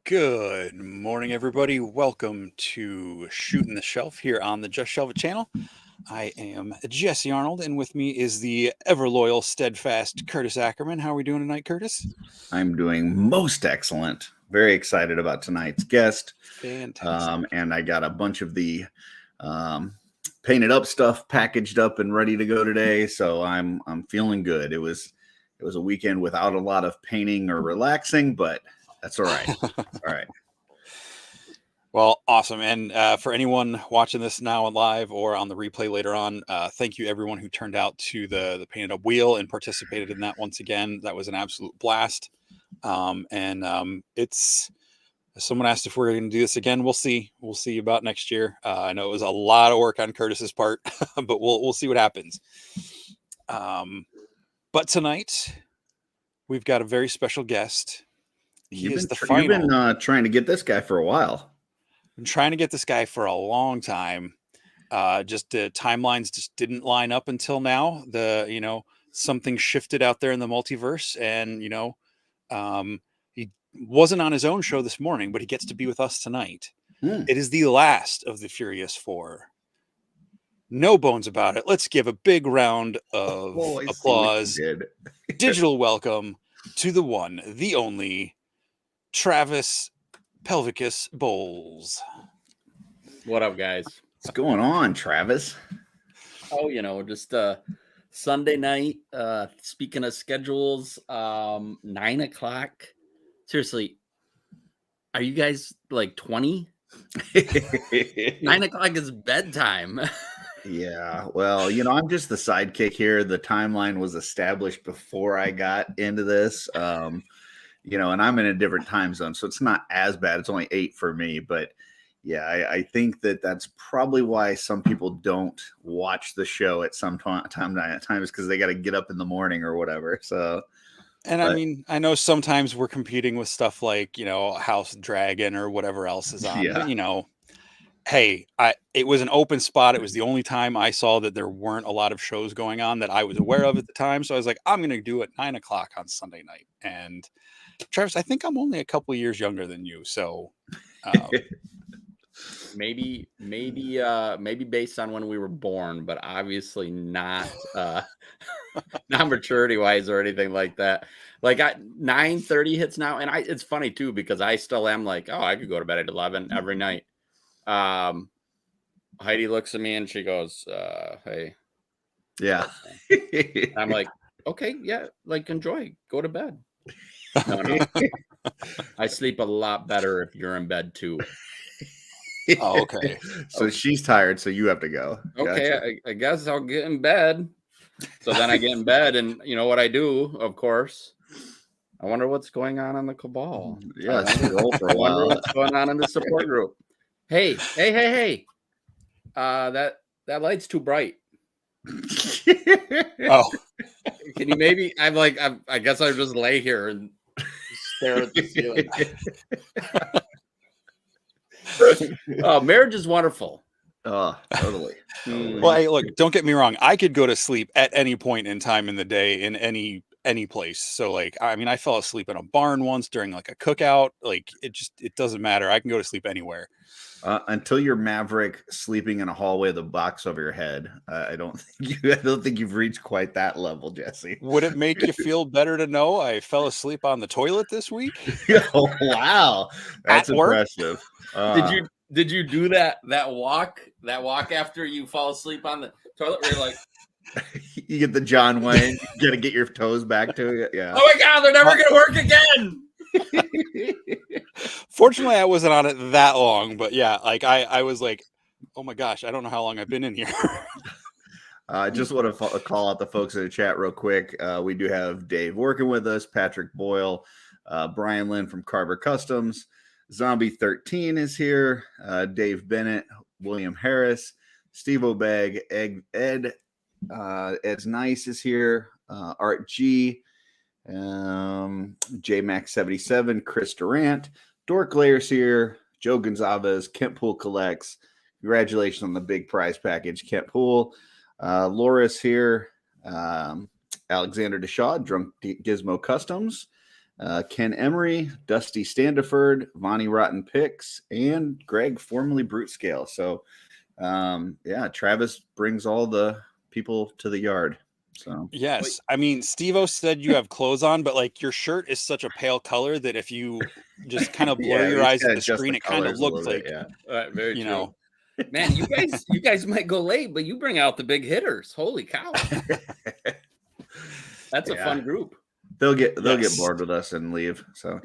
Good morning, everybody. Welcome to Shooting the Shelf here on the Just Shelf It channel. I am Jesse Arnold, and with me is the ever loyal, steadfast Curtis Ackerman. How are we doing tonight, Curtis? I'm doing most excellent. Very excited about tonight's guest. Fantastic. And I got a bunch of the painted up stuff packaged up and ready to go today. So I'm feeling good. It was a weekend without a lot of painting or relaxing, but that's all right. All right. Well, awesome. And for anyone watching this now live or on the replay later on, thank you everyone who turned out to the painted up wheel and participated in that once again. That was an absolute blast. It's someone asked if we're going to do this again. We'll see. We'll see about next year. I know it was a lot of work on Curtis's part, but we'll see what happens. But tonight we've got a very special guest. You've been trying to get this guy for a while. Been trying to get this guy for a long time. Just the timelines just didn't line up until now. Something shifted out there in the multiverse, and he wasn't on his own show this morning, but he gets to be with us tonight. It is the last of the Furious Four. No bones about it. Let's give a big round of applause. Digital welcome to the one, the only Travis Pelvicus Bolles. What up, guys? What's going on, Travis? Oh, just Sunday night. Speaking of schedules, 9 o'clock. Seriously, are you guys like 20? 9 o'clock is bedtime. Yeah, well, I'm just the sidekick here. The timeline was established before I got into this. And I'm in a different time zone, so it's not as bad. It's only 8 for me, but yeah, I think that's probably why some people don't watch the show at some times, because they got to get up in the morning or whatever. So, I mean, I know sometimes we're competing with stuff like House Dragon or whatever else is on. Yeah. But, hey, it was an open spot. It was the only time I saw that there weren't a lot of shows going on that I was aware of at the time. So I was like, I'm going to do it 9 o'clock on Sunday night. And Travis, I think I'm only a couple of years younger than you. So maybe based on when we were born, but obviously not not maturity wise or anything like that. Like 9:30 hits now. And it's funny too, because I still am like, oh, I could go to bed at 11 every night. Heidi looks at me and she goes, hey. Yeah. I'm like, okay, yeah, like enjoy, go to bed. No. I sleep a lot better if you're in bed too. Oh, okay. So she's tired, so you have to go. Okay, Gotcha. I guess I'll get in bed. So then I get in bed, and you know what I do, of course. I wonder what's going on the cabal. Yeah, roll for a while. I wonder what's going on in the support group. Hey. That light's too bright. Oh. Can you maybe? I guess I just lay here and stare at the ceiling. Oh, marriage is wonderful. Oh, totally. Well, hey, look, don't get me wrong. I could go to sleep at any point in time in the day in any place. So like, I mean, I fell asleep in a barn once during like a cookout. Like it doesn't matter. I can go to sleep anywhere. Until you're Maverick sleeping in a hallway with a box over your head. I don't think you've reached quite that level, Jesse. Would it make you feel better to know I fell asleep on the toilet this week? Oh, wow, that's impressive. Did you do that walk after you fall asleep on the toilet where you're like, you get the John Wayne, you gotta get your toes back to it? Yeah. Oh my God, they're never gonna work again. Fortunately, I wasn't on it that long, but yeah, like I was like, oh my gosh, I don't know how long I've been in here. I just want to call out the folks in the chat real quick. We do have Dave working with us, Patrick Boyle, Brian Lynn from Carver Customs, Zombie 13 is here, Dave Bennett, William Harris, Steve O'Bag, Ed's Nice is here, Art G, JMax77, Chris Durant, Dork Layers here, Joe Gonzalez, Kent Pool Collects. Congratulations on the big prize package, Kent Pool. Laura's here, Alexander Deshaw, Drunk Gizmo Customs, Ken Emery, Dusty Standiford, Vonnie Rotten Picks, and Greg, formerly Brute Scale. So, yeah, Travis brings all the people to the yard. So yes, I mean, Steve-O said you have clothes on, but like your shirt is such a pale color that if you just kind of blur Yeah, your we eyes just at gotta the adjust screen, the it kind of colors a looks little bit, like, yeah, very you true. know, Man, you guys might go late, but you bring out the big hitters. Holy cow. That's a fun group. They'll get bored with us and leave. So,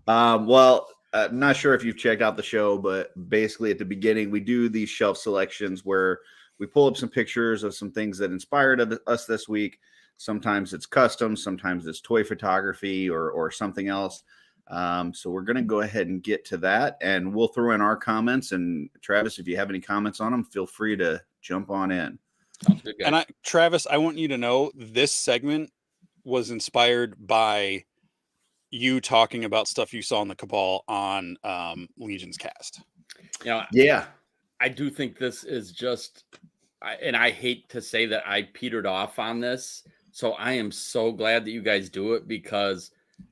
well, I'm not sure if you've checked out the show, but basically at the beginning we do these shelf selections where we pull up some pictures of some things that inspired us this week. Sometimes it's custom, sometimes it's toy photography or something else. So we're going to go ahead and get to that, and we'll throw in our comments. And Travis, if you have any comments on them, feel free to jump on in. Sounds good, guys. And Travis, I want you to know this segment was inspired by you talking about stuff you saw in the Cabal on Legion's Cast. You know, Yeah, I do think this is just, and I hate to say that I petered off on this. So I am so glad that you guys do it, because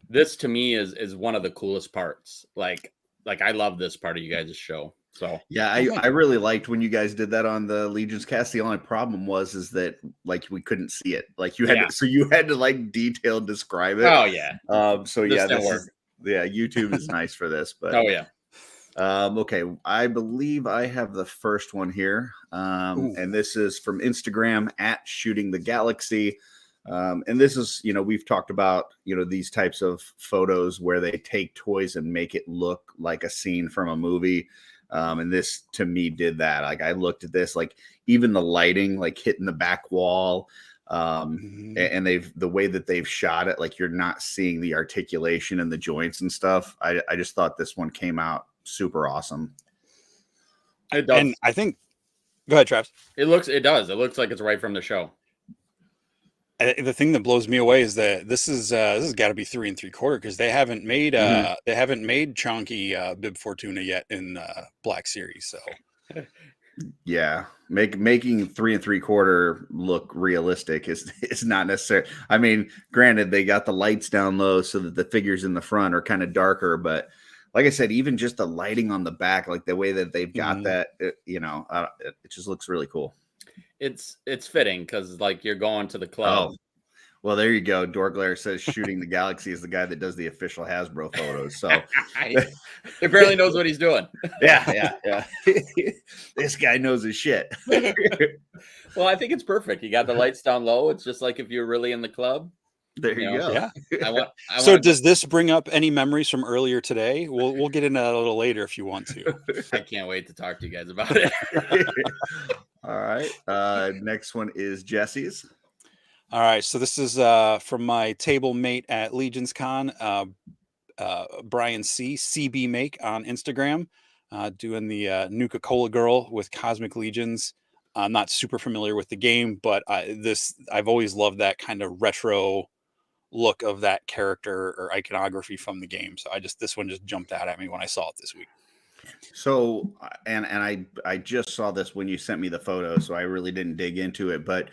this to me is one of the coolest parts. Like I love this part of you guys' show. So yeah, I really liked when you guys did that on the Legion's Cast. The only problem is that like we couldn't see it. Like you had to like detailed describe it. Oh yeah. So This yeah, didn't work. YouTube is nice for this. But Oh yeah. Okay, I believe I have the first one here, and this is from Instagram at Shooting the Galaxy. And this is, we've talked about, these types of photos where they take toys and make it look like a scene from a movie. And this to me did that. Like I looked at this, like even the lighting, like hitting the back wall, and the way that they've shot it, like you're not seeing the articulation and the joints and stuff. I just thought this one came out super awesome. It does. And I think, go ahead, Travis. It looks like it's right from the show. The thing that blows me away is that this has got to be 3 3/4, because they haven't made chunky Bib Fortuna yet in Black Series. So yeah, making 3 3/4 look realistic is not necessary. I mean, granted, they got the lights down low so that the figures in the front are kind of darker, but like I said, even just the lighting on the back, like the way that they've got that, it just looks really cool. It's fitting because like you're going to the club. Oh, well, there you go. Dorglair says Shooting the Galaxy is the guy that does the official Hasbro photos. So he barely knows what he's doing. Yeah. This guy knows his shit. Well, I think it's perfect. You got the lights down low. It's just like if you're really in the club. There you go. Yeah. So does this bring up any memories from earlier today? We'll get into that a little later if you want to. I can't wait to talk to you guys about it. All right. Next one is Jesse's. All right. So this is from my table mate at LegionsCon, Brian CB Make on Instagram, doing the Nuka-Cola girl with Cosmic Legions. I'm not super familiar with the game, but I've always loved that kind of retro look of that character or iconography from the game. So this one just jumped out at me when I saw it this week. So, and I just saw this when you sent me the photo, so I really didn't dig into it, but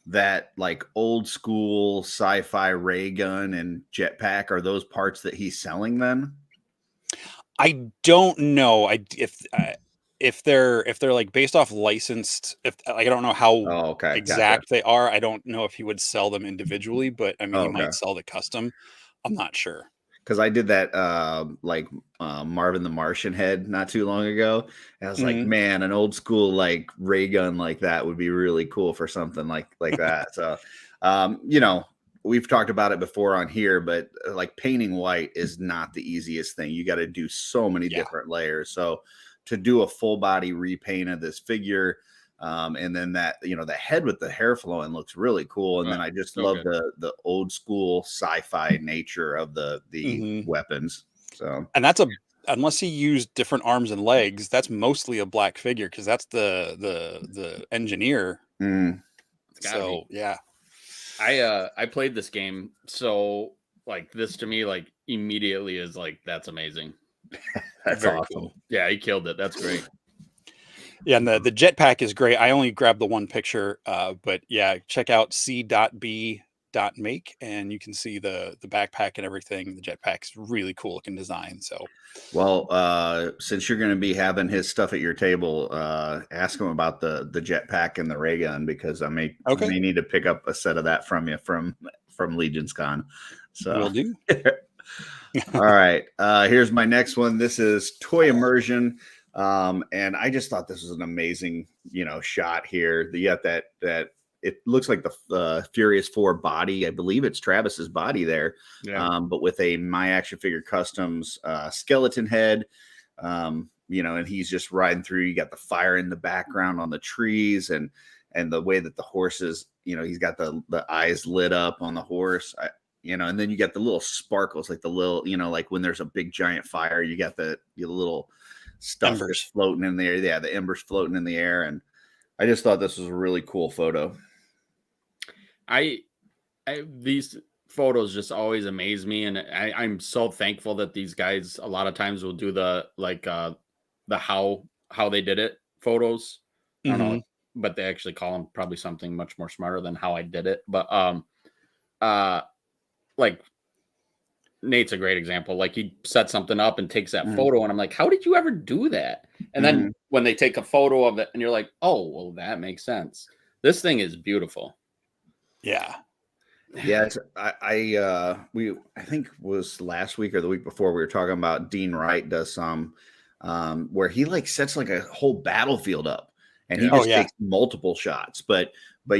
that like old school sci-fi ray gun and jetpack, are those parts that he's selling then? I don't know. If they're like based off licensed, I don't know how exact they are. I don't know if he would sell them individually, but I mean, he might sell the custom. I'm not sure. Because I did that Marvin the Martian head not too long ago. And I was like, man, an old school like ray gun like that would be really cool for something like that. So, we've talked about it before on here, but like painting white is not the easiest thing. You got to do so many different layers. So to do a full body repaint of this figure, and then that, the head with the hair flowing looks really cool. And then I just love the old school sci-fi nature of the weapons. So, and that's unless he used different arms and legs, that's mostly a black figure, because that's the engineer. So yeah, I played this game, so like this to me like immediately is like, that's amazing. That's very awesome. Cool. Yeah, he killed it. That's great. Yeah, and the jetpack is great. I only grabbed the one picture, but yeah, check out C.B make, and you can see the backpack and everything. The jetpack's really cool looking design. So, well, since you're going to be having his stuff at your table, ask him about the jetpack and the ray gun, because I may need to pick up a set of that from you from LegionsCon. So will do. All right, here's my next one. This is Toy Immersion, and I just thought this was an amazing, shot here. You got that it looks like the Furious 4 body. I believe it's Travis's body there, but with a My Action Figure Customs skeleton head, and he's just riding through. You got the fire in the background on the trees, and the way that the horses, he's got the eyes lit up on the horse. And then you got the little sparkles, like the little, like when there's a big giant fire, you got the little stuff embers floating in the air. Yeah, the embers floating in the air. And I just thought this was a really cool photo. These photos just always amaze me, and I'm so thankful that these guys a lot of times will do the how they did it photos. I don't know, but they actually call them probably something much more smarter than how I did it. But like Nate's a great example. Like he set something up and takes that photo, and I'm like, how did you ever do that? And then when they take a photo of it, and you're like, oh, well, that makes sense. This thing is beautiful. Yeah. Yeah, I think it was last week or the week before, we were talking about Dean Wright does some where he like sets like a whole battlefield up, and he just takes multiple shots. But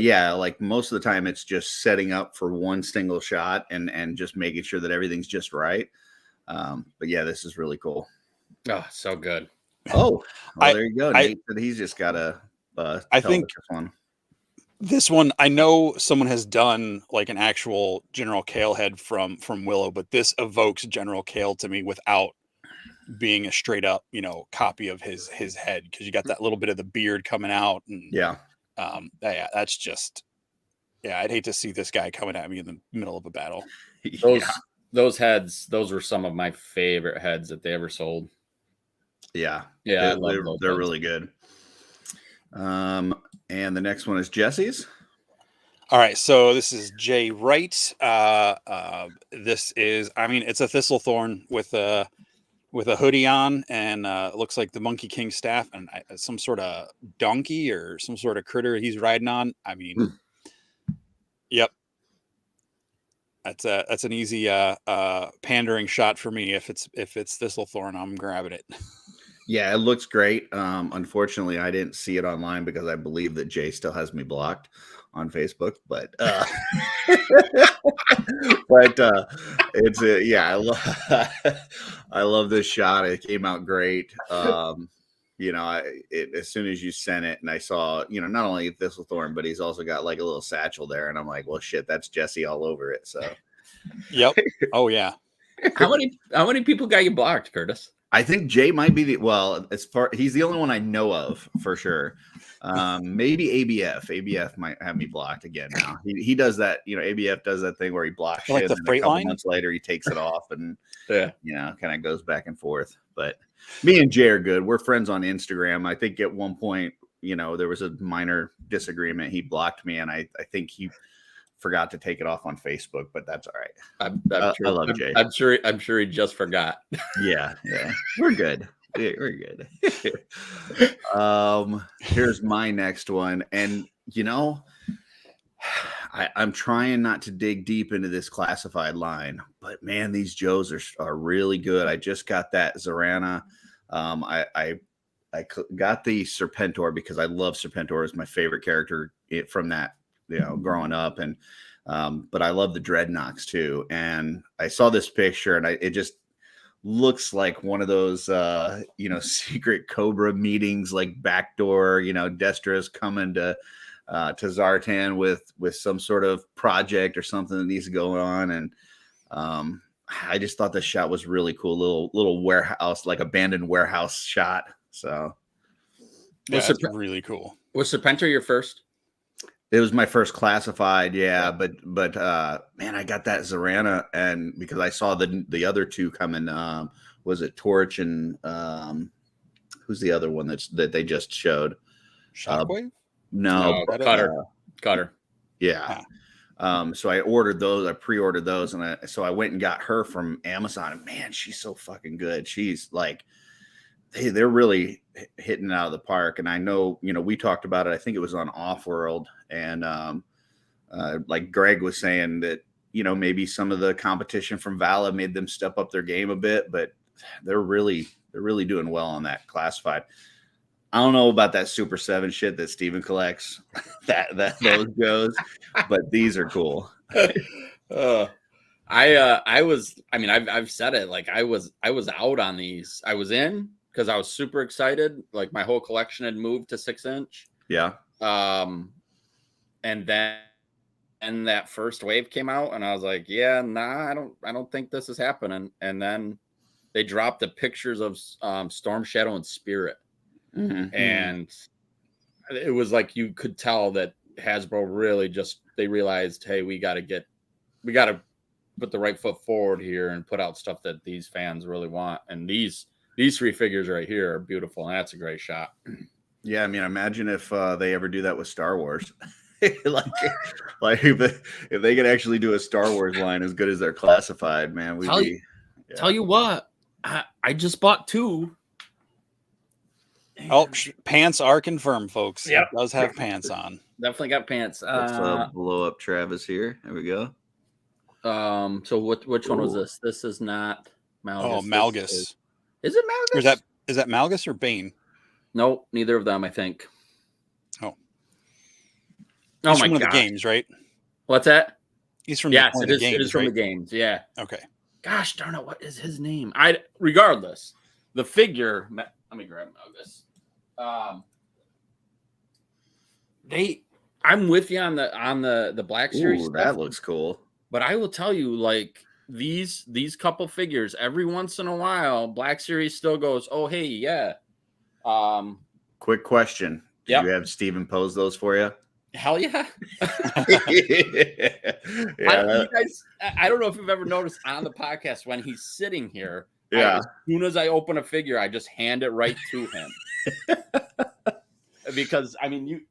yeah, like most of the time it's just setting up for one single shot and just making sure that everything's just right. But yeah, this is really cool. Oh, so good. Oh, well, there you go. Nate said he's just got a I think one. This one, I know someone has done like an actual General Kale head from Willow, but this evokes General Kale to me without being a straight up, copy of his head, because you got that little bit of the beard coming out. And that's just, I'd hate to see this guy coming at me in the middle of a battle. Those heads, those were some of my favorite heads that they ever sold. Yeah. Yeah. They're really good. And the next one is Jesse's. All right, so this is Jay Wright. This is, it's a Thistlethorn with a hoodie on, and it looks like the Monkey King staff, and some sort of donkey or some sort of critter he's riding on. Yep. That's an easy pandering shot for me. If it's Thistlethorn, I'm grabbing it. Yeah, it looks great. Unfortunately, I didn't see it online because I believe that Jay still has me blocked on Facebook. But it's I love this shot. It came out great. As soon as you sent it, and I saw, not only Thistlethorn, but he's also got like a little satchel there, and I'm like, well, shit, that's Jesse all over it. So, yep. Oh yeah. How many people got you blocked, Curtis? I think Jay might be he's the only one I know of for sure. Maybe ABF might have me blocked again now. He does that, ABF does that thing where he blocks like shit, the and freight a couple line months later he takes it off, and kind of goes back and forth. But me and Jay are good. We're friends on Instagram. I think at one point, there was a minor disagreement. He blocked me, and I think he forgot to take it off on Facebook, but that's all right. I love Jay. I'm sure he just forgot. Yeah. We're good. We're good. Here's my next one. And I'm trying not to dig deep into this classified line, but man, these Joes are really good. I just got that Zorana. I got the Serpentor because I love Serpentor. It's my favorite character from that, growing up. And but I love the Dreadnoks too. And I saw this picture, and it just looks like one of those secret Cobra meetings, like backdoor, Destra's coming to Zartan with some sort of project or something that needs to go on. And I just thought the shot was really cool. Little warehouse, like abandoned warehouse shot. So that's really cool. Was Serpentor your first? It was my first classified, but man, I got that Zorana, and because I saw the other two coming, was it Torch and who's the other one that they just showed? Shockwave? No, Cutter. Yeah. So I ordered those. I pre-ordered those, and so I went and got her from Amazon. And man, she's so fucking good. She's like, hey, they're really hitting it out of the park. And I know, we talked about it. I think it was on OffWorld, and like Greg was saying that maybe some of the competition from Vala made them step up their game a bit, but they're really doing well on that classified. I don't know about that Super 7 shit that Steven collects, that those goes, but these are cool. I've said it, like I was out on these. I was in because I was super excited. Like my whole collection had moved to 6-inch. Yeah. And then that first wave came out, and I was like, yeah, nah, I don't think this is happening. And then they dropped the pictures of Storm Shadow and Spirit. Mm-hmm. And it was like you could tell that Hasbro really they realized, hey, we got to put the right foot forward here and put out stuff that these fans really want. And these 3 figures right here are beautiful, and that's a great shot. Yeah, I mean, imagine if they ever do that with Star Wars. like if they could actually do a Star Wars line as good as their classified, man. Tell you what, I just bought 2. Oh, pants are confirmed, folks. Yep. It does have pants on. Definitely got pants. Let's blow up Travis here. There we go. So which one was this? This is not Malgus. Oh, Malgus. Is it Malgus? Or is that Malgus or Bane? No, neither of them, I think. Oh. Oh He's my from one god. of the games, right? What's that? He's from yes, one it of is. the games, It is from right? the games. Yeah. Okay. Gosh darn it! What is his name? Regardless, the figure. Let me grab Malgus. I'm with you on the Black Series. Ooh, that looks cool. But I will tell you, like these couple figures, every once in a while, Black Series still goes, oh hey, yeah. Quick question: Did you have Steven pose those for you? Hell yeah. Yeah. I don't know if you've ever noticed on the podcast when he's sitting here. Yeah. As soon as I open a figure, I just hand it right to him. Because I mean,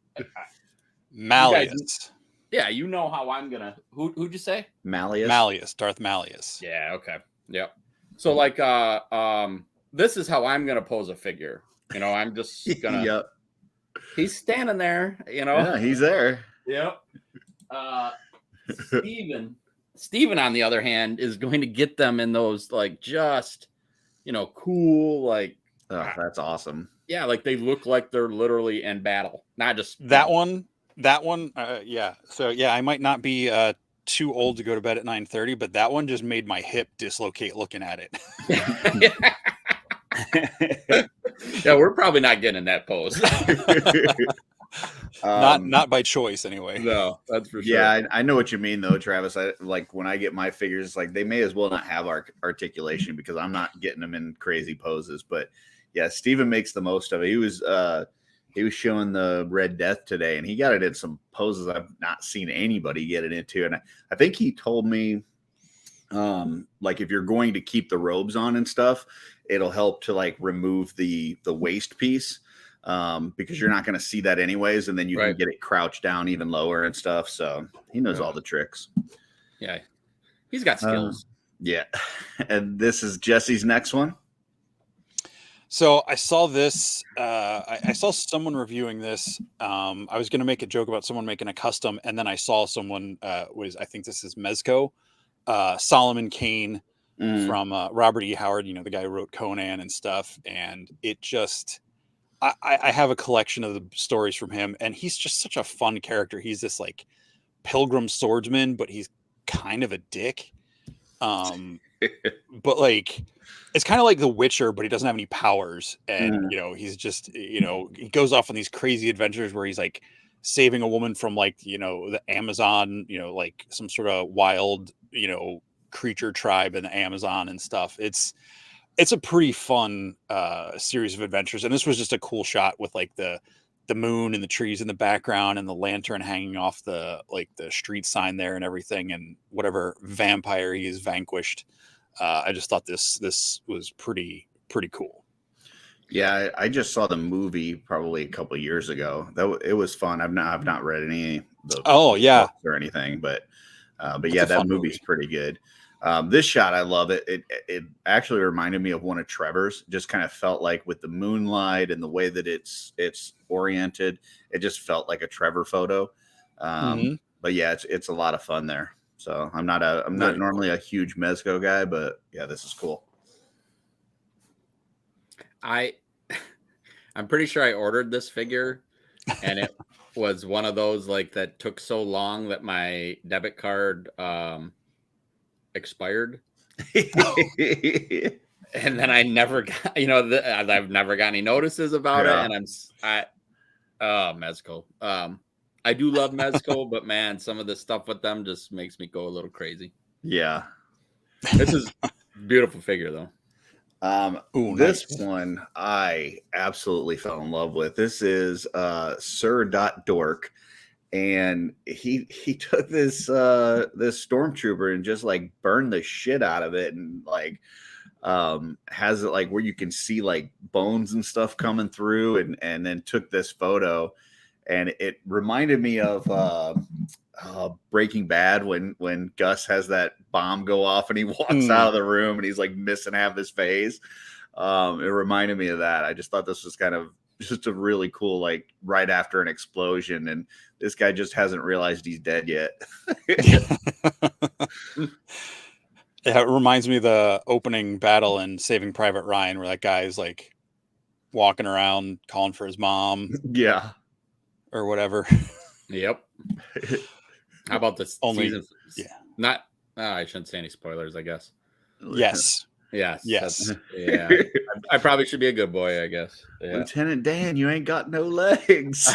Malleus. Yeah, you know how I'm gonna. Who'd you say? Malleus. Darth Malleus. Yeah. Okay. Yep. So like, this is how I'm gonna pose a figure. I'm just gonna. Yep. He's standing there. Yeah, he's there. Yep. Steven, on the other hand, is going to get them in those like just, cool like. Oh, that's awesome. Yeah, like they look like they're literally in battle, not just that one. Yeah. So yeah, I might not be too old to go to bed at 9:30, but that one just made my hip dislocate looking at it. Yeah, we're probably not getting in that pose. Not by choice anyway. No, that's for sure. Yeah, I know what you mean though, Travis. I like when I get my figures, like they may as well not have articulation because I'm not getting them in crazy poses. But yeah, Steven makes the most of it. He was showing the Red Death today, and he got it in some poses I've not seen anybody get it into. And I think he told me, like if you're going to keep the robes on and stuff, it'll help to like remove the waist piece, because you're not going to see that anyways, and then you can get it crouched down even lower and stuff. So he knows all the tricks. Yeah, he's got skills. Yeah, and this is Jesse's next one. So I saw this. I saw someone reviewing this. I was going to make a joke about someone making a custom, and then I saw someone I think this is Mezco, Solomon Kane from Robert E. Howard. The guy who wrote Conan and stuff. And it just, I have a collection of the stories from him, and he's just such a fun character. He's this like pilgrim swordsman, but he's kind of a dick. But like. It's kind of like The Witcher, but he doesn't have any powers. And, he's just, he goes off on these crazy adventures where he's like saving a woman from like, the Amazon, like some sort of wild, creature tribe in the Amazon and stuff. It's a pretty fun series of adventures. And this was just a cool shot with like the moon and the trees in the background and the lantern hanging off the street sign there and everything. And whatever vampire he is vanquished. I just thought this was pretty cool. Yeah, I just saw the movie probably a couple of years ago. It was fun. I've not read any Oh yeah, or anything, but That's yeah, a that fun movie's movie. pretty good. This shot, I love it. It actually reminded me of one of Trevor's. Just kind of felt like with the moonlight and the way that it's oriented, it just felt like a Trevor photo. But yeah, it's a lot of fun there. So I'm not normally a huge Mezco guy, but yeah, this is cool. I'm pretty sure I ordered this figure, and it was one of those like that took so long that my debit card expired. And then I never got, I've never got any notices about it. And Mezco. I do love Mezco, but man, some of the stuff with them just makes me go a little crazy. Yeah. This is a beautiful figure though. This one I absolutely fell in love with. This is Sir Dork, and he took this Stormtrooper and just like burned the shit out of it, and like has it like where you can see like bones and stuff coming through, and then took this photo, and it reminded me of Breaking Bad when Gus has that bomb go off and he walks out of the room and he's like missing half his face. It reminded me of that. I just thought this was kind of just a really cool, like right after an explosion, and this guy just hasn't realized he's dead yet. Yeah, it reminds me of the opening battle in Saving Private Ryan, where that guy is like walking around calling for his mom. Yeah. Or whatever. Yep. How about this season? Yeah. I shouldn't say any spoilers, I guess. Yes. Yes. Yeah. I probably should be a good boy, I guess. Yeah. Lieutenant Dan, you ain't got no legs.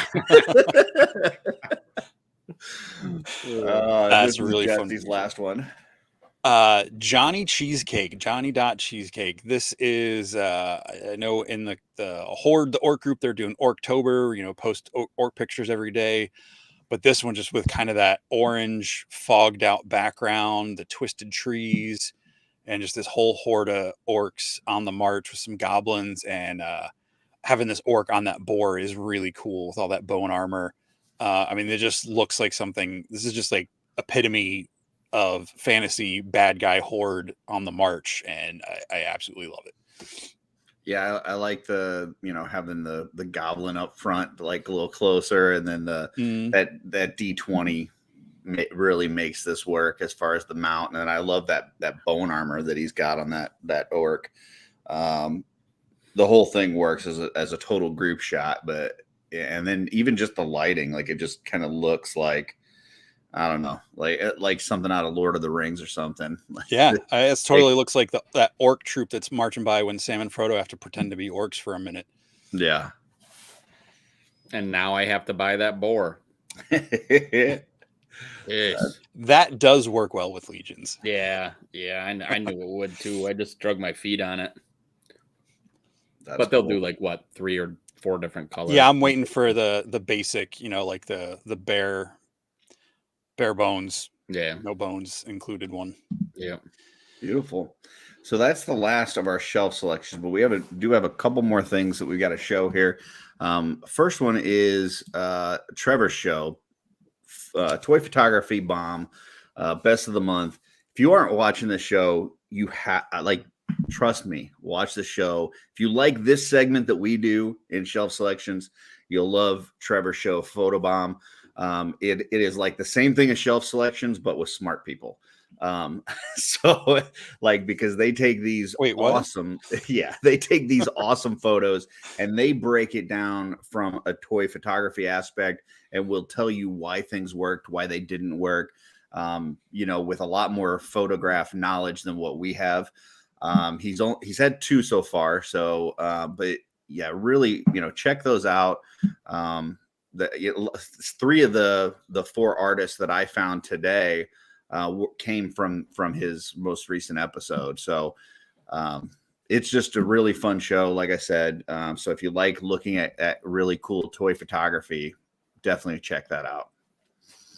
That's really fun. These last one. Johnny Cheesecake, Johnny.Cheesecake. This is I know in the Horde, the orc group, they're doing Orktober, post orc pictures every day. But this one just with kind of that orange fogged out background, the twisted trees, and just this whole horde of orcs on the march with some goblins, and having this orc on that boar is really cool with all that bone armor. I mean, it just looks like something. This is just like epitome of fantasy bad guy horde on the march, and I absolutely love it. Yeah, I like the having the goblin up front, like a little closer, and then that D20 really makes this work as far as the mount, and I love that bone armor that he's got on that orc. The whole thing works as a total group shot, and then even just the lighting, like it just kind of looks like, I don't know, like something out of Lord of the Rings or something. Yeah, it totally looks like that orc troop that's marching by when Sam and Frodo have to pretend to be orcs for a minute. Yeah. And now I have to buy that boar. Yes. That does work well with Legions. Yeah, I knew it would too. I just drug my feet on it. But they'll do like what, 3 or 4 different colors? Yeah, I'm waiting for the basic, like the bare bones. Yeah, no bones included one. Yeah, beautiful. So that's the last of our shelf selections, but we do have a couple more things that we got to show here. First one is Trevor's show, Toy Photography Bomb, best of the month. If you aren't watching the show, you have trust me, watch the show. If you like this segment that we do in shelf selections, you'll love Trevor's show, Photobomb. It is like the same thing as shelf selections, but with smart people. So like, because they take these awesome photos and they break it down from a toy photography aspect and will tell you why things worked, why they didn't work, with a lot more photograph knowledge than what we have. He's had 2 so far. So, but yeah, really, check those out. 3 of the 4 artists that I found today came from his most recent episode. So it's just a really fun show, like I said. So if you like looking at really cool toy photography, definitely check that out.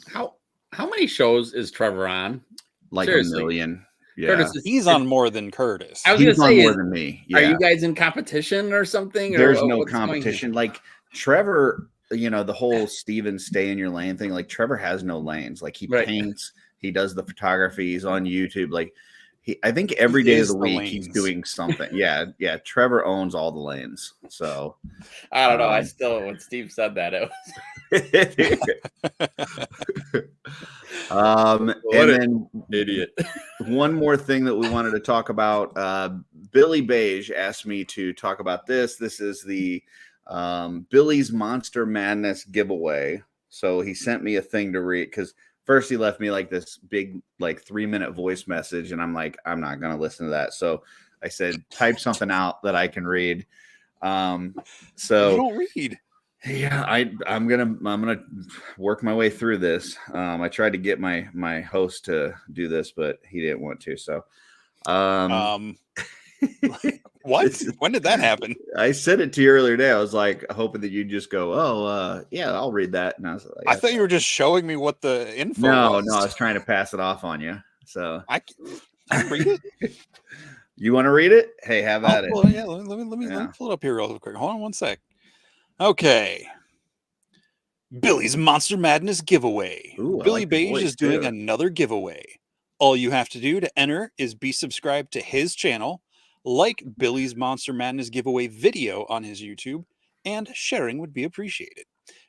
How many shows is Trevor on? Like seriously? 1 million. Yeah, Curtis, he's on more than Curtis. I was going to say, more than me. Yeah. Are you guys in competition or something? There's no competition. Like Trevor, you know, the whole Steven stay in your lane thing. Like Trevor has no lanes. Like he Right. paints, he does the photography, he's on YouTube. Like I think every He day of is the the week he's lanes. doing something. Yeah. Trevor owns all the lanes. So I don't know. I still, when Steve said that, it was What and an then idiot. one more thing that we wanted to talk about. Billy Beige asked me to talk about this. This is the Billy's Monster Madness giveaway. So he sent me a thing to read because first he left me like this big, like 3-minute voice message, and I'm like, I'm not going to listen to that. So I said, type something out that I can read. So you don't read. Yeah, I'm gonna work my way through this. I tried to get my host to do this, but he didn't want to. So, What? When did that happen? I said it to you earlier today. I was like hoping that you'd just go, "Oh, yeah, I'll read that." And I was like, I thought you were just showing me what the info was. No, I was trying to pass it off on you. So I can read it. You want to read it? Hey, have at it. Yeah, let me pull it up here real quick. Hold on one sec. Okay. Billy's Monster Madness giveaway. Ooh, Billy like the Beige voice, is doing too. another giveaway. All you have to do to enter is be subscribed to his channel, like Billy's Monster Madness giveaway video on his YouTube, and sharing would be appreciated.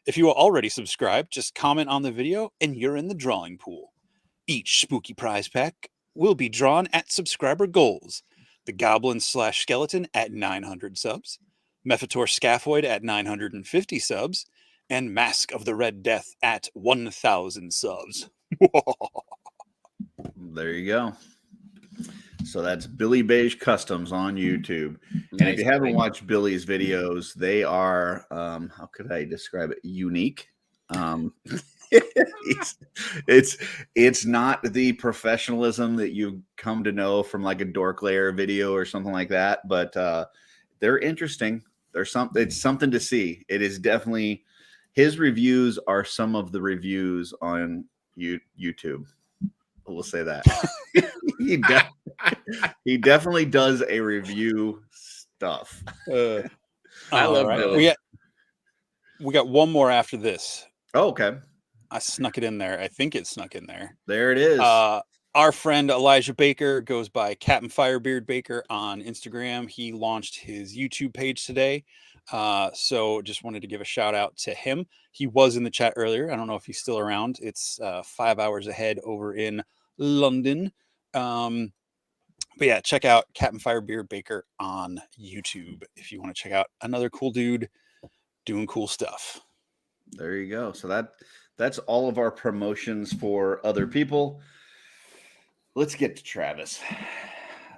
If you are already subscribed, just comment on the video and you're in the drawing pool. Each spooky prize pack will be drawn at subscriber goals. The Goblin/Skeleton at 900 subs, Mephitor Scaphoid at 950 subs, and Mask of the Red Death at 1,000 subs. There you go. So that's Billy Beige Customs on YouTube. Nice. And if you haven't watched Billy's videos, they are, how could I describe it? Unique. It's not the professionalism that you come to know from like a Dork Layer video or something like that, but they're interesting. It's something to see. It is definitely, his reviews are some of the reviews on YouTube. We'll say that. He definitely does a review stuff. I love Billy. We got one more after this. Oh, okay. I snuck it in there. I think it snuck in there. There it is. Our friend Elijah Baker goes by Captain Firebeard Baker on Instagram. He launched his YouTube page today. So just wanted to give a shout out to him. He was in the chat earlier. I don't know if he's still around. It's 5 hours ahead over in London. But yeah, check out Captain Firebeard Baker on YouTube if you want to check out another cool dude doing cool stuff. There you go. So that's all of our promotions for other people. Let's get to Travis.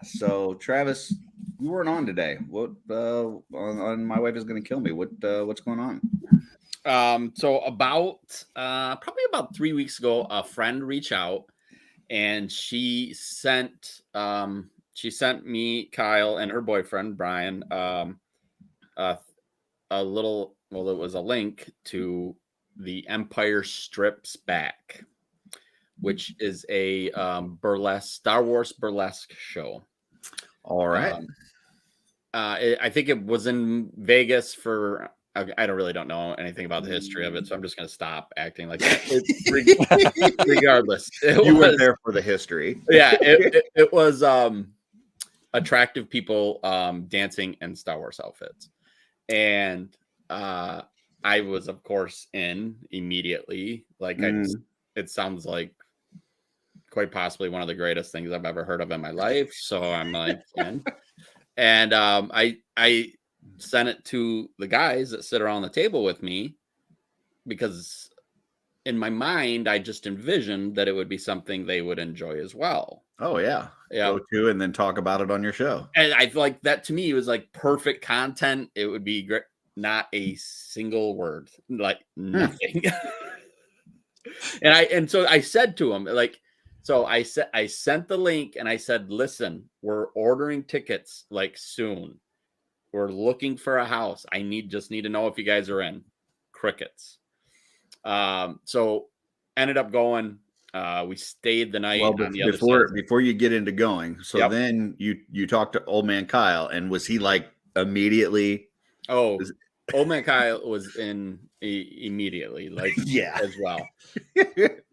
So Travis, you weren't on today. What on My Wife Is Gonna Kill Me? What's going on? So probably about 3 weeks ago, a friend reached out and she sent me, Kyle, and her boyfriend Brian a little, well, it was a link to the Empire Strips Back, which is a Star Wars burlesque show. All right. I think it was in Vegas for, I don't know anything about the history of it, so I'm just going to stop acting like that. Regardless. You were there for the history. Yeah, it was attractive people dancing in Star Wars outfits. And I was, of course, in immediately. Like, it sounds like quite possibly one of the greatest things I've ever heard of in my life. So I'm like, in. And I sent it to the guys that sit around the table with me because in my mind, I just envisioned that it would be something they would enjoy as well. Oh, yeah. Go to and then talk about it on your show. And I feel like that to me was like perfect content. It would be great. Not a single word, like nothing. And so I said to him, like, so I sent the link and I said, listen, we're ordering tickets like soon. We're looking for a house. I just need to know if you guys are in. Crickets. So ended up going. We stayed the night on the other side. Before you get into going, so then you talked to old man Kyle, and was he like immediately? Oh, Old Man Kyle was in immediately, like Yeah. as well.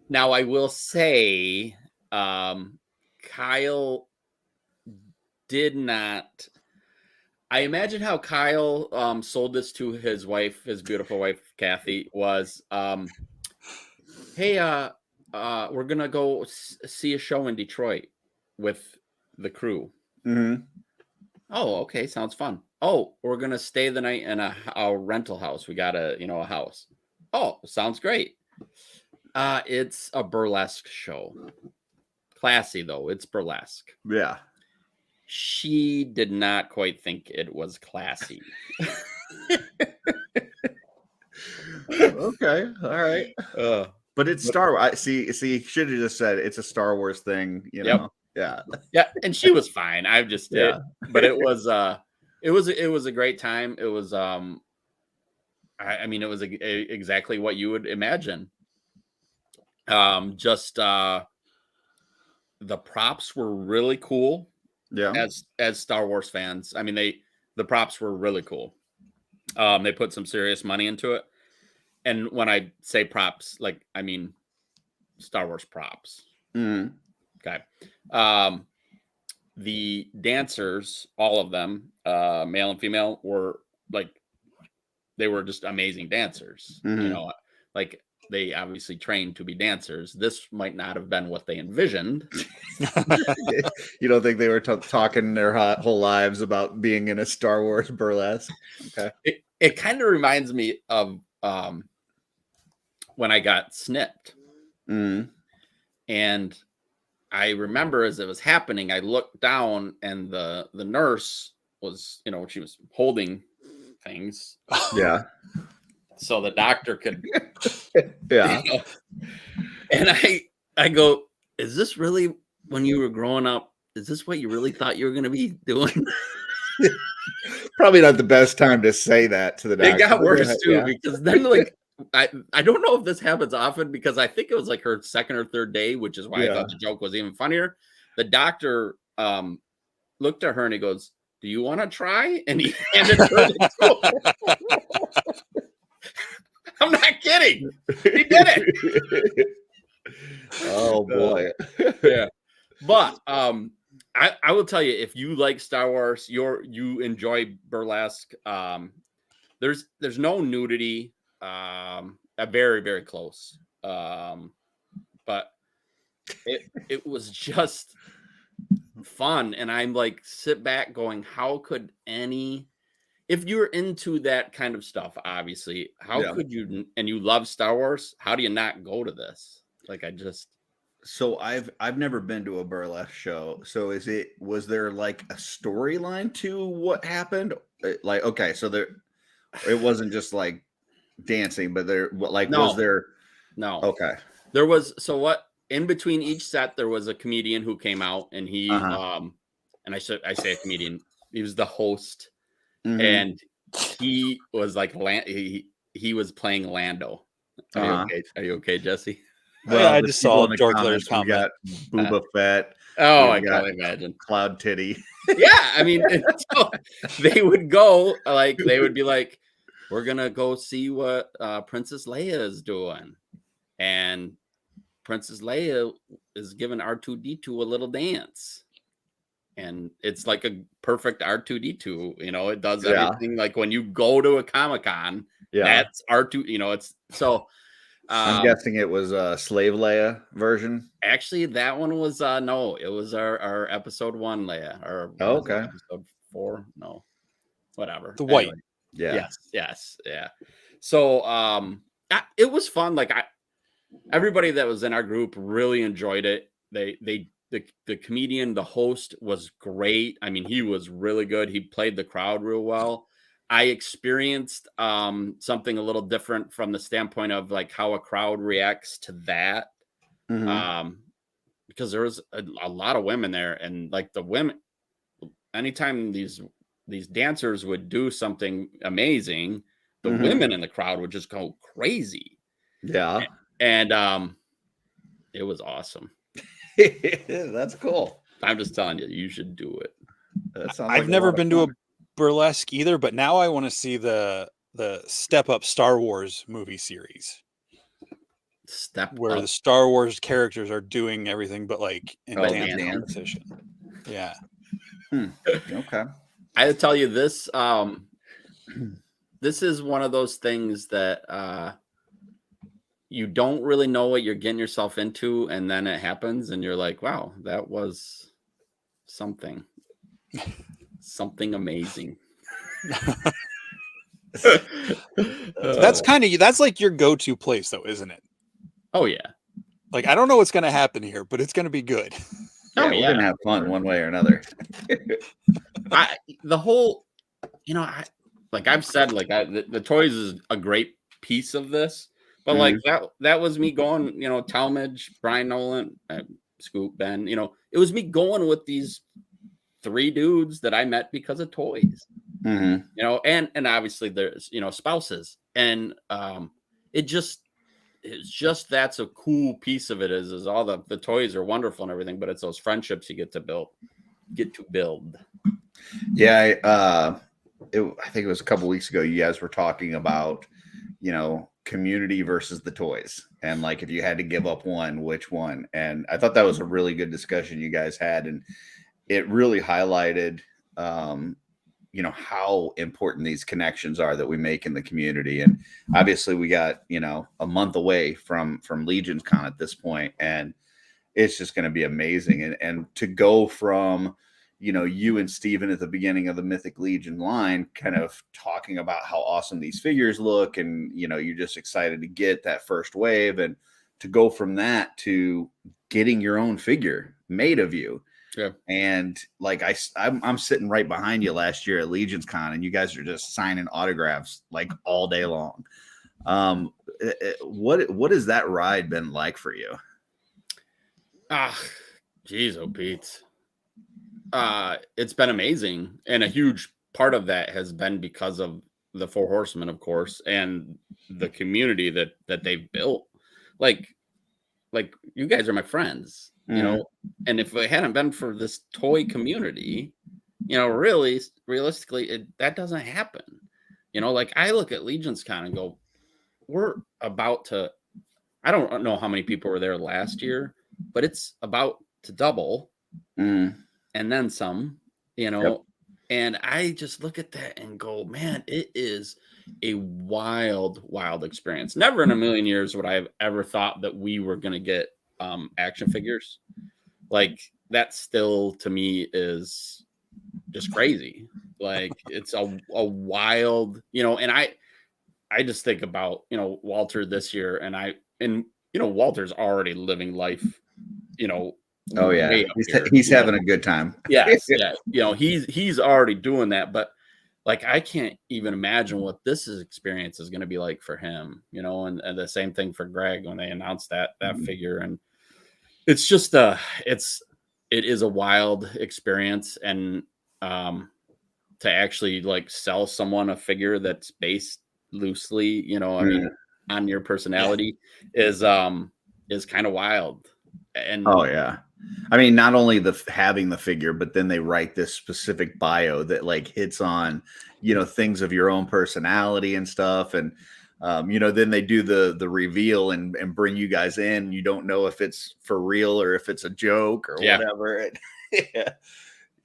Now I will say, Kyle did not. I imagine how Kyle sold this to his wife, his beautiful wife Kathy, was, hey, we're gonna go see a show in Detroit with the crew. Mm-hmm. Oh, okay, sounds fun. Oh, we're gonna stay the night in a rental house. We got a house. Oh, sounds great. It's a burlesque show. Classy though, it's burlesque. Yeah. She did not quite think it was classy. Okay. All right. But it's Star Wars. See, should have just said it's a Star Wars thing, you know? Yeah. Yeah, and she was fine. I just did, Yeah. but it was a great time. It was I mean, it was exactly what you would imagine. Just the props were really cool. Yeah. As Star Wars fans, I mean, the props were really cool. They put some serious money into it. And when I say props, like, I mean Star Wars props. Mm. Okay. The dancers, all of them, male and female, were like, they were just amazing dancers. Mm-hmm. You know, like they obviously trained to be dancers. This might not have been what they envisioned. You don't think they were talking their whole lives about being in a Star Wars burlesque? Okay. It kind of reminds me of when I got snipped. Mm. And I remember as it was happening, I looked down and the nurse was, she was holding things. Yeah. So the doctor could. Yeah. And I go, is this really, when you were growing up, is this what you really thought you were going to be doing? Probably not the best time to say that to the doctor. It got worse too, Yeah. because then like, I don't know if this happens often, because I think it was like her second or third day, which is why I thought the joke was even funnier. The doctor looked at her and he goes, do you want to try? And he handed her the tool. I'm not kidding. He did it. Oh boy. Yeah. But I will tell you, if you like Star Wars, you enjoy burlesque. There's no nudity. Very, very close. But it was just fun. And I'm like, sit back going, how could if you're into that kind of stuff, obviously, how could you, and you love Star Wars, how do you not go to this? Like, So I've never been to a burlesque show. So was there like a storyline to what happened? Like, okay, so it wasn't just like dancing, but was there? No. Okay. There was, in between each set, there was a comedian who came out, and he, and I say a comedian, he was the host. Mm-hmm. And he was like, he was playing Lando. Are you okay, Jesse? Well, yeah, I just saw Dark Layer's comment. Got Boba Fett. Oh, I can't imagine. Cloud Titty. Yeah, I mean, so they would go, like, they would be like, we're going to go see what Princess Leia is doing. And Princess Leia is giving R2-D2 a little dance. And it's like a perfect R2-D2, it does everything. Like when you go to a Comic-Con, that's R2, it's so. I'm guessing it was a Slave Leia version. Actually, that one was, no, it was our episode 1 Leia. Or okay. Episode 4? No, whatever. The white. Anyway, yeah. Yes. Yeah. So it was fun. Like everybody that was in our group really enjoyed it. The comedian, the host, was great. I mean, he was really good. He played the crowd real well. I experienced something a little different from the standpoint of like how a crowd reacts to that. Mm-hmm. Because there was a lot of women there, and like the women, anytime these dancers would do something amazing, the women in the crowd would just go crazy. Yeah. And it was awesome. That's cool. I'm just telling you, you should do it. I've never been to a burlesque either, but now I want to see the the Step Up Star Wars movie series, where Up. the Star Wars characters are doing everything but like in dance dance. competition. Yeah. Okay. I tell you this. This is one of those things that you don't really know what you're getting yourself into, and then it happens, and you're like, "Wow, that was something amazing." That's like your go-to place, though, isn't it? Oh yeah. Like, I don't know what's going to happen here, but it's going to be good. Yeah, we're gonna have fun one way or another. The whole, like I've said, like the toys is a great piece of this, but like that was me going, Talmadge, Brian Nolan, Scoop, Ben, it was me going with these 3 dudes that I met because of toys, and obviously there's, spouses, and it's just that's a cool piece of it is all the toys are wonderful and everything, but it's those friendships you get to build. Yeah, I think it was a couple weeks ago. You guys were talking about, community versus the toys, and like if you had to give up one, which one? And I thought that was a really good discussion you guys had, and it really highlighted, how important these connections are that we make in the community. And obviously we got, a month away from LegionsCon at this point, and it's just going to be amazing. And to go from, you and Steven at the beginning of the Mythic Legion line kind of talking about how awesome these figures look, and, you're just excited to get that first wave, and to go from that to getting your own figure made of you. Yeah. And like I'm sitting right behind you last year at LegionsCon, and you guys are just signing autographs like all day long. What has that ride been like for you? Geez, oh Pete. It's been amazing, and a huge part of that has been because of the 4 Horsemen, of course, and the community that they've built. Like you guys are my friends. And if it hadn't been for this toy community, really realistically, that doesn't happen. Like I look at LegionsCon and go, we're about to, I don't know how many people were there last year, but it's about to double and then some, and I just look at that and go, man, it is a wild, wild experience. Never in a million years would I have ever thought that we were going to get action figures. Like that still to me is just crazy. Like it's a wild, and I just think about, Walter this year, and Walter's already living life, oh yeah, he's having a good time. Yes, yeah, he's already doing that, but like I can't even imagine what this experience is going to be like for him, and the same thing for Greg when they announced that figure. And it's just it is a wild experience, and to actually like sell someone a figure that's based loosely, I mean, on your personality is kind of wild. And oh yeah, I mean, not only having the figure, but then they write this specific bio that like hits on, things of your own personality and stuff. And, then they do the reveal and bring you guys in. You don't know if it's for real or if it's a joke or whatever.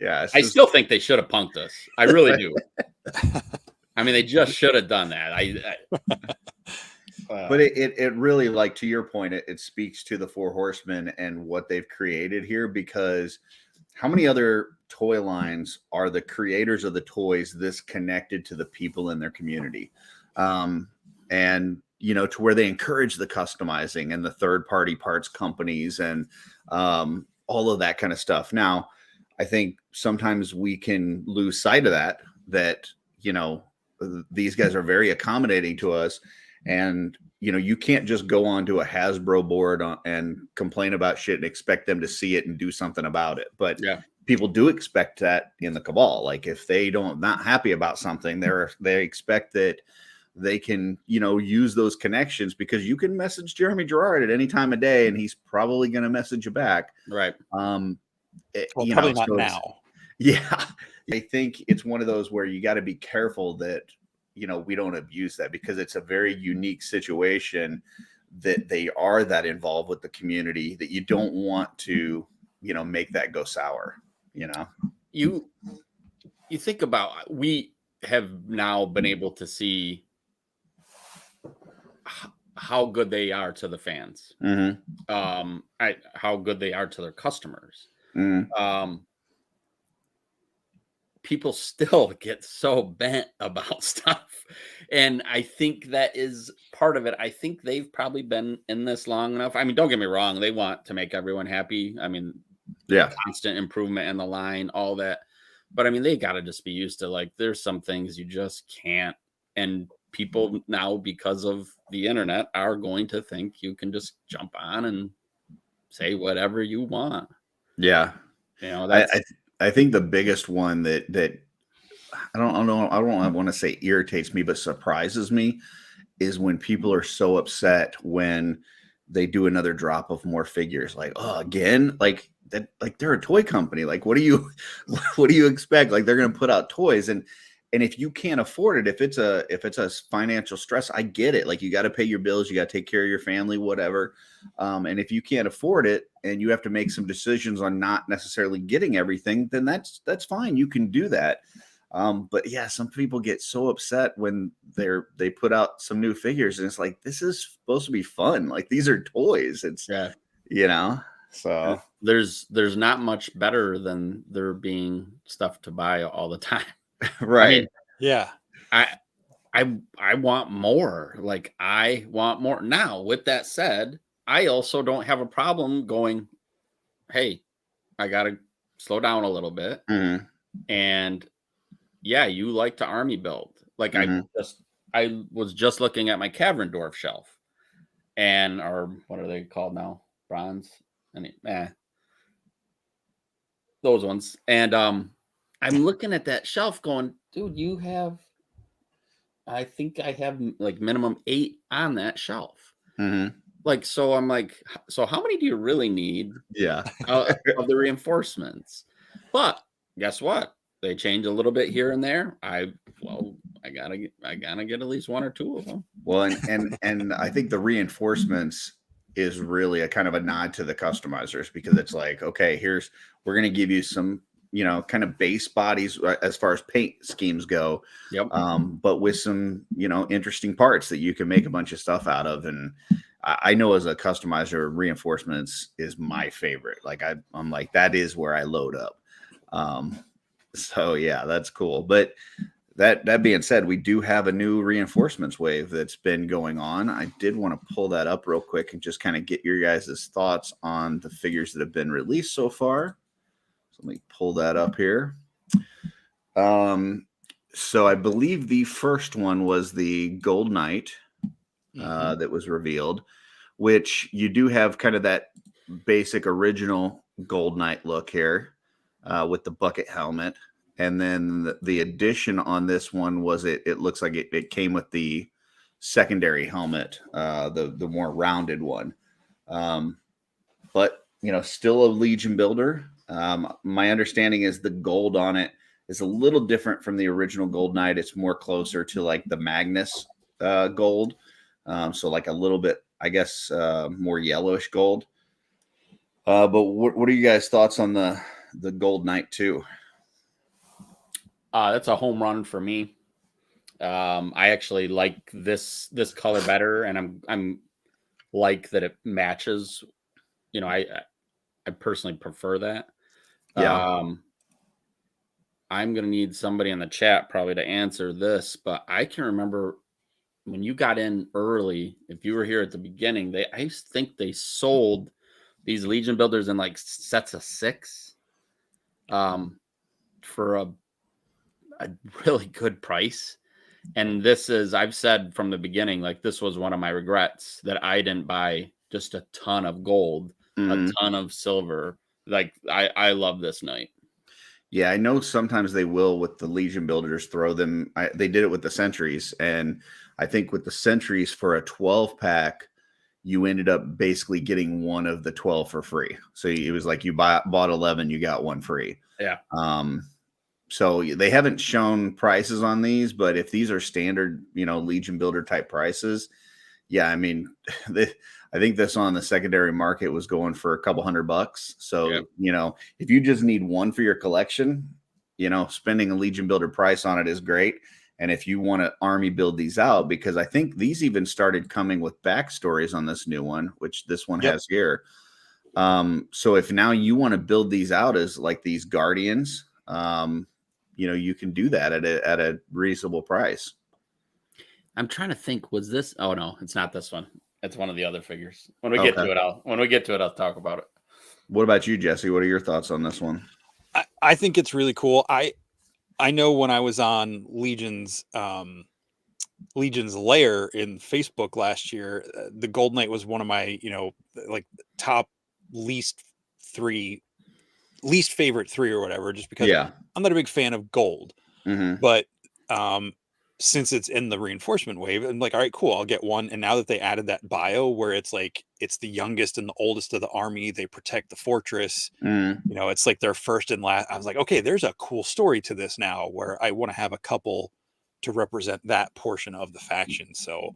Yeah. I still think they should have punked us. I really do. I mean, they just should have done that. But it really, like to your point, it speaks to the 4 Horsemen and what they've created here, because how many other toy lines are the creators of the toys this connected to the people in their community? And, to where they encourage the customizing and the third-party parts companies and all of that kind of stuff. Now, I think sometimes we can lose sight of that, these guys are very accommodating to us. And, you can't just go onto a Hasbro board and complain about shit and expect them to see it and do something about it. But people do expect that in the Cabal. Like if they not happy about something, they expect that they can, use those connections, because you can message Jeremy Gerard at any time of day and he's probably going to message you back. Right. Probably not now. Yeah. I think it's one of those where you got to be careful that we don't abuse that, because it's a very unique situation that they are that involved with the community, that you don't want to, make that go sour, You think about, we have now been able to see how good they are to the fans, how good they are to their customers. People still get so bent about stuff, and I think that is part of it. I think they've probably been in this long enough. I mean, don't get me wrong, they want to make everyone happy. I mean, constant improvement in the line, all that. But I mean, they got to just be used to, like, there's some things you just can't. And people now, because of the internet, are going to think you can just jump on and say whatever you want. Yeah. That's, I think the biggest one that I don't know, I don't want to say irritates me, but surprises me, is when people are so upset when they do another drop of more figures. Like, oh, again, like that, like they're a toy company. Like, what do you expect? Like, they're going to put out toys, and if you can't afford it, if it's a financial stress, I get it. Like, you got to pay your bills, you got to take care of your family, whatever. And if you can't afford it and you have to make some decisions on not necessarily getting everything, then that's fine. You can do that. But yeah, some people get so upset when they put out some new figures, and it's like, this is supposed to be fun. Like, these are toys. It's, so there's not much better than there being stuff to buy all the time. Right. I mean, yeah. I want more. Like, I want more. Now, with that said, I also don't have a problem going, hey, I gotta slow down a little bit. And yeah, you like to army build. Like, I was just looking at my Caverndorf shelf, and, or what are they called now? Bronze? Those ones. And I'm looking at that shelf going, dude, I think I have like minimum 8 on that shelf. Like, so I'm like, so how many do you really need? Of the reinforcements? But guess what? They change a little bit here and there. I gotta get at least 1 or 2 of them. Well, and I think the reinforcements is really a kind of a nod to the customizers, because it's like, okay, we're going to give you some, kind of base bodies as far as paint schemes go. But with some, interesting parts that you can make a bunch of stuff out of. And I know, as a customizer, reinforcements is my favorite. Like, I'm like, that is where I load up. So yeah, that's cool. But that being said, we do have a new reinforcements wave that's been going on. I did want to pull that up real quick and just kind of get your guys' thoughts on the figures that have been released so far. So let me pull that up here. So I believe the first one was the Gold Knight that was revealed, which you do have kind of that basic original Gold Knight look here with the bucket helmet. And then the addition on this one was it looks like it came with the secondary helmet, the more rounded one. But, still a Legion builder. My understanding is the gold on it is a little different from the original Gold Knight. It's more closer to like the Magnus gold. So like a little bit, I guess, more yellowish gold. But what are you guys' thoughts on the Gold Knight 2? That's a home run for me. I actually like this color better, and I'm like that it matches. I personally prefer that. I'm gonna need somebody in the chat probably to answer this, but I can remember when you got in early, if you were here at the beginning, I think they sold these Legion builders in like sets of 6 for a really good price. And I've said from the beginning, like, this was one of my regrets that I didn't buy just a ton of gold, a ton of silver. Like, I love this Knight. Yeah, I know sometimes they will with the Legion builders throw them. They did it with the Sentries, and I think with the Sentries for a 12-pack, you ended up basically getting one of the 12 for free. So it was like you bought 11, you got one free. Yeah. So they haven't shown prices on these, but if these are standard, Legion Builder type prices, yeah, I mean, I think this on the secondary market was going for a couple $100. So, if you just need one for your collection, spending a Legion Builder price on it is great. And if you want to army build these out, because I think these even started coming with backstories on this new one, which this one has here. So if now you want to build these out as like these Guardians, you can do that at a reasonable price. I'm trying to think, was this? Oh no, it's not this one. It's one of the other figures. When we get to it, I'll talk about it. What about you, Jesse? What are your thoughts on this one? I think it's really cool. I know when I was on Legion's Lair in Facebook last year, the Gold Knight was one of my, like top least favorite 3 or whatever, just because I'm not a big fan of gold. But since it's in the reinforcement wave, I'm like, all right, cool, I'll get one. And now that they added that bio where it's like it's the youngest and the oldest of the army, they protect the fortress, it's like their first and last. I was like, okay, there's a cool story to this now where I want to have a couple to represent that portion of the faction. So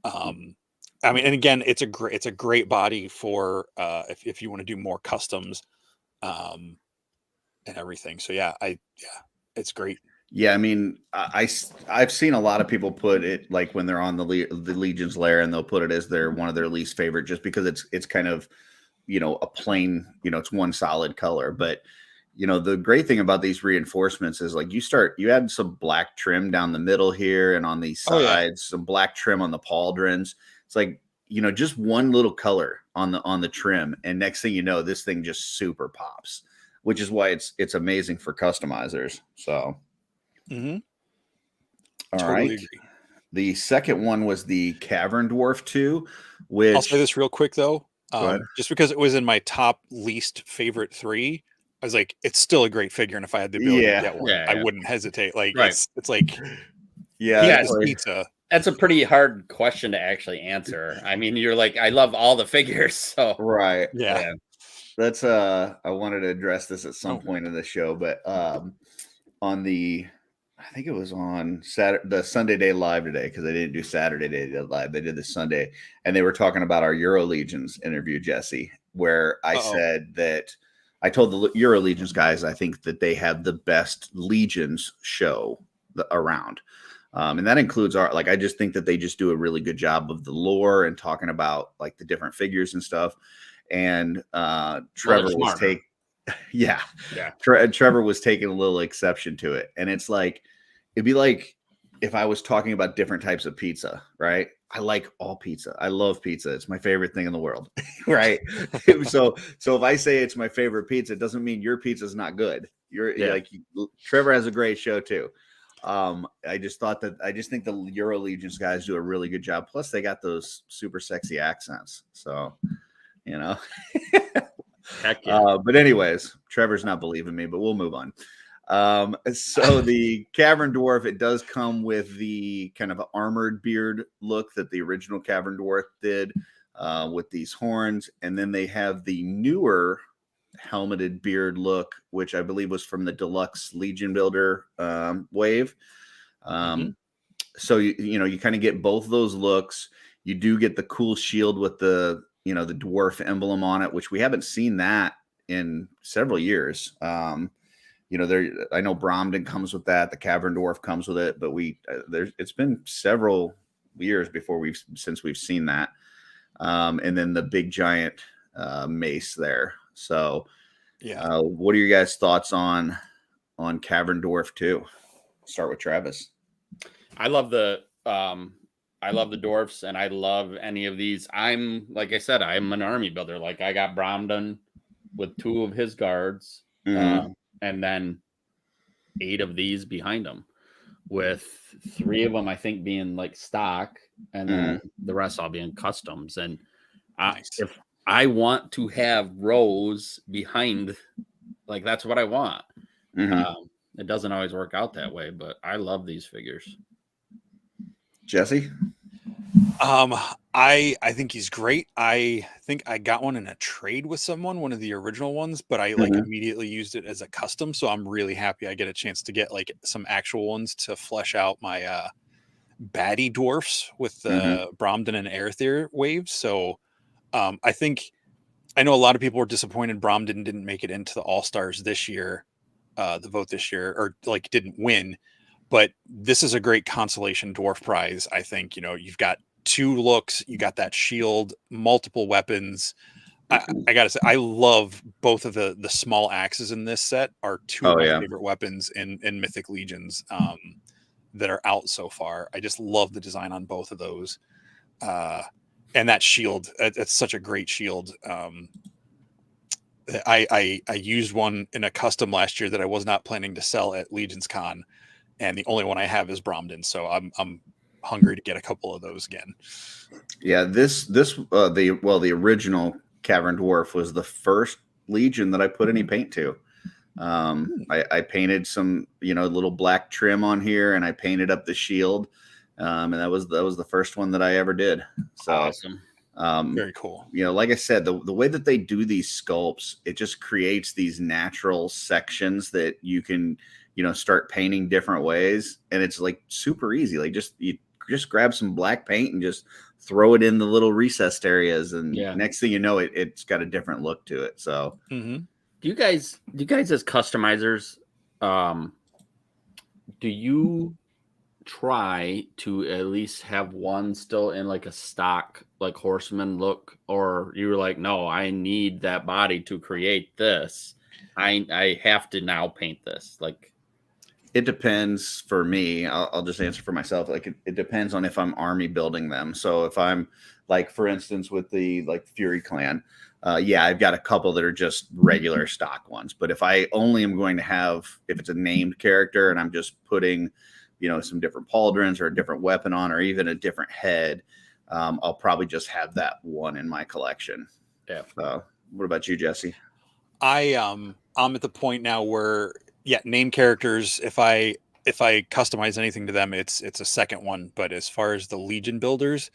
I mean, and again, it's a great body for if you want to do more customs and everything. So it's great. Yeah, I mean, I've seen a lot of people put it like when they're on the Legion's Lair, and they'll put it as one of their least favorite, just because it's kind of a plain, it's one solid color. But the great thing about these reinforcements is like you add some black trim down the middle here and on these sides, some black trim on the pauldrons. It's like just one little color on the trim, and next thing you know, this thing just super pops, which is why it's amazing for customizers. So. All totally right. Agree. The second one was the Cavern Dwarf 2, which I'll say this real quick though. Just because it was in my top least favorite 3, I was like, it's still a great figure, and if I had the ability to get one, I wouldn't hesitate. Like it's like pizza. That's a pretty hard question to actually answer. I mean, you're like, I love all the figures, so right. Yeah. That's I wanted to address this at some point in the show, but on the I think it was on the Sunday Day Live today, because they didn't do Saturday Day Live. They did this Sunday, and they were talking about our Euro Legions interview, Jesse, where I said that I told the Euro Legions guys I think that they have the best Legions show around. And that includes I just think that they just do a really good job of the lore and talking about like the different figures and stuff. And Trevor was Trevor was taking a little exception to it. And it's like, it'd be like if I was talking about different types of pizza, right? I like all pizza. I love pizza. It's my favorite thing in the world, right? So if I say it's my favorite pizza, it doesn't mean your pizza is not good. Trevor has a great show too. I just think the Euro Legions guys do a really good job. Plus they got those super sexy accents. So, Heck yeah. But anyways, Trevor's not believing me, but we'll move on. So the Cavern Dwarf, it does come with the kind of armored beard look that the original Cavern Dwarf did, with these horns. And then they have the newer helmeted beard look, which I believe was from the deluxe Legion Builder wave. So you kind of get both of those looks. You do get the cool shield with the the dwarf emblem on it, which we haven't seen that in several years. I know Bromden comes with that, the Cavern Dwarf comes with it, but it's been several years since we've seen that. And then the big giant mace there. So what are your guys' thoughts on Cavern Dwarf 2? Start with Travis. I love the dwarfs, and I love any of these. I'm like I said, I'm an army builder. Like I got Bromden with 2 of his guards, and then 8 of these behind him, with 3 of them I think being like stock, and then the rest all being customs. And if I want to have rows behind, like that's what I want. It doesn't always work out that way, but I love these figures. Jesse? I think he's great. I think I got one in a trade with someone, one of the original ones, but I like immediately used it as a custom. So I'm really happy I get a chance to get like some actual ones to flesh out my baddie dwarfs with the Bromden and Aerthyr waves. So I think I know a lot of people were disappointed Bromden didn't make it into the All Stars this year, the vote this year, or like didn't win. But this is a great consolation dwarf prize. I think, you know, you've got 2 looks, you got that shield, multiple weapons. I gotta say, I love both of the small axes in this set. Are 2 of Oh my yeah. favorite weapons in Mythic Legions that are out so far. I just love the design on both of those. And that shield, it's such a great shield. I used one in a custom last year that I was not planning to sell at LegionsCon, and the only one I have is Bromden, so I'm hungry to get a couple of those again. Yeah, the original Cavern Dwarf was the first Legion that I put any paint to. I painted some, little black trim on here, and I painted up the shield, and that was the first one that I ever did. So Awesome. Very cool. Like I said, the way that they do these sculpts, it just creates these natural sections that you can, start painting different ways, and it's like super easy. Like you just grab some black paint and just throw it in the little recessed areas, and next thing you know, it's got a different look to it. So, do you guys as customizers, do you try to at least have one still in like a stock like horseman look, or you were like, no, I need that body to create this, I have to now paint this? Like, it depends for me. I'll just answer for myself. Like it depends on if I'm army building them. So if I'm like, for instance, with the Fury clan, I've got a couple that are just regular stock ones. But if I only am going to have, if it's a named character and I'm just putting, some different pauldrons or a different weapon on, or even a different head, I'll probably just have that one in my collection. Yeah. What about you, Jesse? I'm at the point now where name characters, if I customize anything to them, it's a second one. But as far as the Legion builders,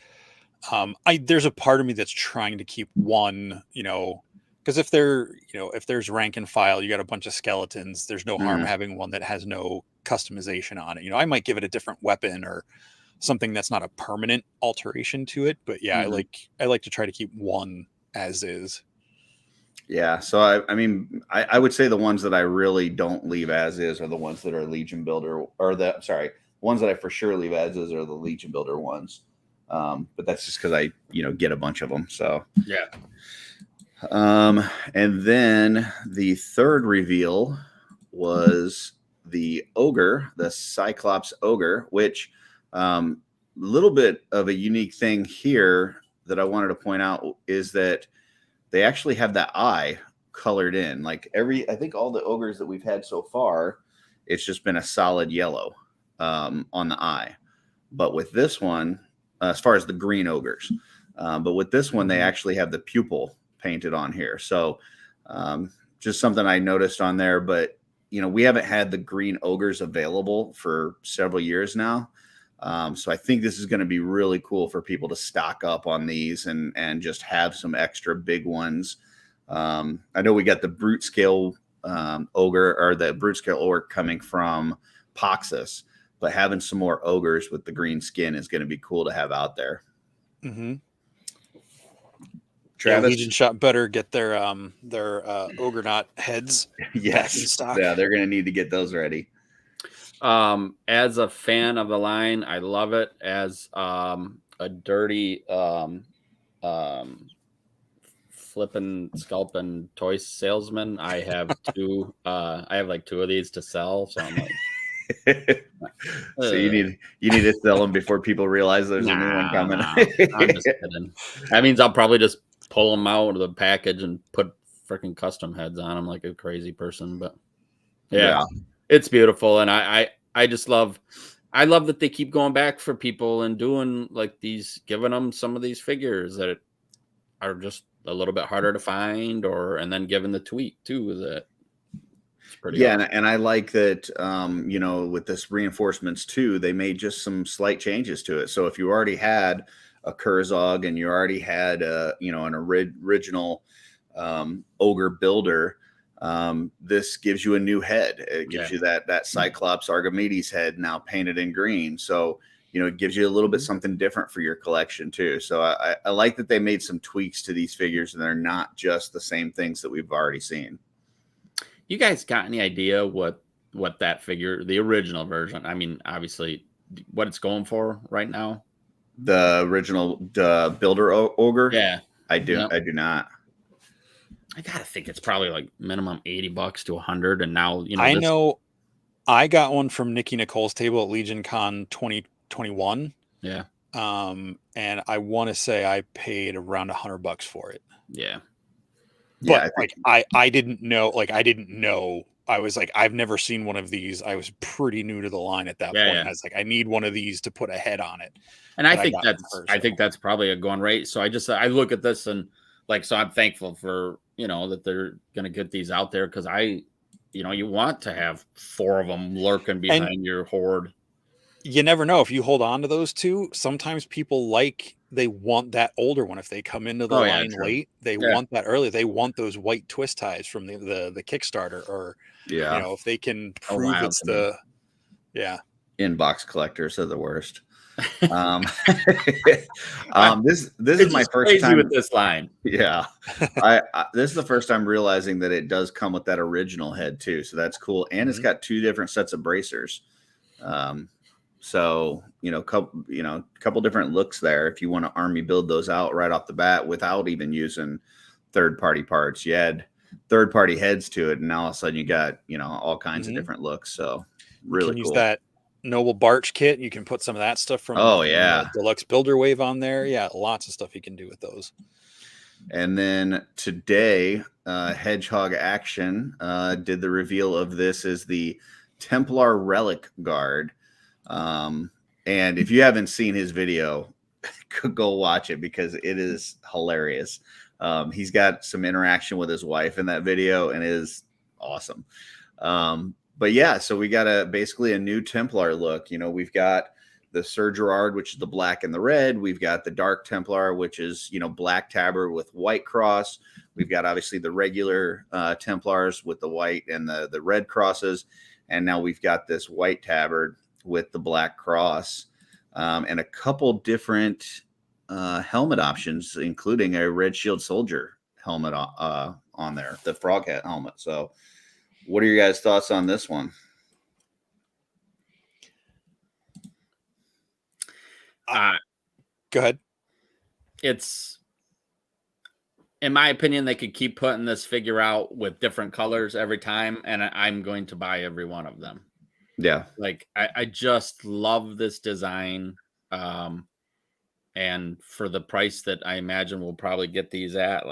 there's a part of me that's trying to keep one, because if there's rank and file, you got a bunch of skeletons, there's no harm having one that has no customization on it. I might give it a different weapon or something that's not a permanent alteration to it. But I like to try to keep one as is. Yeah, so I would say the ones that I really don't leave as is are the ones that are Legion Builder, or ones that I for sure leave as is are the Legion Builder ones. But that's just because I get a bunch of them. So yeah. And then the third reveal was the Ogre, the Cyclops Ogre, which a little bit of a unique thing here that I wanted to point out is that they actually have that eye colored in. Like I think all the ogres that we've had so far, it's just been a solid yellow on the eye. But with this one, as far as the green ogres, but with this one, they actually have the pupil painted on here. So just something I noticed on there. But, we haven't had the green ogres available for several years now. So I think this is going to be really cool for people to stock up on these and just have some extra big ones. I know we got the brute scale ogre, or the brute scale orc coming from Poxus, but having some more ogres with the green skin is going to be cool to have out there. Travis? Legion shot better get their Ogrenaut heads back in stock. Yeah, they're going to need to get those ready. As a fan of the line, I love it. As a dirty flipping, scalping toy salesman, I have two. I have like 2 of these to sell. So I'm like, so you need to sell them before people realize there's a new one coming. I'm just kidding. That means I'll probably just pull them out of the package and put freaking custom heads on them like a crazy person. But yeah. It's beautiful, and I just love that they keep going back for people and doing like these, giving them some of these figures that are just a little bit harder to find, and then giving the tweak too. That it's pretty awesome. And I like that. With this reinforcements too, they made just some slight changes to it. So if you already had a Kurzog and you already had an original ogre builder, this gives you a new head. It gives you that Cyclops Archimedes head now painted in green. So it gives you a little bit something different for your collection too. So I like that they made some tweaks to these figures and they're not just the same things that we've already seen. You guys got any idea what that figure, the original version, I mean, obviously what it's going for right now? The original builder ogre? Yeah. I do not. I gotta think it's probably like minimum $80 to $100. And now, I know I got one from Nikki Nicole's table at LegionsCon 2021. Yeah. And I want to say I paid around $100 for it. Yeah. But I didn't know. I was like, I've never seen one of these. I was pretty new to the line at that point. Yeah. I was like, I need one of these to put a head on it. And I think that's probably a going rate. So I look at this and so I'm thankful for, that they're going to get these out there. Cause you want to have 4 of them lurking behind your Horde. You never know if you hold on to those two. Sometimes people they want that older one. If they come into the line late, they want that early. They want those white twist ties from the Kickstarter, or if they can prove it's the inbox collectors are the worst. This is my first time with this line. Yeah, this is the first time realizing that it does come with that original head too. So that's cool, and it's got 2 different sets of bracers. So, couple different looks there. If you want to army build those out right off the bat without even using third-party parts, you add third-party heads to it, and now all of a sudden you got, all kinds of different looks. So really you can cool. Use that Noble Barch kit. You can put some of that stuff from Deluxe Builder Wave on there. Yeah, lots of stuff you can do with those. And then today, Hedgehog Action did the reveal of this as the Templar Relic Guard. And if you haven't seen his video, go watch it because it is hilarious. He's got some interaction with his wife in that video and it is awesome. But yeah, so we got basically a new Templar look. We've got the Sir Gerard, which is the black and the red. We've got the Dark Templar, which is, black tabard with white cross. We've got obviously the regular Templars with the white and the red crosses. And now we've got this white tabard with the black cross, and a couple different helmet options, including a Red Shield Soldier helmet on there, the frog hat helmet. So what are your guys' thoughts on this one? Go ahead. It's, in my opinion, they could keep putting this figure out with different colors every time, and I'm going to buy every one of them. Yeah. I just love this design. And for the price that I imagine we'll probably get these at,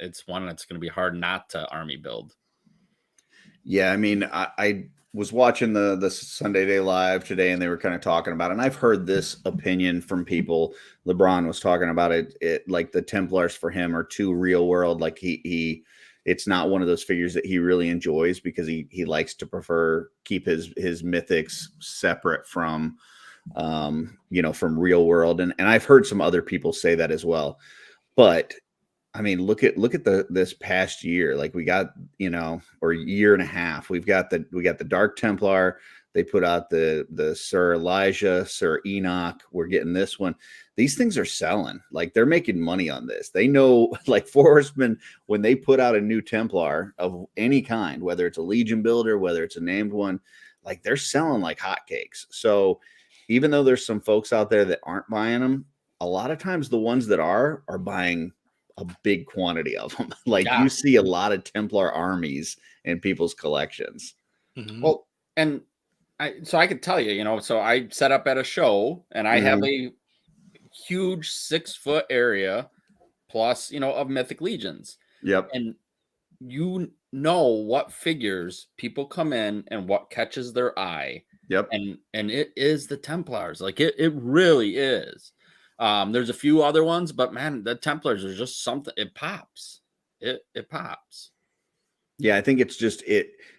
it's one that's going to be hard not to army build. Yeah. I mean, I was watching the Sunday Day Live today and they were kind of talking about it. And I've heard this opinion from people. LeBron was talking about it like the Templars for him are too real world. Like it's not one of those figures that he really enjoys because he likes to keep his mythics separate from, from real world. And I've heard some other people say that as well. But I mean, look at this past year. Like we got, or year and a half, we got the Dark Templar. They put out the Sir Elijah, Sir Enoch. We're getting this one. These things are selling. Like they're making money on this. They know, like Forestman, when they put out a new Templar of any kind, whether it's a Legion builder, whether it's a named one, like they're selling like hotcakes. So even though there's some folks out there that aren't buying them, a lot of times the ones that are buying a big quantity of them. You see a lot of Templar armies in people's collections. Mm-hmm. Well, and so I could tell you, so I set up at a show and I have a huge 6-foot area plus, of Mythic Legions. Yep. And what figures people come in and what catches their eye. Yep. And it is the Templars. Like it really is. There's a few other ones, but man, the Templars are just something. It pops. It pops. Yeah, I think it's just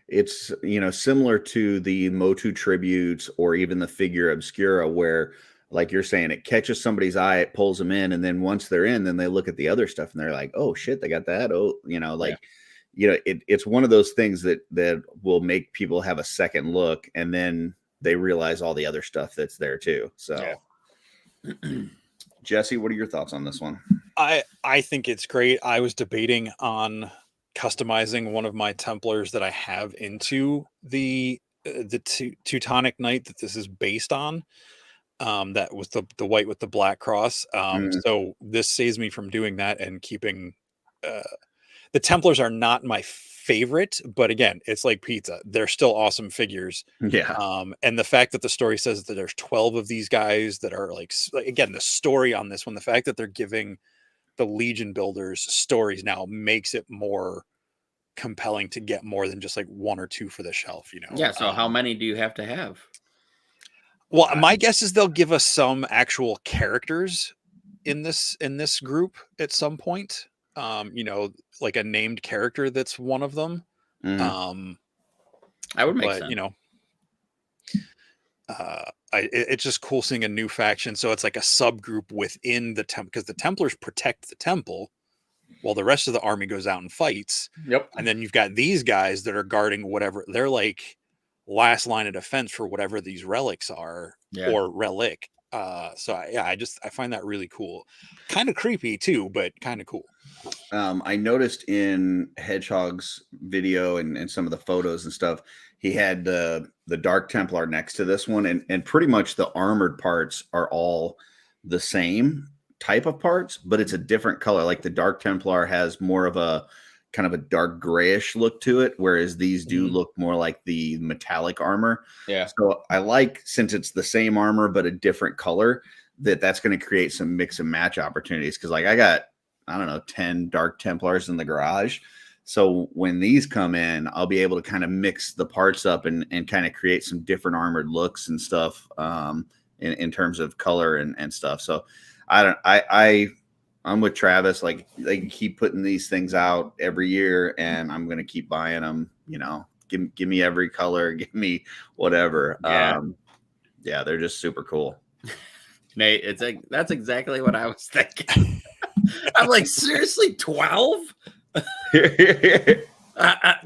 it's similar to the Motu tributes or even the figure Obscura, where like you're saying, it catches somebody's eye, it pulls them in, and then once they're in, then they look at the other stuff and they're like, oh shit, they got that. Oh, it's one of those things that will make people have a second look, and then they realize all the other stuff that's there too. So Jesse, what are your thoughts on this one? I think it's great. I was debating on customizing one of my Templars that I have into the Teutonic Knight that this is based on. That was the white with the black cross. So this saves me from doing that and keeping the Templars are not my favorite, but again, it's like pizza. They're still awesome figures. Yeah. And the fact that the story says that there's 12 of these guys that are like again, the story on this one, the fact that they're giving the Legion builders stories now makes it more compelling to get more than just like one or two for the shelf, Yeah. So how many do you have to have? Well, my guess is they'll give us some actual characters in this group at some point. Like a named character that's one of them. I would make sense. It's just cool seeing a new faction. So it's like a subgroup within the temple, because the Templars protect the temple while the rest of the army goes out and fights. Yep. And then you've got these guys that are guarding whatever. They're like last line of defense for whatever these relics are, or relic. I find that really cool. Kind of creepy too, but kind of cool. I noticed in Hedgehog's video and some of the photos and stuff, he had the Dark Templar next to this one, and pretty much the armored parts are all the same type of parts, but it's a different color. Like the Dark Templar has more of a kind of a dark grayish look to it, whereas these do look more like the metallic armor. Yeah. So I like, since it's the same armor but a different color, that's going to create some mix and match opportunities. Because like I got, I don't know, 10 Dark Templars in the garage. So when these come in, I'll be able to kind of mix the parts up and kind of create some different armored looks and stuff in terms of color and stuff. So I'm with Travis. Like, they keep putting these things out every year, and I'm going to keep buying them. Give me every color, give me whatever. Yeah, they're just super cool. Nate, it's like that's exactly what I was thinking. I'm like, seriously, 12?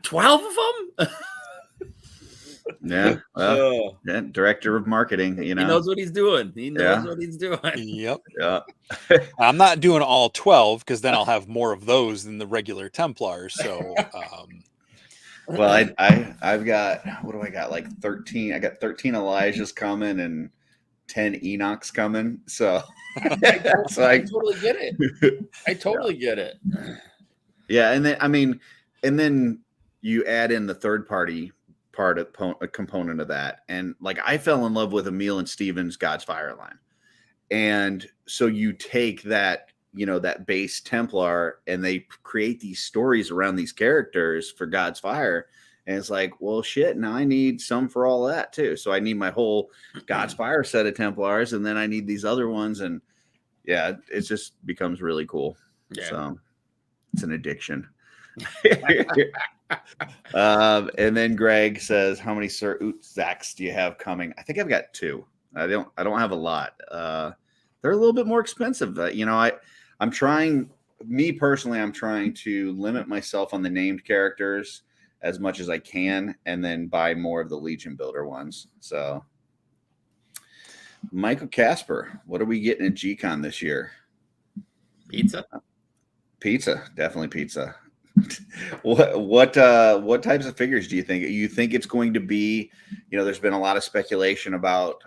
12 of them? Yeah, well, director of marketing. He knows what he's doing. He knows what he's doing. Yep. Yeah. I'm not doing all 12 because then I'll have more of those than the regular Templars. So, well, I've got, what do I got? Like 13. I got 13 Elijahs coming and 10 Enochs coming. So I totally get it. I totally get it. Yeah, and then you add in the third party a component of that, and like I fell in love with Emil and Steven's God's Fire line, and so you take that that base Templar and they create these stories around these characters for God's Fire, and it's like, well, shit, now I need some for all that too. So I need my whole God's Fire set of Templars, and then I need these other ones, and yeah, it just becomes really cool. Yeah. So it's an addiction. And then Greg says, how many Sir Utzaks do you have coming? I think I've got 2. I don't have a lot. They're a little bit more expensive. I'm trying to limit myself on the named characters as much as I can, and then buy more of the Legion builder ones. So Michael Casper, what are we getting at G-Con this year? Pizza, definitely pizza. What types of figures do you think? You think it's going to be, there's been a lot of speculation about,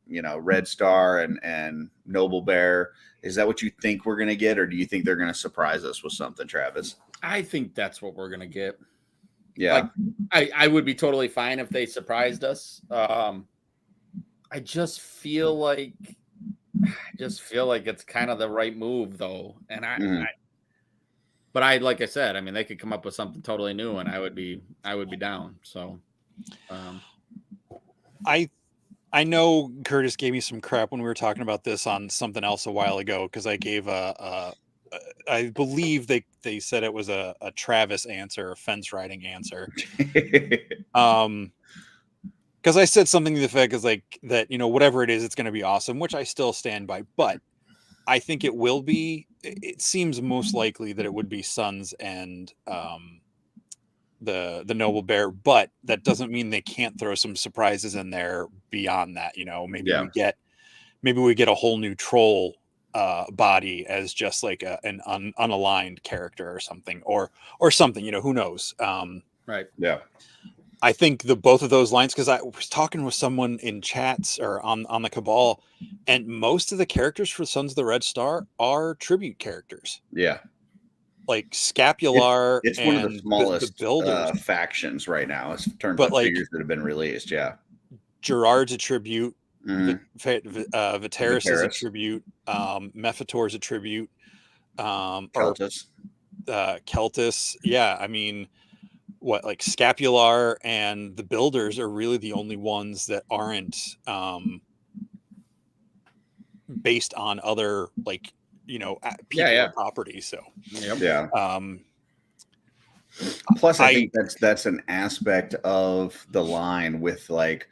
Red Star and Noble Bear. Is that what you think we're going to get, or do you think they're going to surprise us with something, Travis? I think that's what we're going to get. Yeah. Like, I would be totally fine if they surprised us. I just feel like it's kind of the right move though. And but like I said, they could come up with something totally new, and I would be down. So, I know Curtis gave me some crap when we were talking about this on something else a while ago, because I gave I believe they said it was a Travis answer, a fence riding answer. because I said something to the effect is like that, whatever it is, it's going to be awesome, which I still stand by. But I think it will be. It seems most likely that it would be Sons and the Noble Bear, but that doesn't mean they can't throw some surprises in there beyond that. Maybe we get a whole new troll body as just like an unaligned character or something, or something. Who knows? Right. Yeah. I think both of those lines, because I was talking with someone in chats or on the Cabal, and most of the characters for Sons of the Red Star are tribute characters. Yeah. Like Scapular. It's one of the smallest the builders factions right now in terms of figures that have been released. Yeah. Gerard's a tribute. Viteris is a Viteris. tribute. Mephitor is a tribute. Keltis. Keltis. Yeah. I mean, like Scapular and the builders are really the only ones that aren't based on other people properties. So yeah. Plus, I think that's an aspect of the line with like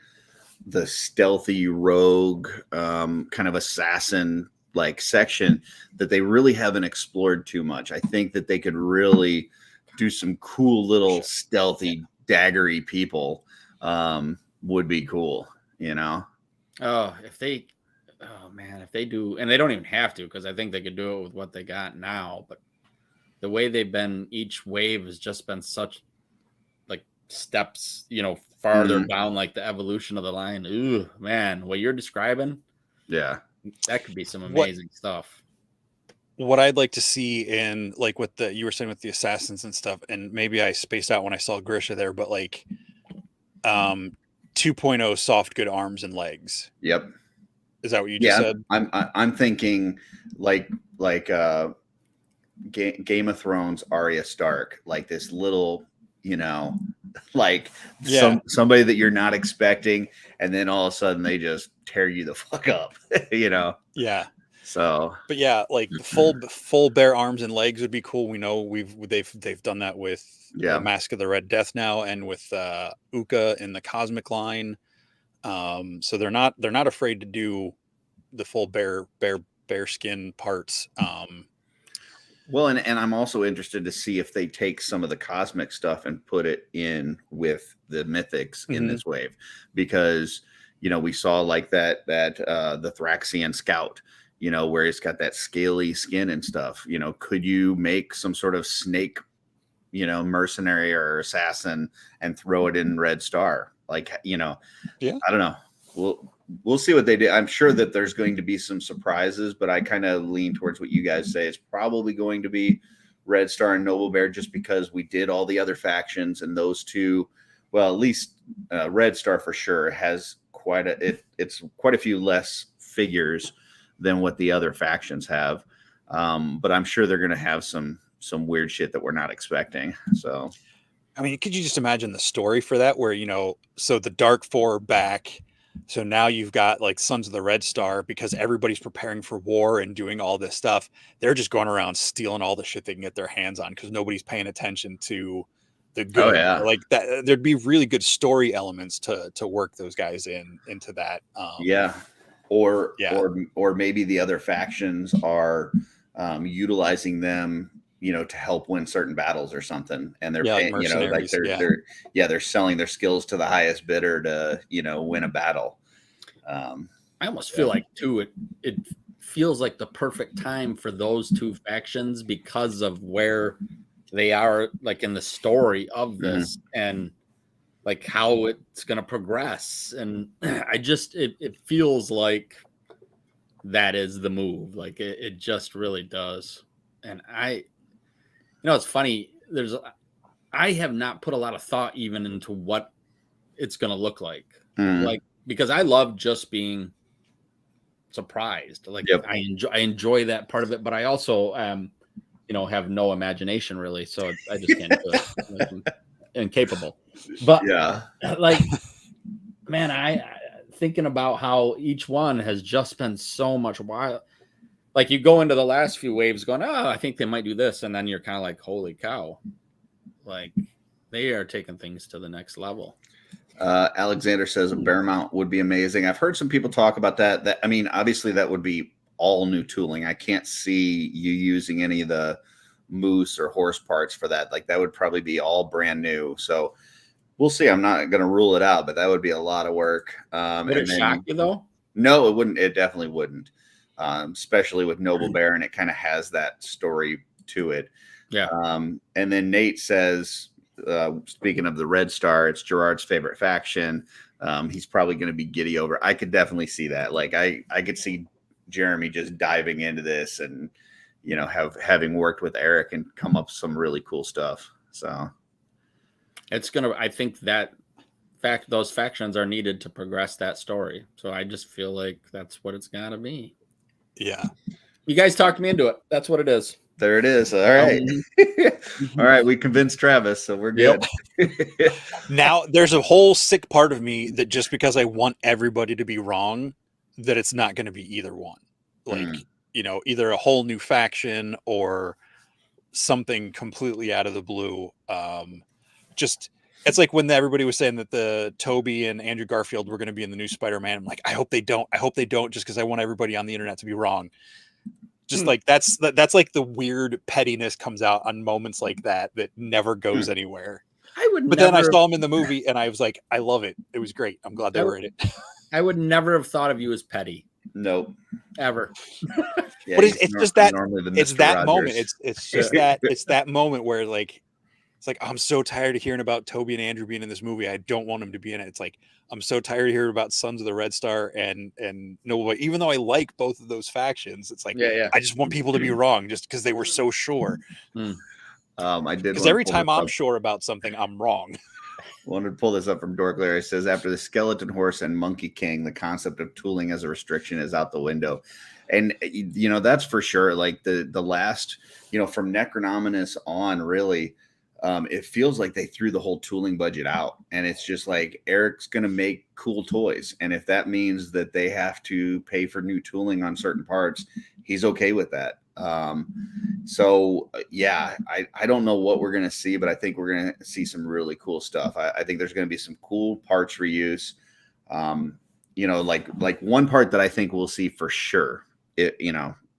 the stealthy rogue kind of assassin like section that they really haven't explored too much. I think that they could really do some cool little stealthy daggery people would be cool, if they do, and they don't even have to, because I think they could do it with what they got now, but the way they've been, each wave has just been such like steps, farther down like the evolution of the line. Ooh, man, what you're describing, that could be some amazing stuff. What I'd like to see in like what you were saying with the assassins and stuff, and maybe I spaced out when I saw Grisha there, but like 2.0 soft good arms and legs. Yep. Is that what you just said? I'm thinking like Game of Thrones Arya Stark, like this little, somebody that you're not expecting, and then all of a sudden they just tear you the fuck up, Yeah. So, but yeah, like the full bare arms and legs would be cool. We know they've done that with the Mask of the Red Death now, and with Uka in the Cosmic line. So they're not afraid to do the full bare skin parts. Well, and I'm also interested to see if they take some of the cosmic stuff and put it in with the mythics in this wave, because we saw like that the Thraxian Scout, where it's got that scaly skin and stuff. Could you make some sort of snake, mercenary or assassin and throw it in Red Star? Like, I don't know. We'll see what they do. I'm sure that there's going to be some surprises, but I kind of lean towards what you guys say. It's probably going to be Red Star and Noble Bear, just because we did all the other factions, and those two, well, at least Red Star for sure has it's quite a few less figures than what the other factions have. But I'm sure they're going to have some weird shit that we're not expecting. So, I mean, could you just imagine the story for that, where, so the Dark Four back. So now you've got like Sons of the Red Star, because everybody's preparing for war and doing all this stuff. They're just going around stealing all the shit they can get their hands on, because nobody's paying attention to the good. Oh, yeah. Like that, there'd be really good story elements to work those guys into that. Or maybe the other factions are utilizing them, to help win certain battles or something, and they're paying, like they're selling their skills to the highest bidder to win a battle. I almost feel like too it feels like the perfect time for those two factions, because of where they are like in the story of this and like how it's going to progress. And I just it feels like that is the move. Like it just really does. And it's funny. I have not put a lot of thought even into what it's going to look like. Like, because I love just being surprised. Like I enjoy that part of it, but I also, have no imagination really. So I just can't do it. Like, I'm incapable. But like, man, I thinking about how each one has just been so much wild. Like you go into the last few waves going, oh, I think they might do this. And then you're kind of like, holy cow. Like they are taking things to the next level. Alexander says a bear mount would be amazing. I've heard some people talk about that. I mean, obviously that would be all new tooling. I can't see you using any of the moose or horse parts for that. Like that would probably be all brand new. So we'll see. I'm not going to rule it out, but that would be a lot of work. Would it shock you though? No, it wouldn't. It definitely wouldn't. Especially with Noble Bear, and it kind of has that story to it. Yeah. And then Nate says, speaking of the Red Star, it's Gerard's favorite faction. He's probably going to be giddy over. I could definitely see that. Like I could see Jeremy just diving into this, and having worked with Eric and come up with some really cool stuff. So it's gonna. I think that those factions are needed to progress that story. So I just feel like that's what it's got to be. Yeah. You guys talked me into it. That's what it is. There it is. All right. All right. We convinced Travis, so we're good. Yep. Now, there's a whole sick part of me that just because I want everybody to be wrong, that it's not going to be either one. Like, either a whole new faction or something completely out of the blue. It's like when everybody was saying that the Toby and Andrew Garfield were going to be in the new Spider-Man. I'm like, I hope they don't. I hope they don't, just because I want everybody on the internet to be wrong. Just like that's like the weird pettiness comes out on moments like that never goes anywhere. Then I saw him in the movie and I was like, I love it. It was great. I'm glad they were in it. I would never have thought of you as petty. Nope. Ever. Yeah, but it's just that it's that Rogers. moment. It's just that it's that moment where it's like, I'm so tired of hearing about Toby and Andrew being in this movie. I don't want them to be in it. It's like, I'm so tired of hearing about Sons of the Red Star and Noble. Even though I like both of those factions, it's like, I just want people to be wrong just because they were so sure. I did. Because every time I'm sure about something, I'm wrong. Wanted to pull this up from Dork Larry. It says, after the Skeleton Horse and Monkey King, the concept of tooling as a restriction is out the window. And, that's for sure. Like the last, from Necronominus on, really, it feels like they threw the whole tooling budget out, and it's just like Eric's going to make cool toys. And if that means that they have to pay for new tooling on certain parts, he's okay with that. I don't know what we're going to see, but I think we're going to see some really cool stuff. I think there's going to be some cool parts reuse. Like one part that I think we'll see for sure,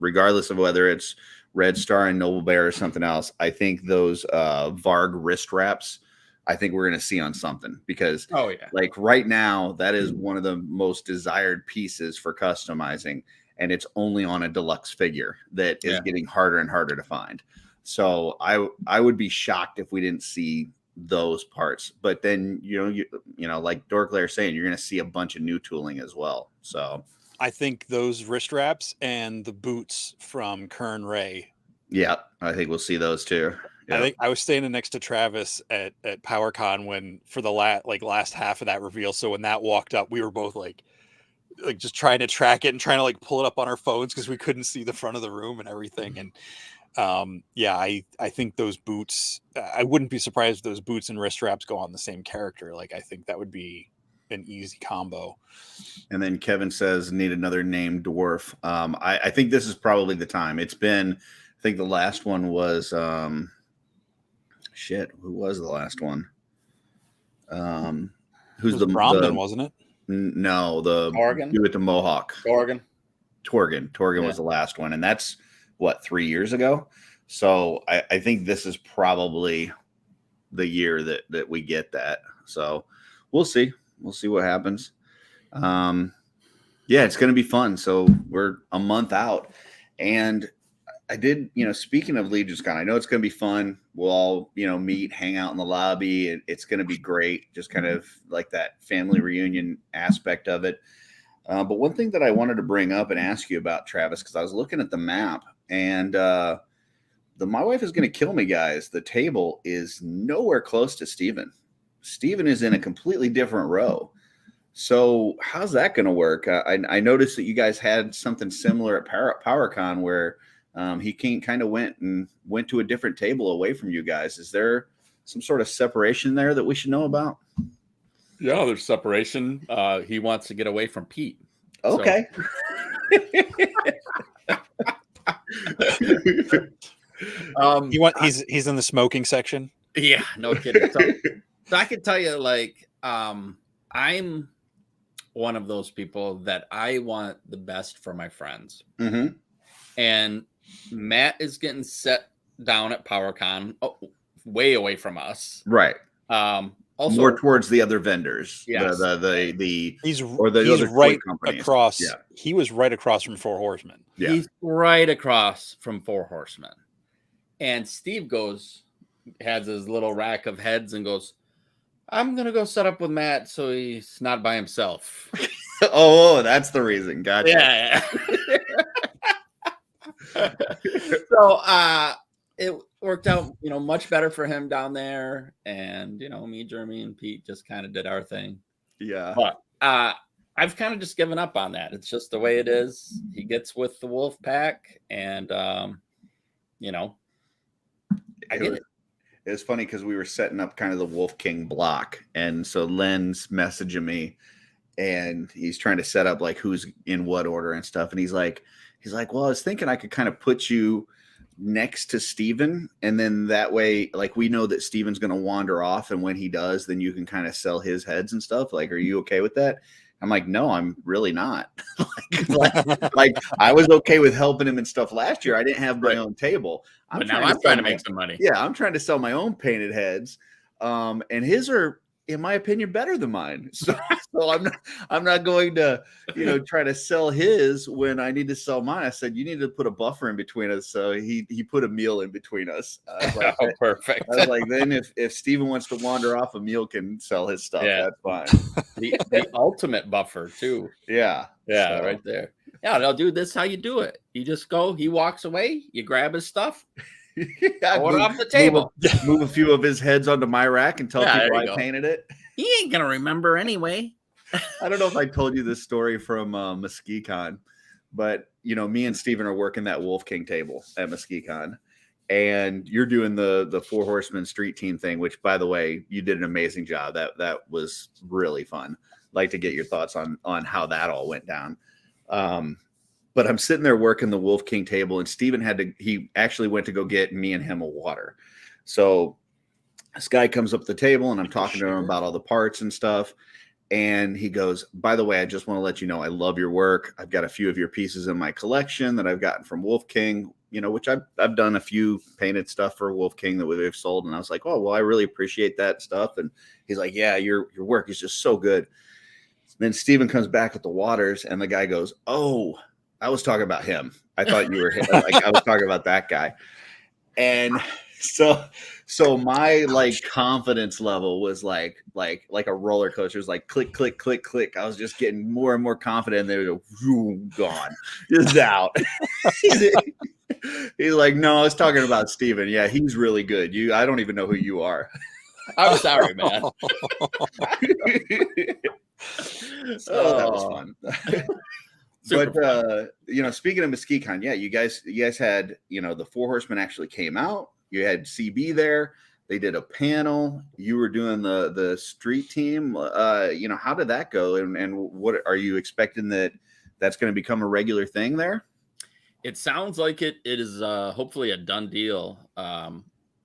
regardless of whether it's Red Star and Noble Bear or something else, I think those Varg wrist wraps, I think we're going to see on something, because like right now, that is one of the most desired pieces for customizing, and it's only on a deluxe figure that is getting harder and harder to find. So I would be shocked if we didn't see those parts. But then, like Dork Lair saying, you're going to see a bunch of new tooling as well. So I think those wrist wraps and the boots from Kern Ray. Yeah, I think we'll see those too. Yep. I think I was standing next to Travis at PowerCon when for the last half of that reveal. So when that walked up, we were both like just trying to track it and trying to pull it up on our phones because we couldn't see the front of the room and everything. And I think those boots, I wouldn't be surprised if those boots and wrist wraps go on the same character. Like, I think that would be an easy combo. And then Kevin says, need another named dwarf. I think this is probably the time. It's been, I think the last one was, who was the last one? Who's the Bromden, wasn't it? No, the Torgan? Do it to Mohawk. Torgan Was the last one. And that's what, 3 years ago? So I think this is probably the year that we get that. So we'll see. We'll see what happens. It's going to be fun. So we're a month out. And I did, speaking of LegionsCon, I know it's going to be fun. We'll all, meet, hang out in the lobby. It's going to be great. Just kind of like that family reunion aspect of it. But one thing that I wanted to bring up and ask you about, Travis, because I was looking at the map, and my wife is going to kill me, guys. The table is nowhere close to Steven. Steven is in a completely different row. So how's that going to work? I noticed that you guys had something similar at PowerCon where he kind of went to a different table away from you guys. Is there some sort of separation there that we should know about? Yeah, there's separation. He wants to get away from Pete. Okay. He's in the smoking section. Yeah, no kidding. So I can tell you, I'm one of those people that I want the best for my friends. Mm-hmm. And Matt is getting set down at PowerCon, way away from us. Right. Also more towards the other vendors. Yes. He's other right companies. across. Yeah. He was right across from Four Horsemen. Yeah. He's right across from Four Horsemen. And Steve has his little rack of heads and goes, I'm going to go set up with Matt so he's not by himself. Oh, that's the reason. Gotcha. Yeah. So it worked out, much better for him down there. And, me, Jeremy, and Pete just kind of did our thing. Yeah. But I've kind of just given up on that. It's just the way it is. He gets with the wolf pack and, I get it. It was funny because we were setting up kind of the Wolf King block. And so Len's messaging me and he's trying to set up like who's in what order and stuff. And he's like, well, I was thinking I could kind of put you next to Steven. And then that way, like, we know that Steven's going to wander off. And when he does, then you can kind of sell his heads and stuff. Like, are you okay with that? I'm like, no, I'm really not. like I was okay with helping him and stuff last year. I didn't have my own table. But now I'm trying to make some money. Yeah, I'm trying to sell my own painted heads. And his are, in my opinion, better than mine. So I'm not going to, try to sell his when I need to sell mine. I said, you need to put a buffer in between us. So he put a meal in between us. Like, oh, perfect. I was like, then if Steven wants to wander off, Emil can sell his stuff. Yeah. That's fine. The ultimate buffer too. Yeah. Yeah. So. Right there. Yeah. No, dude, this is how you do it. You just go, he walks away, you grab his stuff. Throw it off the table. Move a few of his heads onto my rack and tell people I painted it. He ain't gonna remember anyway. I don't know if I told you this story from MWIGTKM, but me and Steven are working that Wolf King table at MWIGTKM, and you're doing the Four Horsemen street team thing, which, by the way, you did an amazing job. That was really fun. Like to get your thoughts on how that all went down. But I'm sitting there working the Wolf King table, and Steven he actually went to go get me and him a water. So this guy comes up the table, and I'm talking to him about all the parts and stuff. And he goes, by the way, I just want to let you know, I love your work. I've got a few of your pieces in my collection that I've gotten from Wolf King, which I've done a few painted stuff for Wolf King that we've sold. And I was like, oh, well, I really appreciate that stuff. And he's like, yeah, your work is just so good. Then Steven comes back with the waters, and the guy goes, oh, I was talking about him. I thought you were like, I was talking about that guy. And so my confidence level was like a roller coaster. It was like click, click, click, click. I was just getting more and more confident. And they would go, gone, just out. He's like, no, I was talking about Steven. Yeah, he's really good. I don't even know who you are. I'm sorry, man. So that was fun. But speaking of MWIGTKM, yeah, you guys had, the Four Horsemen actually came out. You had CB there. They did a panel. You were doing the street team. How did that go? And what are you expecting that's going to become a regular thing there? It sounds like it is hopefully a done deal.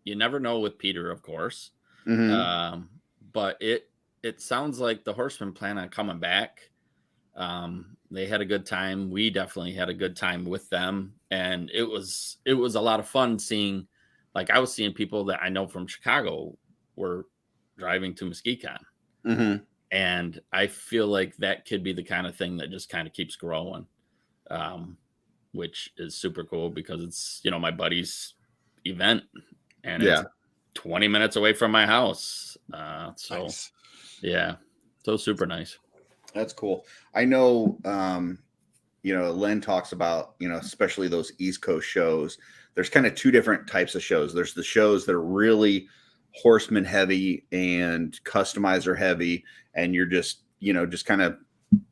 You never know with Peter, of course. Mm-hmm. But it sounds like the Horsemen plan on coming back. They had a good time. We definitely had a good time with them. And it was a lot of fun seeing, like, I was seeing people that I know from Chicago were driving to MWIGTKM. Mm-hmm. And I feel like that could be the kind of thing that just kind of keeps growing, which is super cool because it's, my buddy's event and it's 20 minutes away from my house. So nice. Yeah, so super nice. That's cool. I know, Len talks about, especially those East Coast shows. There's kind of two different types of shows. There's the shows that are really Horseman heavy and customizer heavy, and you're just kind of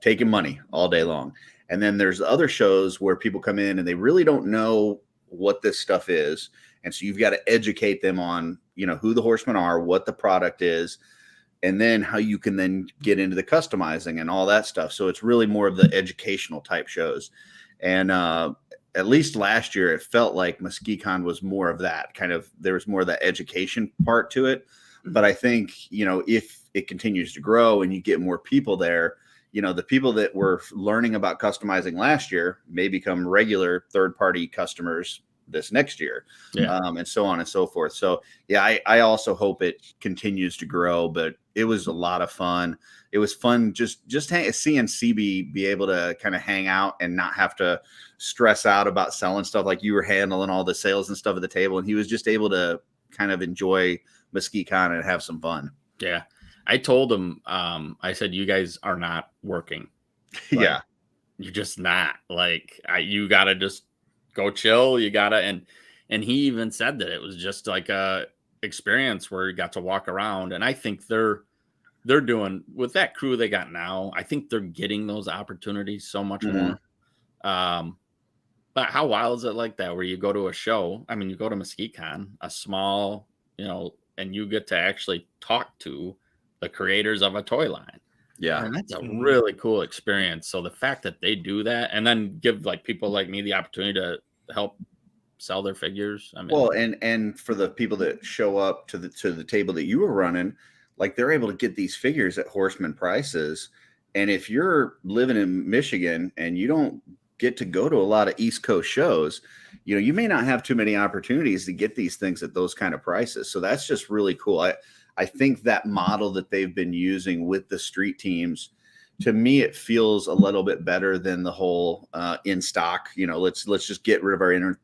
taking money all day long. And then there's the other shows where people come in and they really don't know what this stuff is. And so you've got to educate them on, who the Horsemen are, what the product is, and then how you can then get into the customizing and all that stuff. So it's really more of the educational type shows. And at least last year, it felt like MWIGTKM was more of that kind of, there was more of that education part to it. But I think, if it continues to grow and you get more people there, the people that were learning about customizing last year may become regular third-party customers this next year, and so on and so forth. So yeah, I also hope it continues to grow, but it was a lot of fun. It was fun just seeing CB be able to kind of hang out and not have to stress out about selling stuff. Like, you were handling all the sales and stuff at the table, and he was just able to kind of enjoy MWIGTKM and have some fun. Yeah. I told him, I said, you guys are not working. Like, yeah. You're just not. Like, you got to just go chill. You got to, and he even said that it was just like a experience where you got to walk around. And I think they're doing, with that crew they got now, I think they're getting those opportunities so much more. But how wild is it like that, where you go to a show? I mean, you go to MWIGTKM, a small, and you get to actually talk to the creators of a toy line. Yeah. And that's a really cool experience. So the fact that they do that and then give like people like me the opportunity to help sell their figures. I mean, well, and for the people that show up to the table that you were running, like, they're able to get these figures at Horseman prices. And if you're living in Michigan and you don't get to go to a lot of East Coast shows, you may not have too many opportunities to get these things at those kind of prices. So that's just really cool. I think that model that they've been using with the street teams, to me, it feels a little bit better than the whole in stock. Let's just get rid of our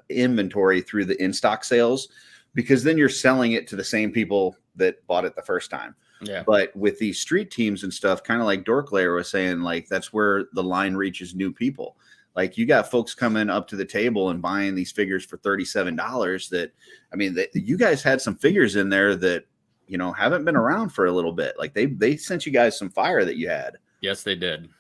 inventory through the in stock sales, because then you're selling it to the same people that bought it the first time. Yeah. But with these street teams and stuff, kind of like Dorklayer was saying, like, that's where the line reaches new people. Like, you got folks coming up to the table and buying these figures for $37 that, I mean, you guys had some figures in there that, haven't been around for a little bit. Like, they sent you guys some fire that you had. Yes, they did.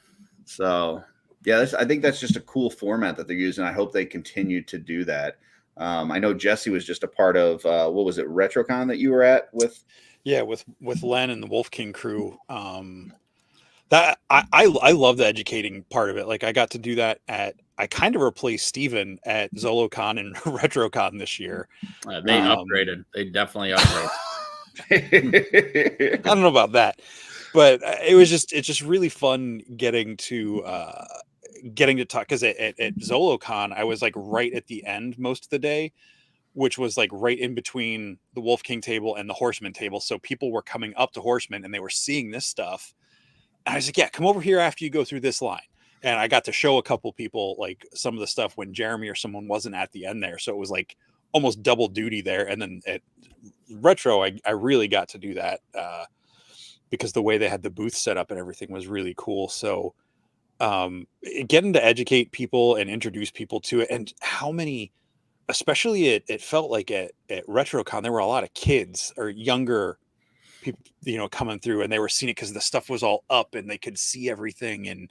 So yeah, I think that's just a cool format that they're using. I hope they continue to do that. I know Jesse was just a part of, what was it, RetroCon that you were at with? Yeah, with Len and the Wolf King crew. That I love the educating part of it. Like, I got to do that I kind of replaced Steven at ZoloCon and RetroCon this year. They upgraded. They definitely upgraded. I don't know about that, but it's just really fun getting to talk, because at ZoloCon I was like right at the end most of the day, which was like right in between the Wolf King table and the Horseman table. So people were coming up to Horseman and they were seeing this stuff. And I was like, yeah, come over here after you go through this line. And I got to show a couple people like some of the stuff when Jeremy or someone wasn't at the end there. So it was like almost double duty there. And then at Retro, I really got to do that because the way they had the booth set up and everything was really cool. So getting to educate people and introduce people to it, and how many, especially it felt like at RetroCon, there were a lot of kids or younger people, coming through, and they were seeing it because the stuff was all up and they could see everything. And,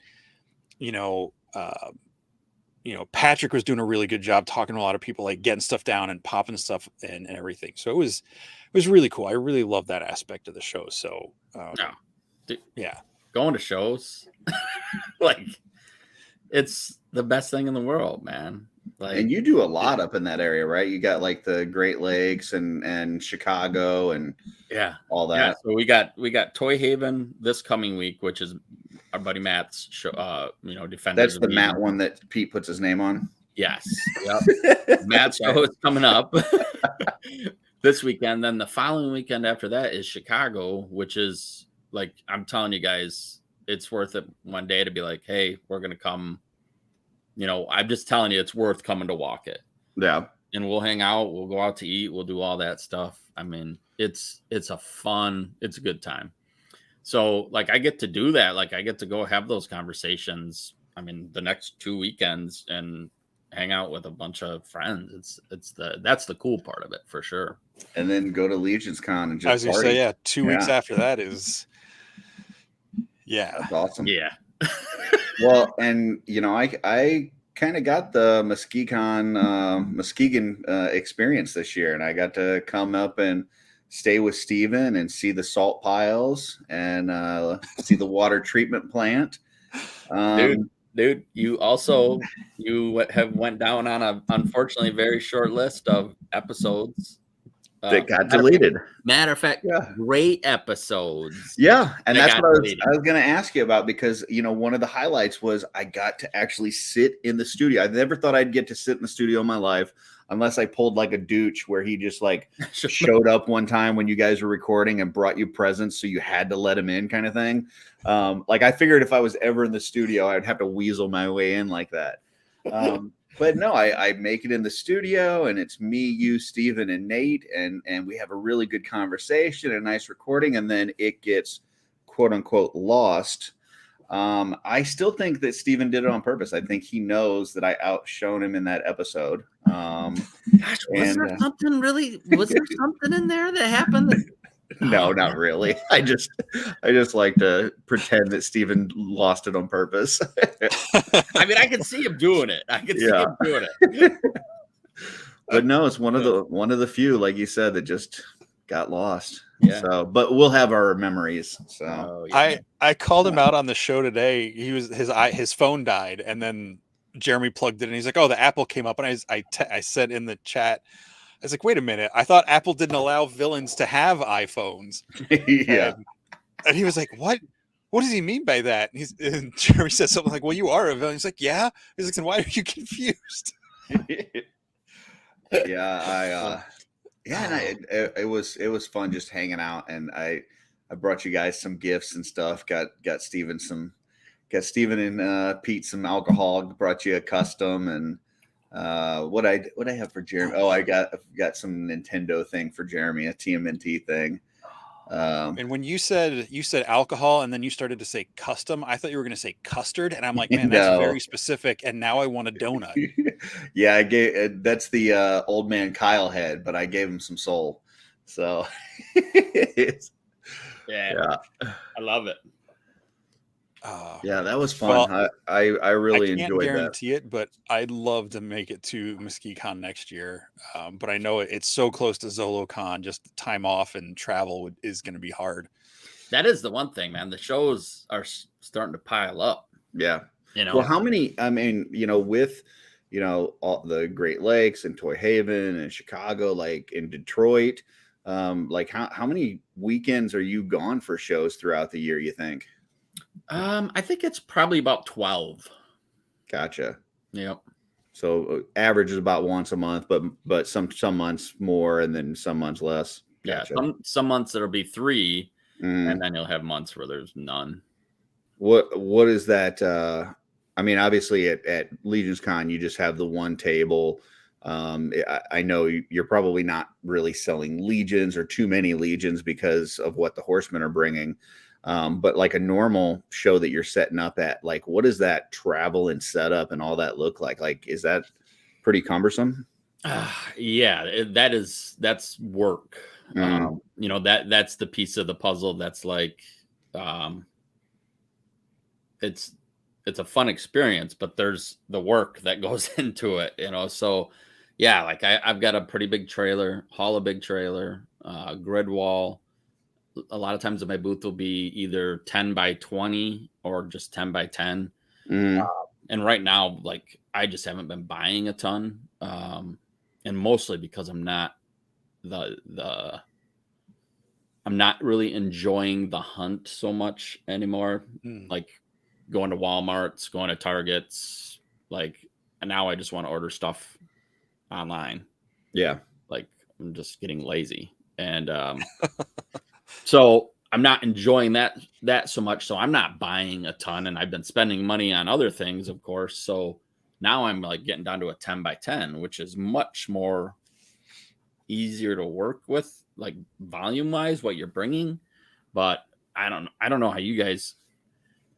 Patrick was doing a really good job talking to a lot of people, like getting stuff down and popping stuff and everything. So it was really cool. I really love that aspect of the show. So, yeah, going to shows, like, it's the best thing in the world, man. Like, and you do a lot up in that area, right? You got like the Great Lakes and Chicago and all that. Yeah, so we got Toy Haven this coming week, which is our buddy Matt's show. Defenders. That's the Matt one that Pete puts his name on. Yes. Yep. Matt's show is coming up this weekend. Then the following weekend after that is Chicago, which is, like, I'm telling you guys, it's worth it one day to be like, hey, we're gonna come. I'm just telling you, it's worth coming to walk it. Yeah. And we'll hang out. We'll go out to eat. We'll do all that stuff. I mean, it's a good time. So, like, I get to do that. Like, I get to go have those conversations. I mean, the next 2 weekends and hang out with a bunch of friends. That's the cool part of it for sure. And then go to LegionsCon and just I was gonna party. say, 2 weeks after that is, that's awesome. Yeah. Well, and I kind of got the Muskegon experience this year, and I got to come up and stay with Steven and see the salt piles and see the water treatment plant. Dude, you have went down on a unfortunately very short list of episodes that got deleted. Matter of fact, great episodes. Yeah, and that's what deleted. I was going to ask you about, because one of the highlights was I got to actually sit in the studio. I never thought I'd get to sit in the studio in my life, unless I pulled like a douche where he just like showed up one time when you guys were recording and brought you presents, so you had to let him in, kind of thing. Like I figured if I was ever in the studio, I'd have to weasel my way in like that. But no, I make it in the studio, and it's me, you, Steven, and Nate, and we have a really good conversation, a nice recording, and then it gets quote unquote lost. I still think that Steven did it on purpose. I think he knows that I outshone him in that episode. Gosh, was there something really? Was there something in there that happened? No, not really. I just like to pretend that Steven lost it on purpose. I mean, I can see him doing it. But no, it's one of the few, like you said, that just got lost. Yeah. So, but we'll have our memories. So I called him out on the show today. He was his phone died, and then Jeremy plugged it in. He's like, "Oh, the Apple came up," and I said in the chat, I was like, "Wait a minute! I thought Apple didn't allow villains to have iPhones." Yeah, and he was like, "What? What does he mean by that?" And Jeremy said something like, "Well, you are a villain." He's like, "Yeah." He's like, "Then why are you confused?" Yeah, and it was fun just hanging out, and I brought you guys some gifts and stuff. Got Steven and Pete some alcohol. Brought you a custom, and what I have for Jeremy. Oh, I got some Nintendo thing for Jeremy, a TMNT thing. And when you said alcohol, and then you started to say custom, I thought you were going to say custard, and I'm like, man, that's very specific. And now I want a donut. Yeah, that's the old man Kyle had, but I gave him some soul. So yeah, I love it. Yeah, that was fun. Well, I really enjoyed that. I can't guarantee it, but I'd love to make it to MWIGTKM next year. But I know it's so close to ZoloCon, just time off and travel is going to be hard. That is the one thing, man. The shows are starting to pile up. Yeah. Well, how many, I mean, with, all the Great Lakes and Toy Haven and Chicago, like in Detroit, like how many weekends are you gone for shows throughout the year, you think? I think it's probably about 12. Gotcha. Yep. So average is about once a month, but some months more, and then some months less. Gotcha. Yeah. Some months there'll be 3, and then you'll have months where there's none. What is that? I mean, obviously at LegionsCon, you just have the one table. I know you're probably not really selling legions or too many legions because of what the horsemen are bringing. But like a normal show that you're setting up at, like, what does that travel and setup and all that look like? Like, is that pretty cumbersome? Yeah, that's work. That's the piece of the puzzle. That's like, it's a fun experience, but there's the work that goes into it, So yeah, like I've got a pretty big trailer, haul a big trailer, grid wall. A lot of times in my booth will be either 10 by 20 or just 10 by 10. And right now, like, I just haven't been buying a ton. And mostly because I'm not I'm not really enjoying the hunt so much anymore. Like going to Walmart's, going to Target's, like, and now I just want to order stuff online. Yeah. Like, I'm just getting lazy. And, so I'm not enjoying that so much. So I'm not buying a ton, and I've been spending money on other things, of course. So now I'm like getting down to a 10 by 10, which is much more easier to work with, like volume wise, what you're bringing. But I don't know how you guys,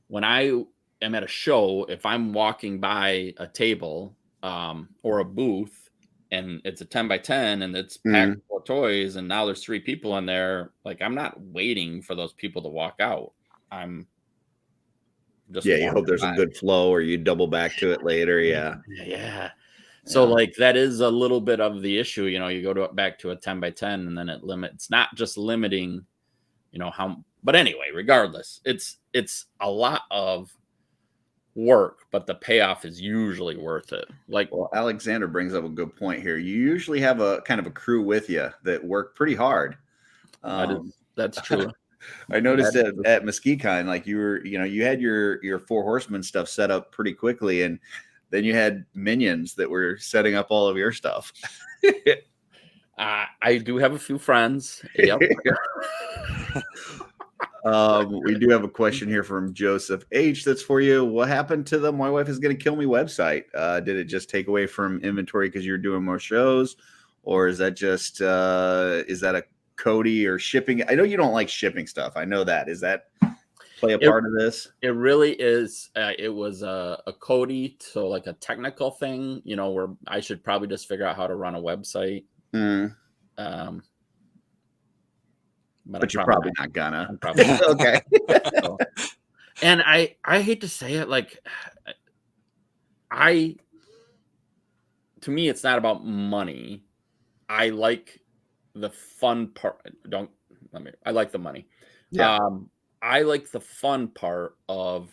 when I am at a show, if I'm walking by a table or a booth, and it's a 10 by 10 and it's packed full of toys, and now there's 3 people in there, like, I'm not waiting for those people to walk out. I'm just, you hope there's a good flow, or you double back to it later. Yeah. So like, that is a little bit of the issue. You go back to a 10 by 10, and then it's not just limiting, how, but anyway, regardless, it's a lot of work, but the payoff is usually worth it. Like, well, Alexander brings up a good point here. You usually have a kind of a crew with you that work pretty hard. that's true. I noticed at MWIGTKM, like you had your Four Horsemen stuff set up pretty quickly, and then you had minions that were setting up all of your stuff. I do have a few friends. Yep. We do have a question here from Joseph H. That's for you. What happened to the "My Wife Is Going to Kill Me" website? Did it just take away from inventory because you're doing more shows, or is that just is that a Cody or shipping? I know you don't like shipping stuff. I know that. Is that play a part of this? It really is. It was a Cody, so like a technical thing, where I should probably just figure out how to run a website. But you're probably not gonna. I'm probably not. Okay. So, and I hate to say it, like to me, it's not about money. I like the fun part. I like the money. Yeah. I like the fun part of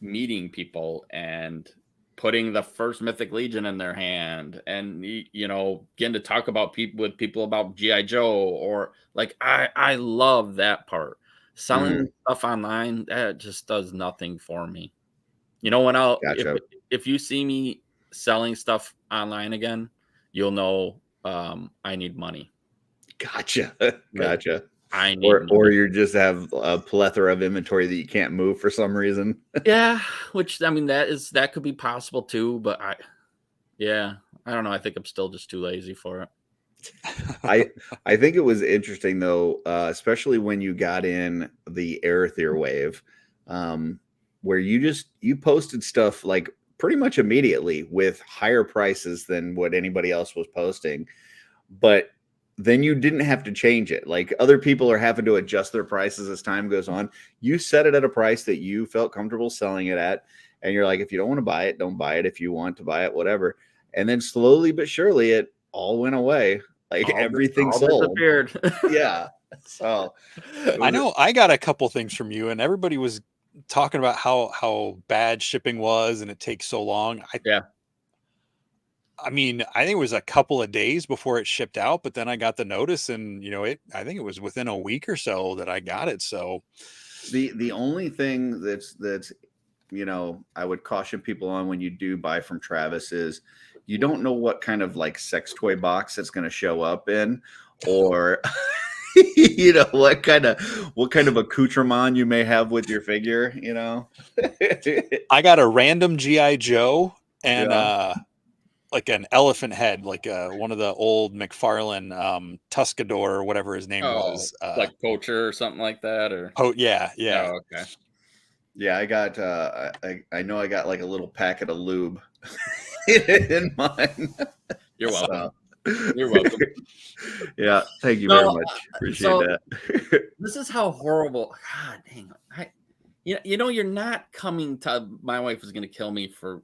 meeting people and putting the first Mythic Legion in their hand, and getting to talk about people about G.I. Joe, or like I love that part. Selling stuff online, that just does nothing for me. When Gotcha. if you see me selling stuff online again, you'll know I need money. Gotcha. I need or you just have a plethora of inventory that you can't move for some reason. Yeah, which that could be possible too, but I don't know. I think I'm still just too lazy for it. I think it was interesting though, especially when you got in the Aether wave, where you posted stuff like pretty much immediately with higher prices than what anybody else was posting, but then you didn't have to change it. Like other people are having to adjust their prices as time goes on. You set it at a price that you felt comfortable selling it at. And you're like, if you don't want to buy it, don't buy it. If you want to buy it, whatever. And then slowly but surely it all went away. Like everything sold. Disappeared. Yeah. So I know I got a couple things from you, and everybody was talking about how bad shipping was and it takes so long. I mean, I think it was a couple of days before it shipped out, but then I got the notice, and I think it was within a week or so that I got it. So the only thing that's I would caution people on when you do buy from Travis is you don't know what kind of like sex toy box it's going to show up in, or what kind of accoutrement you may have with your figure. I got a random G.I. Joe and like an elephant head, like one of the old McFarlane Tuscador or whatever his name was, like Poacher or something like that, or yeah. Oh, okay. Yeah, I got I know I got like a little packet of lube in mine. You're welcome. You're welcome. Yeah, thank you very much. Appreciate that. This is how horrible. God dang it. You're not coming to My Wife Is Going to Kill Me for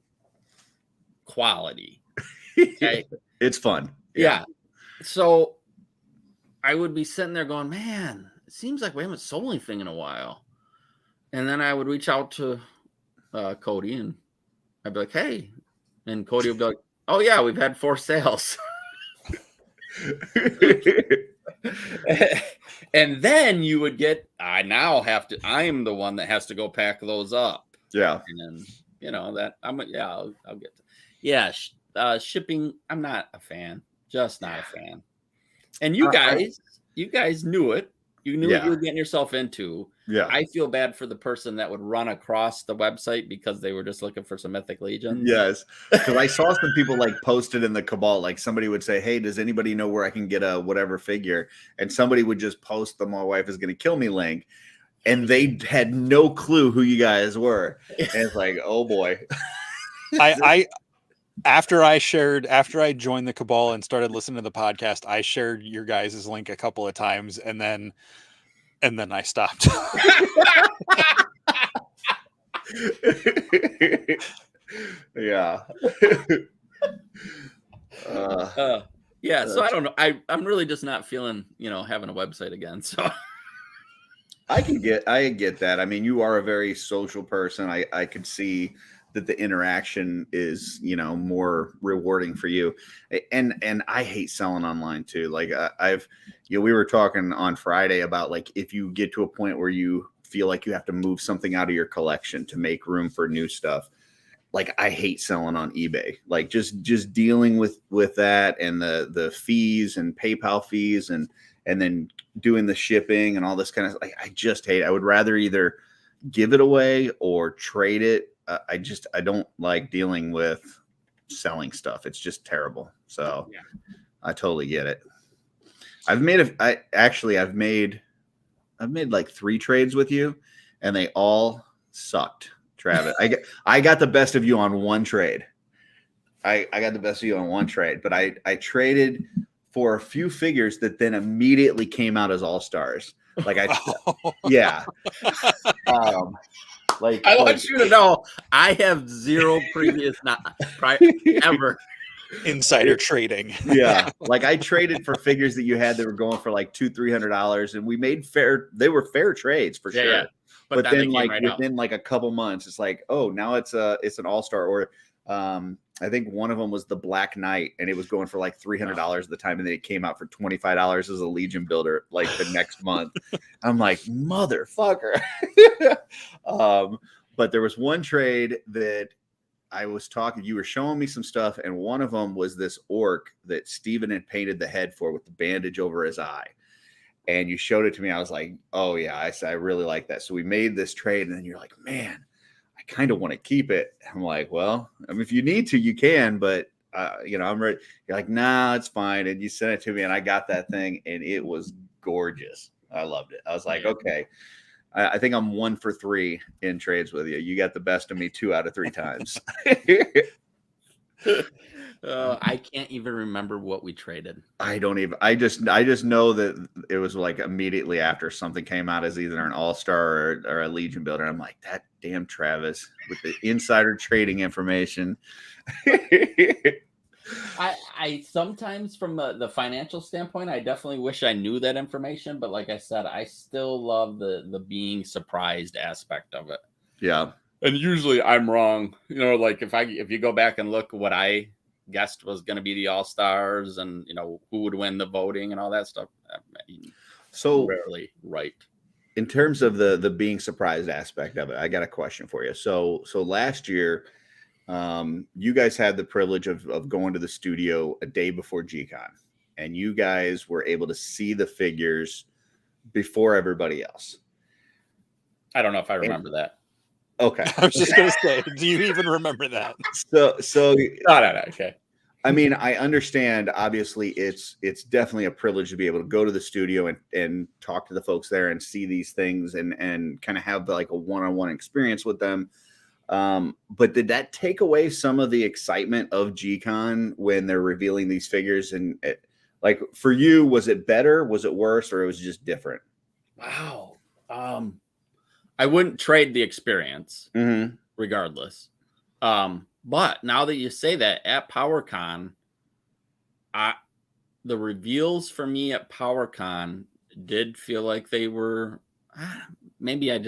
quality. Okay. It's fun. Yeah. So I would be sitting there going, man, it seems like we haven't sold anything in a while. And then I would reach out to Cody, and I'd be like, hey. And Cody would be like, oh, yeah, we've had 4 sales. And then you would get, I am the one that has to go pack those up. Yeah. And then, I'll get to. Yeah. Shipping, I'm not a fan. Just not a fan. And you guys knew it. You knew what you were getting yourself into. Yeah. I feel bad for the person that would run across the website because they were just looking for some Mythic Legions. Yes. Because I saw some people like posted in the Cabal, like somebody would say, hey, does anybody know where I can get a whatever figure? And somebody would just post the My Wife Is Going to Kill Me link. And they had no clue who you guys were. And it's like, oh boy. After I joined the Cabal and started listening to the podcast, I shared your guys' link a couple of times, and then I stopped. Yeah. Yeah. So I don't know. I'm really just not feeling, having a website again. So I get that. I mean, you are a very social person. I could see that the interaction is, more rewarding for you. And I hate selling online too. Like we were talking on Friday about like, if you get to a point where you feel like you have to move something out of your collection to make room for new stuff. Like I hate selling on eBay, like just dealing with that and the fees and PayPal fees and then doing the shipping and all this kind of like, I just hate it. I would rather either give it away or trade it. I don't like dealing with selling stuff. It's just terrible. So yeah. I totally get it. I've made like 3 trades with you and they all sucked. Travis, I got the best of you on one trade. I got the best of you on one trade, but I traded for a few figures that then immediately came out as all-stars. Like yeah. Like I want you to know, I have zero previous ever insider trading. Yeah, like I traded for figures that you had that were going for like $200-300, and we made they were fair trades for sure. Yeah. But then like within like a couple months, it's like, oh, now it's an all-star. Or I think one of them was the Black Knight, and it was going for like $300 at the time, and then it came out for $25 as a Legion builder like the next month. I'm like, motherfucker. But there was one trade that I was talking, you were showing me some stuff, and one of them was this orc that Steven had painted the head for with the bandage over his eye. And you showed it to me. I was like, oh yeah, I really like that. So we made this trade, and then you're like, man, I kind of want to keep it. I'm like, well, I mean, if you need to, you can, but I'm ready. You're like, nah, it's fine. And you sent it to me, and I got that thing, and it was gorgeous. I loved it. I was like, okay, I think I'm 1 for 3 in trades with you. You got the best of me 2 out of 3 times. I can't even remember what we traded. I just know that it was like immediately after something came out as either an all-star or a Legion builder. I'm like, that damn Travis with the insider trading information. I sometimes from the financial standpoint, I definitely wish I knew that information. But like I said, I still love the being surprised aspect of it. Yeah. And usually I'm wrong. Like if you go back and look what I guessed was going to be the all-stars and who would win the voting and all that stuff, so rarely right. In terms of the being surprised aspect of it, I got a question for you. So last year you guys had the privilege of going to the studio a day before G-Con, and you guys were able to see the figures before everybody else. I don't know if I remember that. Okay. I was just going to say, do you even remember that? So no. Okay. I mean, I understand, obviously it's definitely a privilege to be able to go to the studio and talk to the folks there and see these things and kind of have like a one-on-one experience with them. But did that take away some of the excitement of G-Con when they're revealing these figures? And like for you, was it better? Was it worse? Or it was just different? Wow. I wouldn't trade the experience regardless. But now that you say that, at PowerCon, the reveals for me at PowerCon did feel like they were maybe I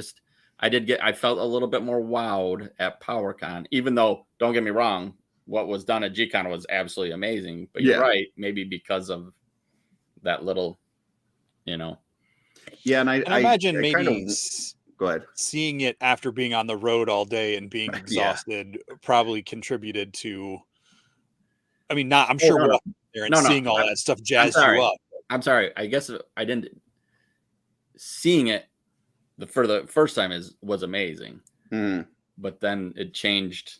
felt a little bit more wowed at PowerCon, even though, don't get me wrong, what was done at G-Con was absolutely amazing. But you're right, maybe because of that little, Yeah, and I imagine maybe go ahead. Seeing it after being on the road all day and being exhausted probably contributed to. I mean, I'm sure walking there and seeing all that stuff jazzed you up. I'm sorry. I guess I didn't. Seeing it for the first time was amazing, but then it changed.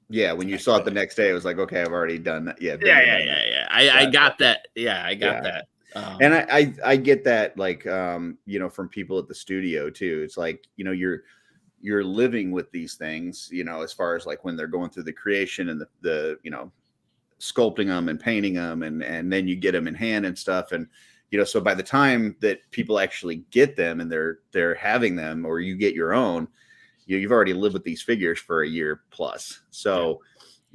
Yeah, when you saw it the next day, it was like, okay, I've already done that. Yeah. I got that. Yeah, I got that. And I get that, like, from people at the studio too. It's like, you're living with these things, as far as like when they're going through the creation and the sculpting them and painting them, and then you get them in hand and stuff. And, so by the time that people actually get them and they're having them, or you get your own, you've already lived with these figures for a year plus. So,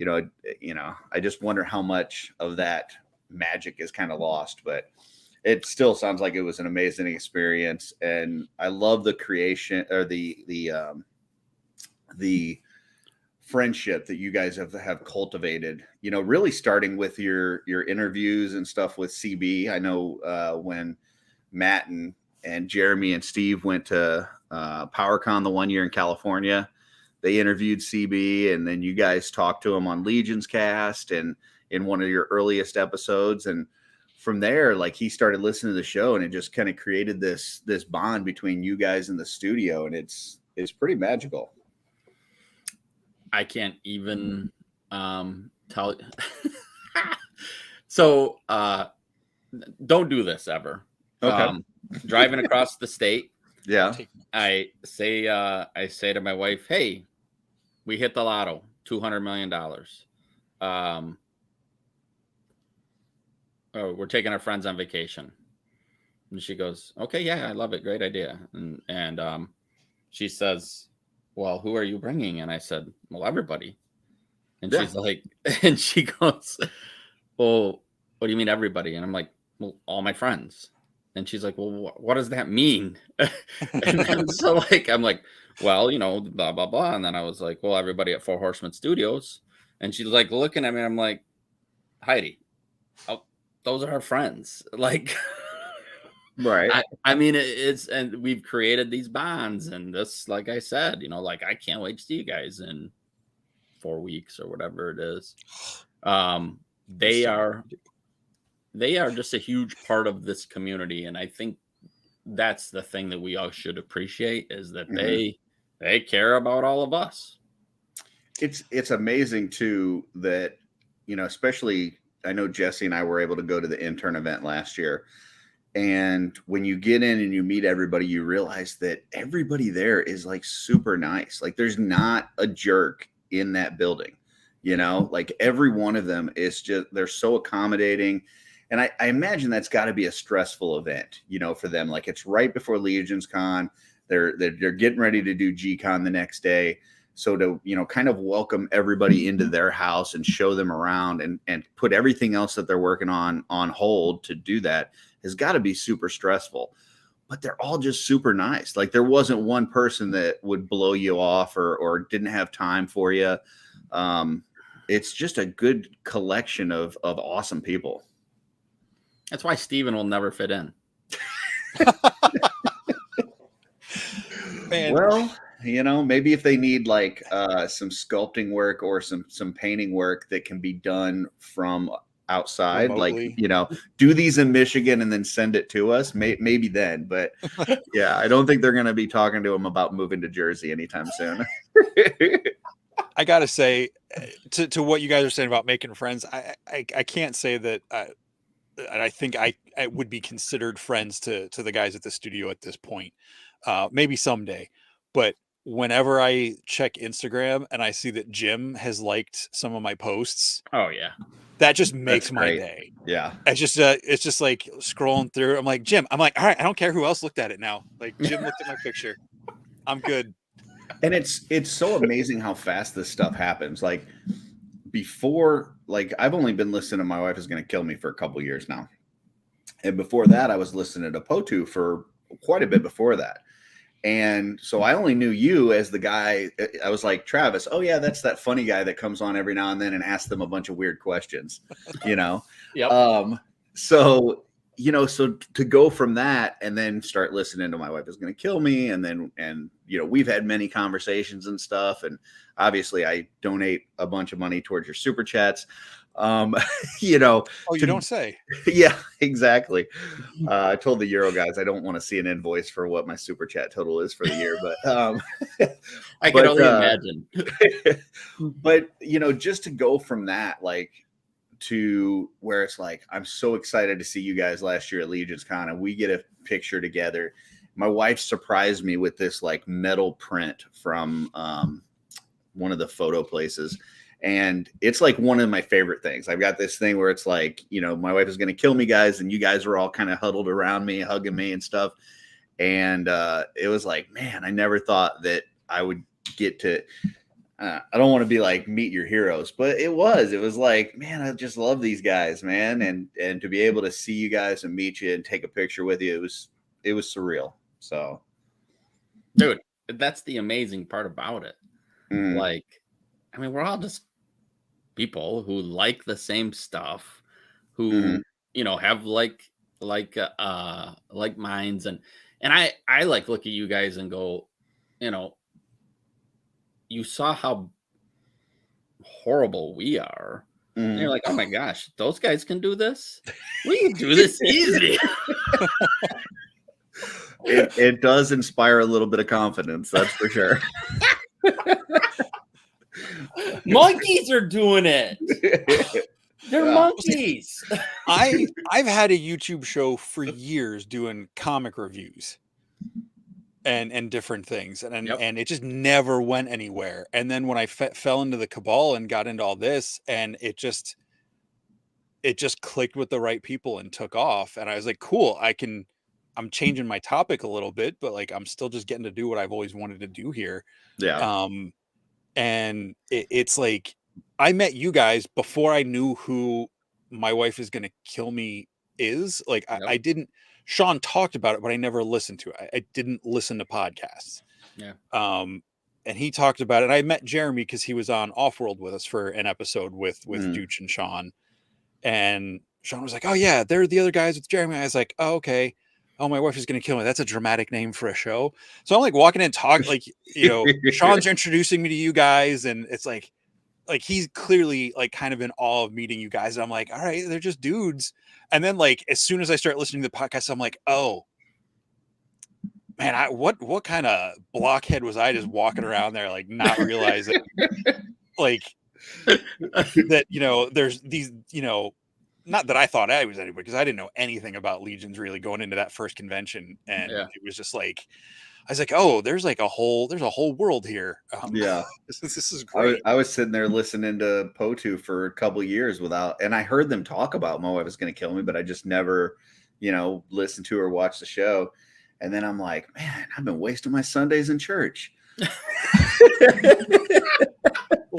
I just wonder how much of that magic is kind of lost. But it still sounds like it was an amazing experience, and I love the creation or the friendship that you guys have cultivated. You know, really starting with your interviews and stuff with CB. I know when Matt and Jeremy and Steve went to PowerCon the one year in California, they interviewed CB, and then you guys talked to him on Legions Cast and in one of your earliest episodes, and from there, like, he started listening to the show, and it just kind of created this bond between you guys in the studio, and it's pretty magical. I can't even tell. So don't do this ever. Okay. Driving across the state. Yeah. I say to my wife, hey, we hit the lotto, $200 million. We're taking our friends on vacation. And she goes, okay, yeah, I love it. Great idea. And she says, well, who are you bringing? And I said, well, everybody. And she's like, and she goes, well, what do you mean everybody? And I'm like, well, all my friends. And she's like, well, what does that mean? And then so like, I'm like, well, you know, blah, blah, blah. And then I was like, well, everybody at Four Horsemen Studios. And she's like looking at me. I'm like, Heidi, those are our friends. Like, right. I mean, and we've created these bonds, and this, like I said, you know, like, I can't wait to see you guys in 4 weeks or whatever it is. They are just a huge part of this community. And I think that's the thing that we all should appreciate, is that they care about all of us. It's amazing too that, you know, especially, I know Jesse and I were able to go to the intern event last year. And when you get in and you meet everybody, you realize that everybody there is like super nice. Like, there's not a jerk in that building, you know, like every one of them is just, they're so accommodating. And I imagine that's got to be a stressful event, you know, for them. Like, it's right before LegionsCon. They're getting ready to do G-Con the next day. So to, you know, kind of welcome everybody into their house and show them around and put everything else that they're working on hold to do that has got to be super stressful. But they're all just super nice. Like, there wasn't one person that would blow you off or didn't have time for you. It's just a good collection of awesome people. That's why Steven will never fit in. Man. Well, you know, maybe if they need like some sculpting work or some painting work that can be done from outside, remotely. Like, you know, do these in Michigan and then send it to us, maybe then. But yeah, I don't think they're going to be talking to them about moving to Jersey anytime soon. I gotta say, to what you guys are saying about making friends, I can't say that. And I think I would be considered friends to the guys at the studio at this point. Maybe someday, but whenever I check Instagram and I see that Jim has liked some of my posts, oh yeah, that just makes my day. Yeah, it's just like scrolling through. I'm like, Jim, I'm like, all right, I don't care who else looked at it now. Like, Jim looked at my picture, I'm good. And it's so amazing how fast this stuff happens. Like, before, like, I've only been listening to My Wife Is Going to Kill Me for a couple years now. And before that, I was listening to Potu for quite a bit before that. And so I only knew you as the guy. I was like, Travis, oh yeah, that's that funny guy that comes on every now and then and asks them a bunch of weird questions, you know? Yep. So, you know, so to go from that and then start listening to My Wife Is Going to Kill Me. And you know, we've had many conversations and stuff. And obviously I donate a bunch of money towards your super chats. You know, oh, you don't say. Yeah, exactly. I told the Euro guys I don't want to see an invoice for what my super chat total is for the year, but I can only imagine. But you know, just to go from that, like, to where it's like, I'm so excited to see you guys last year at LegionsCon, and we get a picture together. My wife surprised me with this like metal print from one of the photo places. And it's like one of my favorite things. I've got this thing where it's like, you know, My Wife Is Going to Kill Me, guys. And you guys were all kind of huddled around me, hugging me and stuff. And it was like, man, I never thought that I would get to, I don't want to be like meet your heroes, but it was like, man, I just love these guys, man. And to be able to see you guys and meet you and take a picture with you, it was surreal. So, dude, that's the amazing part about it. Like, I mean, we're all just people who like the same stuff, who have like minds, and I like look at you guys and go, you saw how horrible we are. And you're like, oh my gosh, those guys can do this. We can do this easy. It does inspire a little bit of confidence, that's for sure. Monkeys are doing it. They're monkeys. I've had a YouTube show for years doing comic reviews and different things, and it just never went anywhere. And then when I fell into the cabal and got into all this, and it just clicked with the right people and took off. And I was like, cool, I'm changing my topic a little bit, but like I'm still just getting to do what I've always wanted to do here. Yeah. And it's like I met you guys before I knew who My Wife Is Gonna Kill Me is. Like I didn't. Sean talked about it, but I never listened to it. I didn't listen to podcasts. Yeah. And he talked about it. And I met Jeremy because he was on Offworld with us for an episode with Dooch and Sean. And Sean was like, "Oh yeah, they're the other guys with Jeremy." I was like, "Oh okay. Oh, My Wife Is Gonna Kill Me. That's a dramatic name for a show." So I'm like walking in, talking like Sean's introducing me to you guys, and it's like he's clearly like kind of in awe of meeting you guys. And I'm like, all right, they're just dudes. And then like as soon as I start listening to the podcast, I'm like, oh man, what kind of blockhead was I just walking around there like not realizing like that there's these not that I thought I was anybody, because I didn't know anything about Legions really going into that first convention, and it was just like I was like, oh, there's a whole world here. This is great. I was sitting there listening to Potu for a couple of years and I heard them talk about My Wife Is Gonna Kill Me, but I just never, listened to or watched the show. And then I'm like, man, I've been wasting my Sundays in church. Well,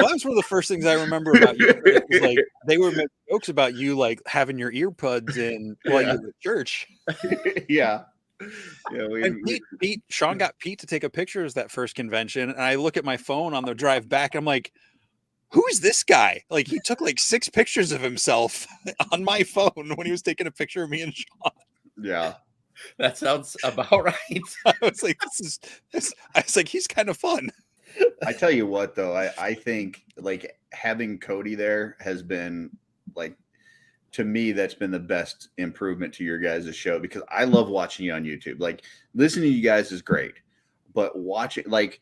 that was one of the first things I remember about you. It was like they were making jokes about you like having your earbuds in while you were at church. Yeah. And Sean got Pete to take a picture of that first convention, and I look at my phone on the drive back, and I'm like, who is this guy? Like he took like 6 pictures of himself on my phone when he was taking a picture of me and Sean. Yeah. That sounds about right. I was like, I was like, he's kind of fun. I tell you what, though, I think like having Cody there has been like, to me, that's been the best improvement to your guys' show, because I love watching you on YouTube. Like listening to you guys is great, but watching like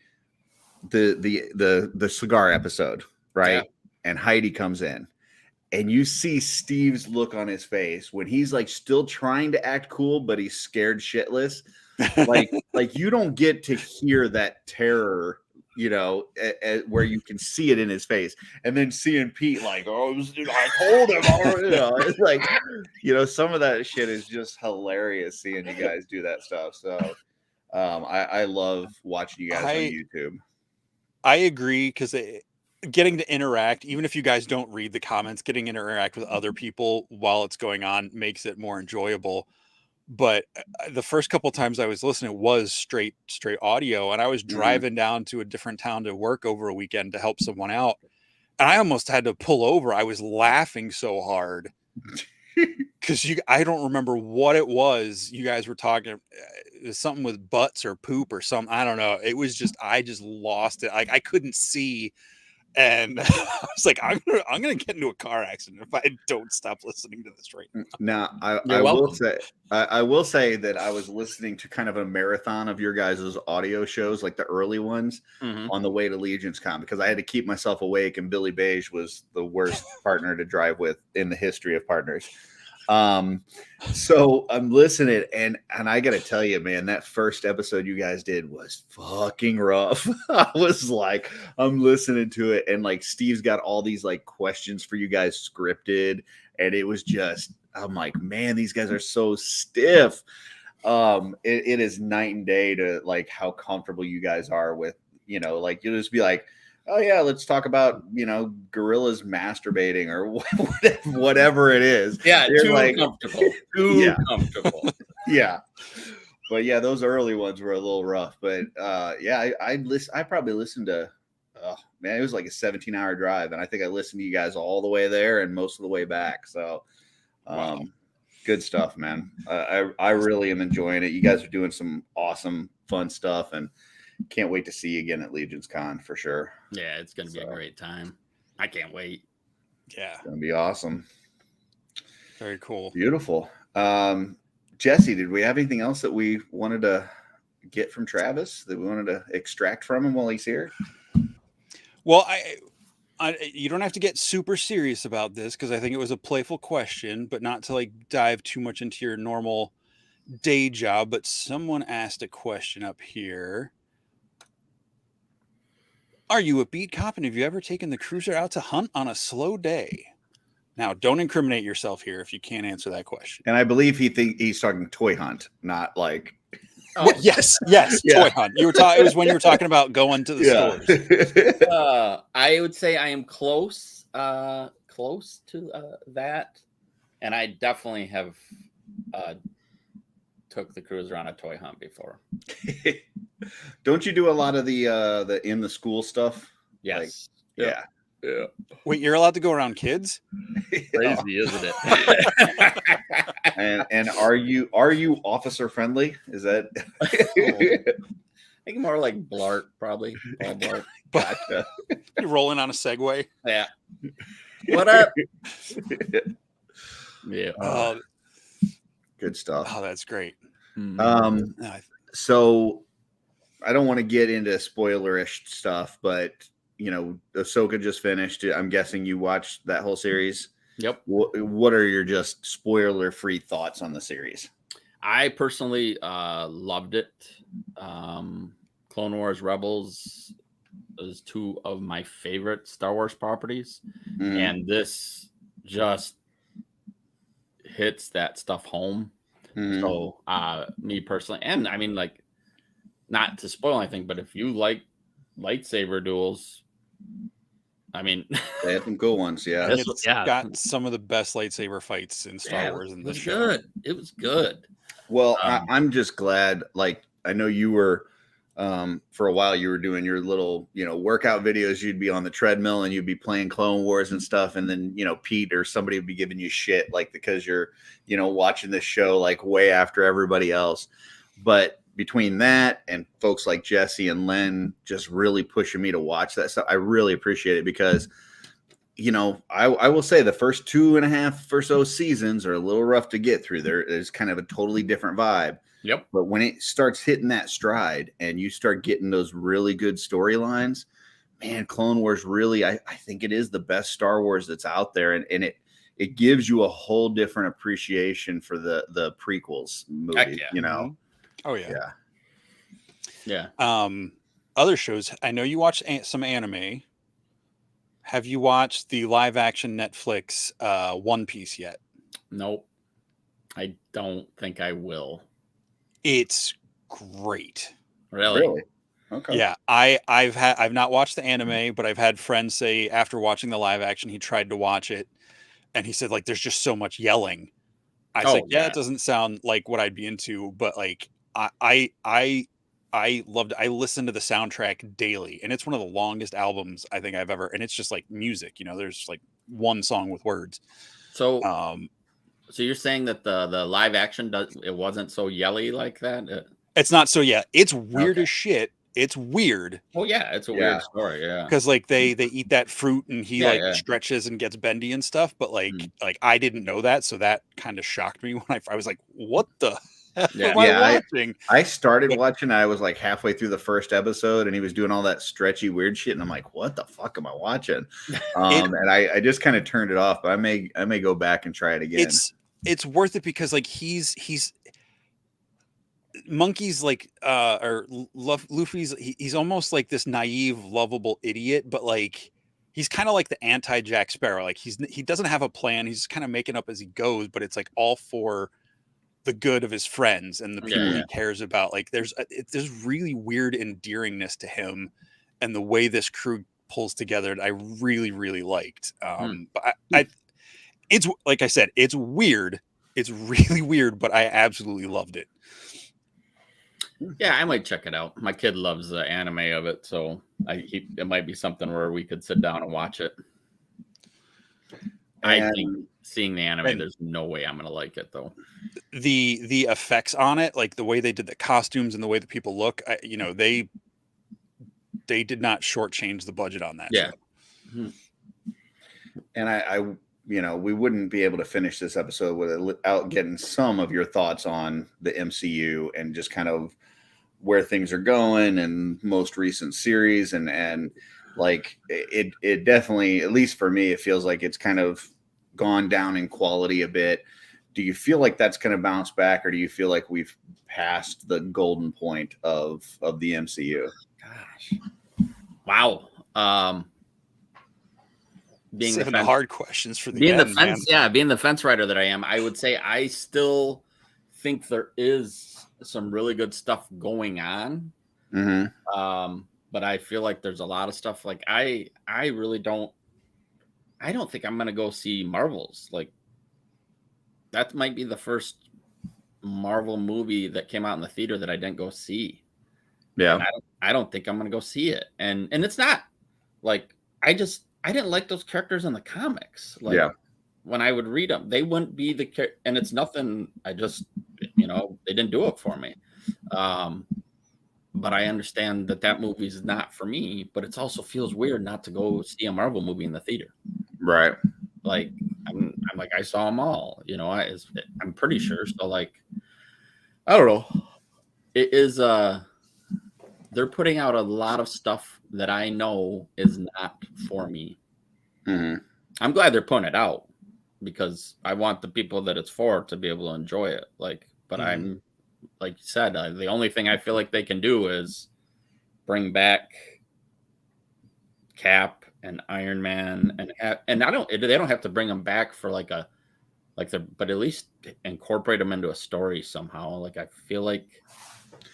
the cigar episode, right? Yeah. And Heidi comes in, and you see Steve's look on his face when he's like still trying to act cool, but he's scared shitless. Like you don't get to hear that terror, where you can see it in his face. And then seeing Pete like, oh, I told him, it's like, some of that shit is just hilarious seeing you guys do that stuff. So I love watching you guys on YouTube. I agree, because getting to interact, even if you guys don't read the comments, getting to interact with other people while it's going on makes it more enjoyable. But the first couple of times I was listening was straight audio, and I was driving down to a different town to work over a weekend to help someone out, and I almost had to pull over. I was laughing so hard because I don't remember what it was you guys were talking. It was something with butts or poop or something. I don't know. It was just I just lost it. Like I couldn't see. And I was like, I'm gonna get into a car accident if I don't stop listening to this right now. Now, I will say that I was listening to kind of a marathon of your guys' audio shows, like the early ones, on the way to LegionsCon, because I had to keep myself awake, and Billy Beige was the worst partner to drive with in the history of partners. So I'm listening, and I gotta tell you, man, that first episode you guys did was fucking rough. I was like, I'm listening to it, and like Steve's got all these like questions for you guys scripted, and it was just, I'm like, man, these guys are so stiff. It is night and day to like how comfortable you guys are with, like you'll just be like, oh yeah, let's talk about, gorillas masturbating or whatever it is. Yeah, You're too like, comfortable. Too Yeah. comfortable. yeah. But yeah, those early ones were a little rough. But yeah, I probably listened to, oh man, it was like a 17-hour drive, and I think I listened to you guys all the way there and most of the way back. So, Wow. good stuff, man. I really am enjoying it. You guys are doing some awesome, fun stuff, and can't wait to see you again at LegionsCon for sure. Yeah, it's gonna be a great time. I can't wait. Yeah, It's gonna be awesome. very cool. Beautiful. Jesse, did we have anything else that we wanted to get from Travis that we wanted to extract from him while he's here? Well, you don't have to get super serious about this because I think it was a playful question, but not to like dive too much into your normal day job. But someone asked a question up here. Are you a beat cop, and have you ever taken the cruiser out to hunt on a slow day? Now, don't incriminate yourself here if you can't answer that question. And I believe he's talking toy hunt, not like. Oh. Yes, yeah. Toy hunt. It was when you were talking about going to the stores. I would say I am close to that, and I definitely have took the cruiser on a toy hunt before. Don't you do a lot of the in the school stuff? Yes. Like, yeah. Wait, you're allowed to go around kids? Crazy, isn't it? and are you officer friendly? Is that? I think more like Blart, probably. Paul Blart. Gotcha. You're rolling on a Segway. Yeah. What up? Yeah. Good stuff. Oh, that's great. So I don't want to get into spoilerish stuff, but Ahsoka just finished. I'm guessing you watched that whole series. Yep. What are your just spoiler-free thoughts on the series? I personally loved it. Clone Wars Rebels is two of my favorite Star Wars properties, and this just hits that stuff home. So me personally, and I mean, like, not to spoil anything, but if you like lightsaber duels, I mean, they had some cool ones. Yeah, it's got some of the best lightsaber fights in Star Wars in the show. Good. It was good. Well, I'm just glad. Like, I know you were for a while. You were doing your little, workout videos. You'd be on the treadmill and you'd be playing Clone Wars and stuff. And then, Pete or somebody would be giving you shit, like, because you're, watching this show like way after everybody else. But between that and folks like Jesse and Len just really pushing me to watch that stuff, I really appreciate it because, I will say the first 2.5 or so seasons are a little rough to get through. There's kind of a totally different vibe. Yep. But when it starts hitting that stride and you start getting those really good storylines, man, Clone Wars really, I think it is the best Star Wars that's out there. And it gives you a whole different appreciation for the prequels movie, Oh yeah. Yeah. Other shows. I know you watched some anime. Have you watched the live action Netflix One Piece yet? Nope. I don't think I will. It's great. Really? Okay. Yeah. I've not watched the anime, but I've had friends say after watching the live action, he tried to watch it and he said, like, there's just so much yelling. I was like, yeah, it doesn't sound like what I'd be into, but like I loved it. I listen to the soundtrack daily, and it's one of the longest albums I think I've ever, and it's just like music, there's like one song with words. So so you're saying that the live action it wasn't so yelly like that? It's not so it's weird as shit. It's weird. Well, yeah, it's a weird story, yeah. Because like they eat that fruit and he stretches and gets bendy and stuff, but like I didn't know that, so that kind of shocked me when I was like, what the hell am I watching? I started watching, I was like halfway through the first episode and he was doing all that stretchy weird shit and I'm like, what the fuck am I watching? And I just kind of turned it off, but I may go back and try it again. It's worth it because like he's Monkey's like Luffy's he's almost like this naive, lovable idiot, but like he's kind of like the anti Jack Sparrow. Like he doesn't have a plan. He's kind of making up as he goes, but it's like all for the good of his friends and the people he cares about. Like there's really weird endearingness to him and the way this crew pulls together that I really, really liked. But it's like I said, it's weird. It's really weird, but I absolutely loved it. Yeah, I might check it out. My kid loves the anime of it, so it might be something where we could sit down and watch it. I think seeing the anime, there's no way I'm gonna like it though. The effects on it, like the way they did the costumes and the way that people look, they did not shortchange the budget on that. Yeah. Show. And I we wouldn't be able to finish this episode without getting some of your thoughts on the MCU and just kind of where things are going and most recent series and like it definitely, at least for me, it feels like it's kind of gone down in quality a bit. Do you feel like that's going to bounce back, or do you feel like we've passed the golden point of the MCU? Gosh, wow. Being the hard questions for the being end, the fence, man. being the fence rider that I am, I would say I still think there is some really good stuff going on. Mm-hmm. But I feel like there's a lot of stuff like I really don't. I don't think I'm gonna go see Marvels. Like that might be the first Marvel movie that came out in the theater that I didn't go see. Yeah, I don't think I'm gonna go see it. And it's not like I didn't like those characters in the comics. Like when I would read them, they wouldn't be and it's nothing. I just they didn't do it for me. But I understand that movie is not for me. But it also feels weird not to go see a Marvel movie in the theater. Right. Like I'm like I saw them all. I'm pretty sure. So like I don't know. It is they're putting out a lot of stuff that I know is not for me. Mm-hmm. I'm glad they're putting it out because I want the people that it's for to be able to enjoy it. But I'm like you said, the only thing I feel like they can do is bring back Cap and Iron Man and they don't have to bring them back for but at least incorporate them into a story somehow. Like I feel like,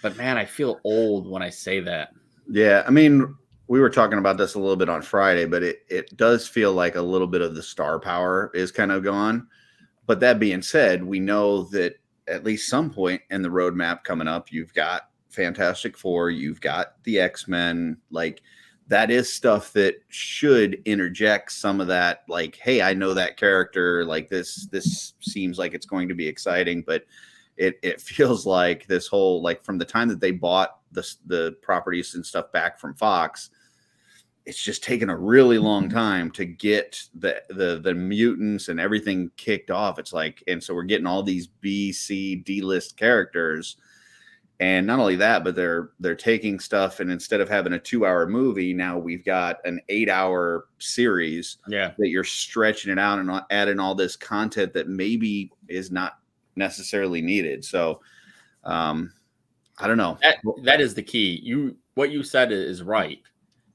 but man, I feel old when I say that. Yeah, I mean, we were talking about this a little bit on Friday, but it does feel like a little bit of the star power is kind of gone. But that being said, we know that at least some point in the roadmap coming up, you've got Fantastic Four, you've got the X-Men, like that is stuff that should interject some of that, like, hey, I know that character, like this seems like it's going to be exciting, but it feels like this whole, like from the time that they bought the properties and stuff back from Fox, it's just taken a really long time to get the mutants and everything kicked off. It's like, and so we're getting all these B, C, D-list characters. And not only that, but they're taking stuff, and instead of having a 2-hour movie, now we've got an 8-hour series that you're stretching it out and adding all this content that maybe is not necessarily needed. So I don't know. That is the key. What you said is right.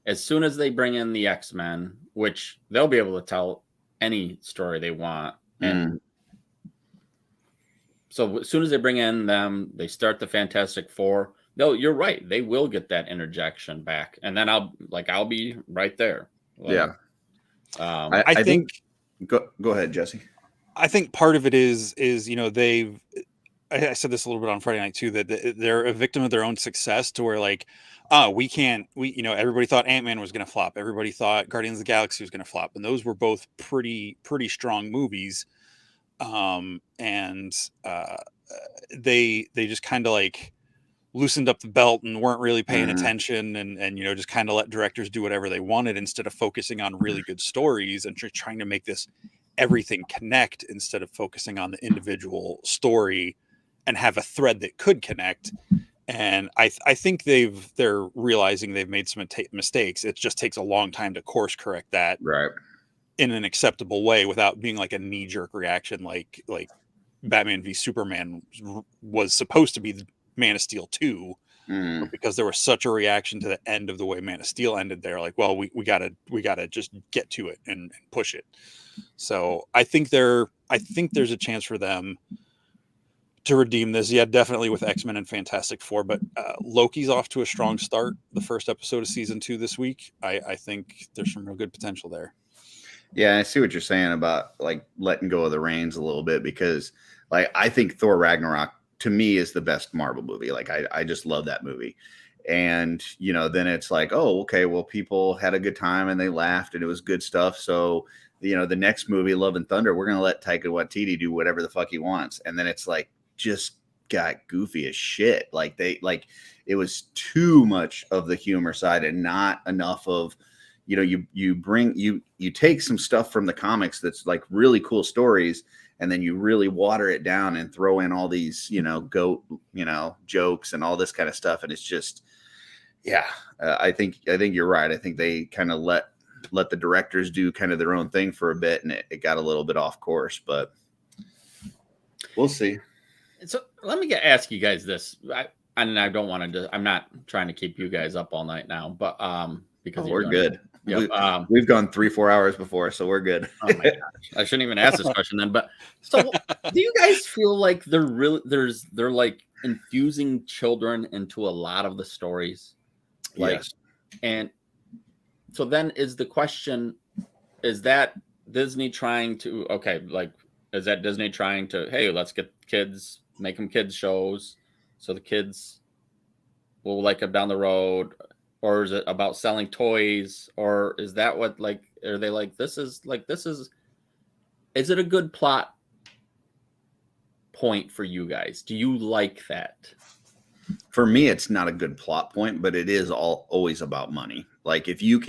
As soon as they bring in the X-Men, which they'll be able to tell any story they want, and so as soon as they bring in them, they start the Fantastic Four. No, you're right. They will get that interjection back, and then I'll be right there. I think. Go ahead, Jesse. I think part of it is I said this a little bit on Friday night too, that they're a victim of their own success, to where like, everybody thought Ant-Man was going to flop. Everybody thought Guardians of the Galaxy was going to flop. And those were both pretty strong movies. They just kind of like loosened up the belt and weren't really paying attention and just kind of let directors do whatever they wanted instead of focusing on really good stories and trying to make this everything connect instead of focusing on the individual story and have a thread that could connect. And I think they're realizing they've made some mistakes. It just takes a long time to course correct that in an acceptable way without being like a knee-jerk reaction like Batman v Superman was supposed to be the Man of Steel 2, but because there was such a reaction to the end of the way Man of Steel ended, they're like, well, we gotta just get to it and push it. So I think there's a chance for them to redeem this. Yeah, definitely with X-Men and Fantastic Four, but Loki's off to a strong start. The first episode of season 2 this week. I think there's some real good potential there. Yeah, I see what you're saying about like letting go of the reins a little bit, because like I think Thor Ragnarok to me is the best Marvel movie. Like I just love that movie. And you know, then it's like, oh, okay, well, people had a good time and they laughed and it was good stuff. So, you know, the next movie, Love and Thunder, we're gonna let Taika Waititi do whatever the fuck he wants. And then it's like just got goofy as shit. Like it was too much of the humor side and not enough of, you know, you take some stuff from the comics that's like really cool stories, and then you really water it down and throw in all these, you know, jokes and all this kind of stuff. And it's just, yeah, I think you're right. I think they kind of let the directors do kind of their own thing for a bit, and it got a little bit off course, but we'll see. So let me ask you guys this. I don't want to, I'm not trying to keep you guys up all night now, but because we're good. Yep. We've gone 3-4 hours before, so we're good. Oh my gosh. I shouldn't even ask this question then. But so, do you guys feel like they're like infusing children into a lot of the stories? Like, yes. And so then is the question: is that Disney trying to is that Disney trying to, hey, let's get kids, make them kids shows, so the kids will like them down the road? Or is it about selling toys? Or is that what, like, are they like, is it a good plot point for you guys? Do you like that? For me, it's not a good plot point, but it is always about money. Like if you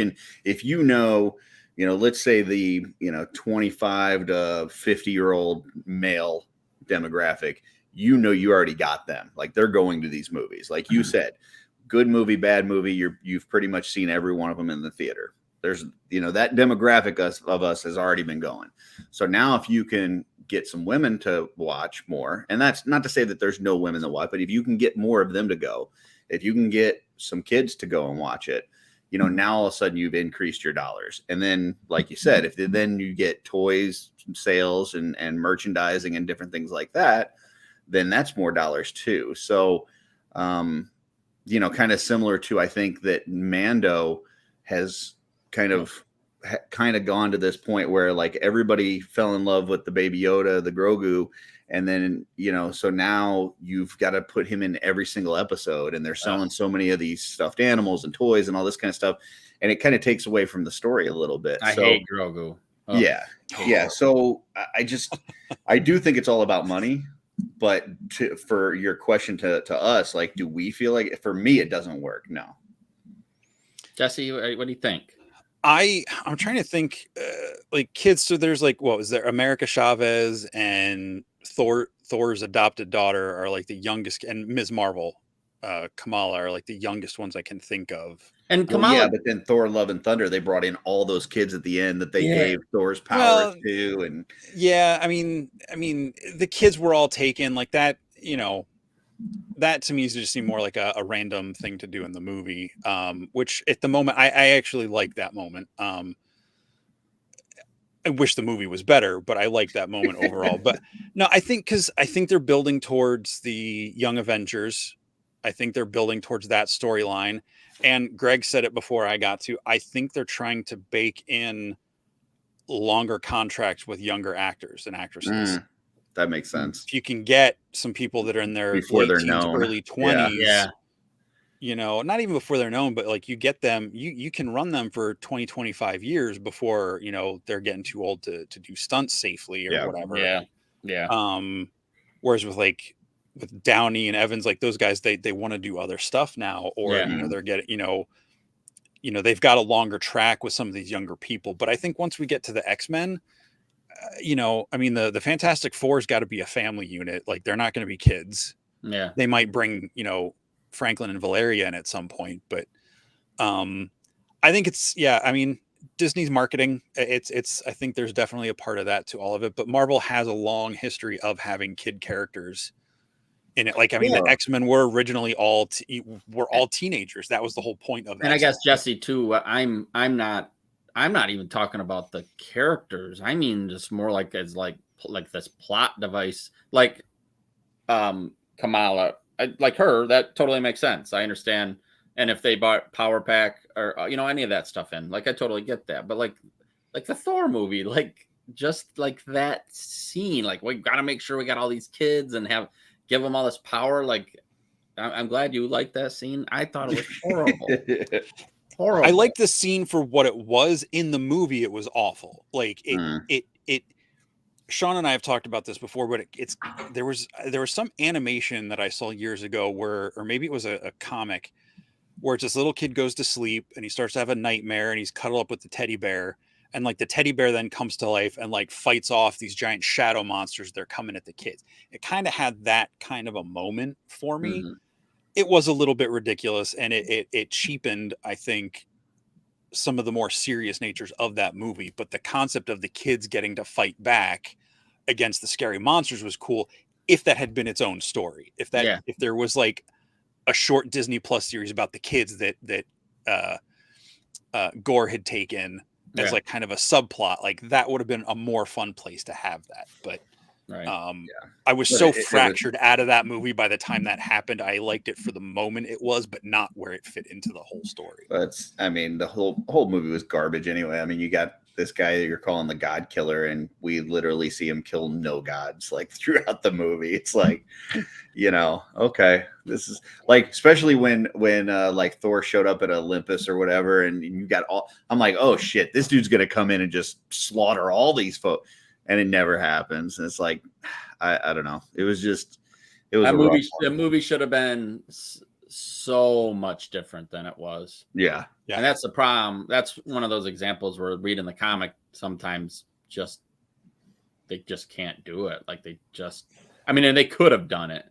know, let's say the, 25 to 50-year-old male demographic, you already got them. Like they're going to these movies. Like you said, good movie, bad movie, you've pretty much seen every one of them in the theater. There's, that demographic of us has already been going. So now if you can get some women to watch more, and that's not to say that there's no women that watch, but if you can get more of them to go, if you can get some kids to go and watch it, now all of a sudden you've increased your dollars. And then, like you said, then you get toys, sales and merchandising and different things like that, then that's more dollars too. So, kind of similar to, I think that Mando has kind of gone to this point where like everybody fell in love with the Baby Yoda, the Grogu. And then, so now you've got to put him in every single episode, and they're selling so many of these stuffed animals and toys and all this kind of stuff. And it kind of takes away from the story a little bit. I hate Grogu. Oh. Yeah. Yeah. So I do think it's all about money. But for your question to us, like, do we feel like, for me, it doesn't work? No. Jesse, what do you think? I'm trying to think, like kids. So there's like, what was there? America Chavez and Thor's adopted daughter are like the youngest, and Ms. Marvel, Kamala are like the youngest ones I can think of. And Kamala, but then Thor: Love and Thunder, they brought in all those kids at the end that they gave Thor's powers to, and I mean, the kids were all taken like that. That to me just seemed more like a random thing to do in the movie. Which at the moment, I actually like that moment. I wish the movie was better, but I like that moment overall. But no, I think they're building towards the Young Avengers. I think they're building towards that storyline. And Greg said it before I got to, I think they're trying to bake in longer contracts with younger actors and actresses. That makes sense. If you can get some people that are in their before late they're teens, known, early 20s, not even before they're known, but like you get them, you can run them for 20, 25 years before, they're getting too old to do stunts safely or whatever. Yeah. Yeah. Whereas with Downey and Evans, like those guys, they want to do other stuff now, or they're getting, they've got a longer track with some of these younger people. But I think once we get to the X-Men, the Fantastic Four's got to be a family unit. Like they're not going to be kids. Yeah, they might bring Franklin and Valeria in at some point, but I think it's Disney's marketing. It's I think there's definitely a part of that to all of it. But Marvel has a long history of having kid characters in it. Like, the X-Men were originally all teenagers. That was the whole point of it. And I guess Jesse too, I'm not even talking about the characters. I mean, just more like as like this plot device. Like Kamala, like her, that totally makes sense. I understand. And if they bought Power Pack or any of that stuff in, like I totally get that. But like the Thor movie, like just like that scene, like we got to make sure we got all these kids and give them all this power. Like I'm glad you liked that scene. I thought it was horrible. Horrible. I like the scene for what it was. In the movie, it was awful. Like it Sean and I have talked about this before, but there was some animation that I saw years ago or maybe it was a comic where it's this little kid goes to sleep and he starts to have a nightmare and he's cuddled up with the teddy bear, and like the teddy bear then comes to life and like fights off these giant shadow monsters. They're coming at the kids. It kind of had that kind of a moment for me. Mm-hmm. It was a little bit ridiculous, and it cheapened, I think, some of the more serious natures of that movie. But the concept of the kids getting to fight back against the scary monsters was cool. If that had been its own story, if there was like a short Disney Plus series about the kids that Gore had taken as like kind of a subplot, like that would have been a more fun place to have that. But I was fractured out of that movie by the time that happened. I liked it for the moment it was, but not where it fit into the whole story. But I mean, the whole movie was garbage anyway. I mean, you got this guy that you're calling the God Killer, and we literally see him kill no gods like throughout the movie. It's like, okay, this is like, especially when like Thor showed up at Olympus or whatever, and you got I'm like, oh shit, this dude's gonna come in and just slaughter all these folks, and it never happens. And it's like, I don't know. It was the movie should have been so much different than it was. Yeah. And that's the problem. That's one of those examples where reading the comic sometimes they just can't do it. Like and they could have done it,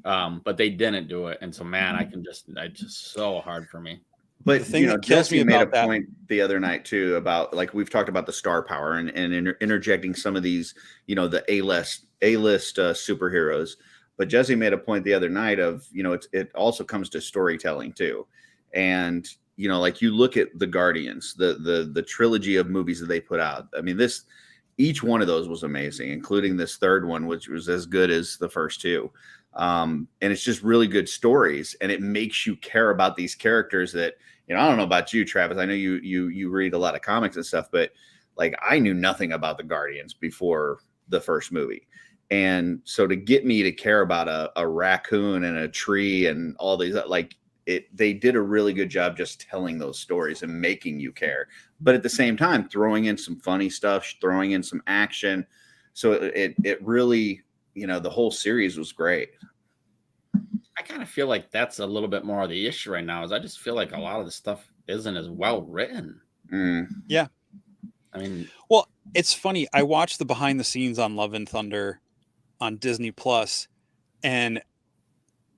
but they didn't do it. And so, man, it's just so hard for me. But the thing that kills me made a point the other night too about, like, we've talked about the star power and interjecting some of these, the A-list superheroes. But Jesse made a point the other night of, it also comes to storytelling too. And, like you look at the Guardians, the trilogy of movies that they put out. I mean, each one of those was amazing, including this third one, which was as good as the first two. And it's just really good stories, and it makes you care about these characters that, I don't know about you, Travis. I know you read a lot of comics and stuff, but like I knew nothing about the Guardians before the first movie. And so to get me to care about a raccoon and a tree and all these, like they did a really good job just telling those stories and making you care. But at the same time, throwing in some funny stuff, throwing in some action. So it really, the whole series was great. I kind of feel like that's a little bit more of the issue right now. Is I just feel like a lot of the stuff isn't as well written. Yeah. I mean, well, it's funny. I watched the behind the scenes on Love and Thunder on Disney Plus, and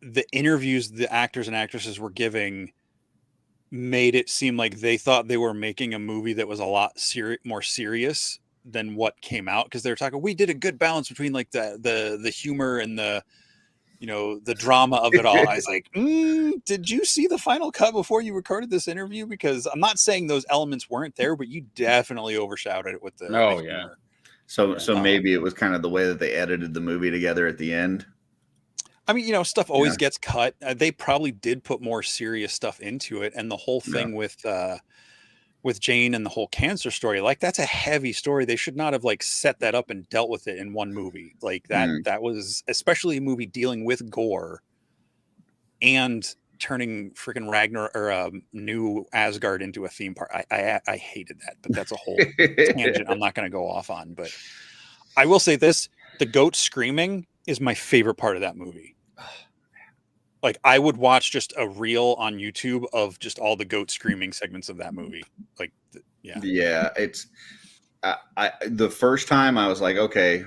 the interviews the actors and actresses were giving made it seem like they thought they were making a movie that was a lot more serious than what came out, because they're talking, we did a good balance between like the humor and the the drama of it all. I was like, did you see the final cut before you recorded this interview? Because I'm not saying those elements weren't there, but you definitely overshadowed it with the humor. So maybe it was kind of the way that they edited the movie together at the end. I mean, stuff always gets cut. They probably did put more serious stuff into it, and the whole thing with Jane and the whole cancer story, like that's a heavy story. They should not have like set that up and dealt with it in one movie like that. That was especially a movie dealing with gore and turning freaking Ragnar or New Asgard into a theme park. I hated that, but that's a whole tangent I'm not going to go off on. But I will say this: the goat screaming is my favorite part of that movie. Like I would watch just a reel on YouTube of just all the goat screaming segments of that movie. Like, it's the first time I was like, okay,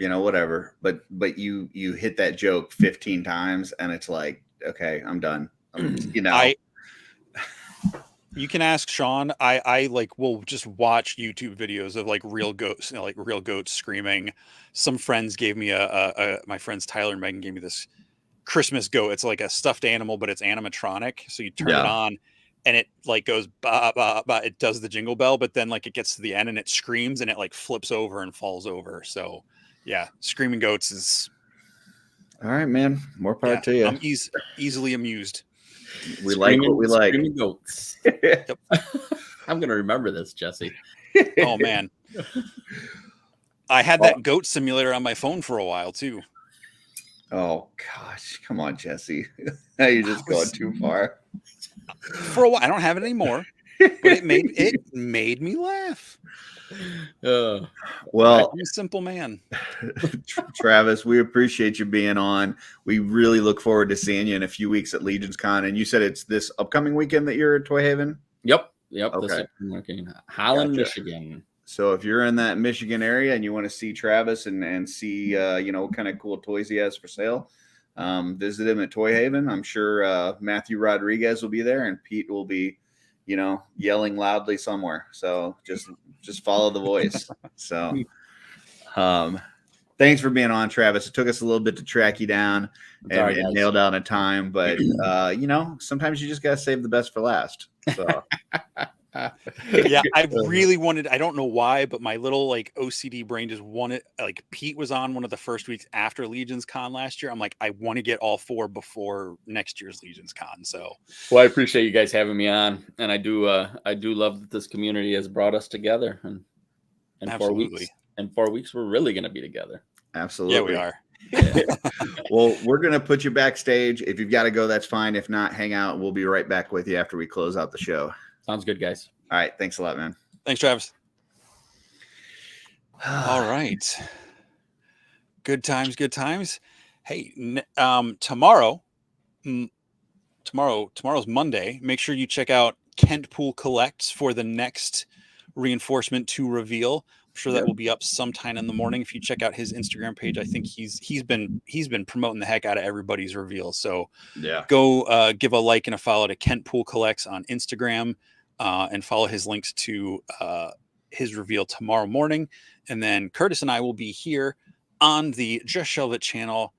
whatever. But you hit that joke 15 times, and it's like, okay, I'm done. You can ask Sean. I like will just watch YouTube videos of like real goats, like real goats screaming. Some friends gave me my friends Tyler and Megan gave me this Christmas goat. It's like a stuffed animal, but it's animatronic. So you turn it on and it like goes bah, bah, bah. It does the jingle bell, but then like it gets to the end and it screams and it like flips over and falls over. So yeah, screaming goats is All right, man. More power to you. I'm easily amused. We like what we like. Screaming goats. Yep. I'm gonna remember this, Jesse. Oh man, I had that goat simulator on my phone for a while too. Oh gosh, come on, Jesse. Now you're just going too far. For a while, I don't have it anymore, but it made me laugh. Well, I'm a simple man. Travis, we appreciate you being on. We really look forward to seeing you in a few weeks at LegionsCon. And you said it's this upcoming weekend that you're at Toy Haven? Yep. Okay. Holland, Gotcha. Michigan. So if you're in that Michigan area and you want to see Travis and see what kind of cool toys he has for sale, visit him at Toy Haven. I'm sure Matthew Rodriguez will be there and Pete will be yelling loudly somewhere. So just follow the voice. So thanks for being on, Travis. It took us a little bit to track you down and nail down a time, but sometimes you just got to save the best for last. So yeah, I really wanted, I don't know why, but my little OCD brain just wanted, Pete was on one of the first weeks after LegionsCon last year. I'm like, I want to get all 4 before next year's LegionsCon. So, well, I appreciate you guys having me on, and I do love that this community has brought us together. And 4 weeks, in 4 weeks, we're really going to be together. Absolutely, yeah, we are. Well, we're going to put you backstage. If you've got to go, that's fine. If not, hang out. We'll be right back with you after we close out the show. Sounds good, guys. All right. Thanks a lot, man. Thanks, Travis. All right. Good times, good times. Hey, tomorrow's Monday. Make sure you check out Kent Pool Collects for the next reinforcement to reveal. I'm sure that will be up sometime in the morning. If you check out his Instagram page, I think he's been promoting the heck out of everybody's reveal. So yeah, go give a like and a follow to Kent Pool Collects on Instagram. And follow his links to his reveal tomorrow morning. And then Curtis and I will be here on the Just Shelve It channel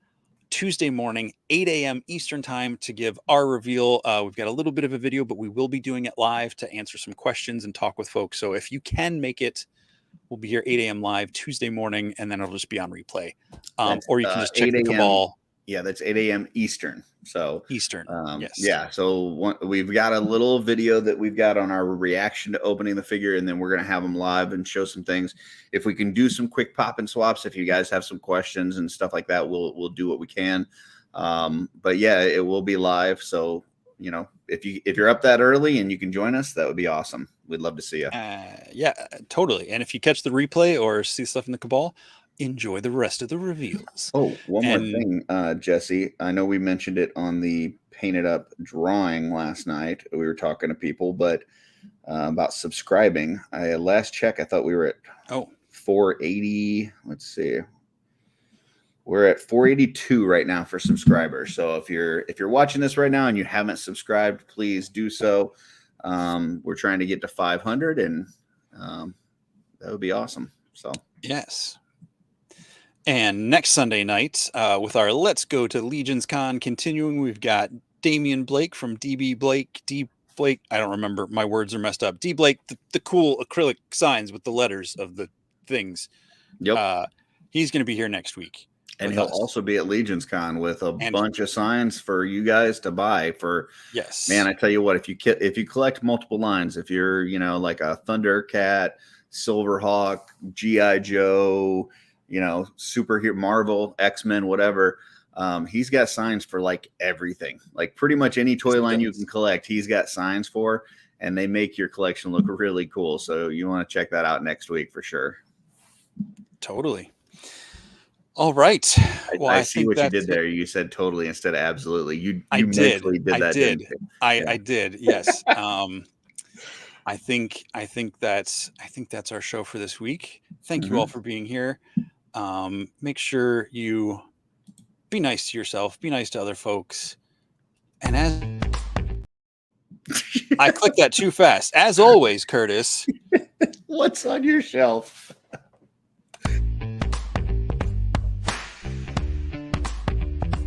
Tuesday morning, 8 a.m. Eastern time to give our reveal. We've got a little bit of a video, but we will be doing it live to answer some questions and talk with folks. So if you can make it, we'll be here 8 a.m. live Tuesday morning, and then it'll just be on replay. Or you can just check the Cabal. Yeah, that's 8 a.m. Eastern. So Eastern. Yes. Yeah. So we've got a little video that we've got on our reaction to opening the figure, and then we're going to have them live and show some things. If we can do some quick pop and swaps, if you guys have some questions and stuff like that, we'll do what we can. But yeah, it will be live. So, if you're up that early and you can join us, that would be awesome. We'd love to see you. Yeah, totally. And if you catch the replay or see stuff in the Cabal, enjoy the rest of the reveals. Oh, one more thing, Jesse. I know we mentioned it on the painted up drawing last night. We were talking to people, but about subscribing. Last check, I thought we were at 480. Let's see. We're at 482 right now for subscribers. So if you're watching this right now and you haven't subscribed, please do so. We're trying to get to 500, and that would be awesome. So yes. And next Sunday night, with our Let's Go to LegionsCon continuing, we've got Damian Blake from D Blake. I don't remember. My words are messed up. D Blake, the cool acrylic signs with the letters of the things. Yep. He's going to be here next week. And he'll also be at LegionsCon with a bunch of signs for you guys to buy. Yes. Man, I tell you what, if you collect multiple lines, if you're, like a Thundercat, Silverhawk, G.I. Joe, superhero, Marvel, X-Men, whatever. He's got signs for everything, pretty much any toy line you can collect. He's got signs for, and they make your collection look really cool. So you want to check that out next week for sure. Totally. All right. Well, I see what you did there. You said totally instead of absolutely. You mentally did that. I did. Yes. I think that's our show for this week. Thank you all for being here. Make sure you be nice to yourself, be nice to other folks. And as I clicked that too fast, as always, Curtis, what's on your shelf?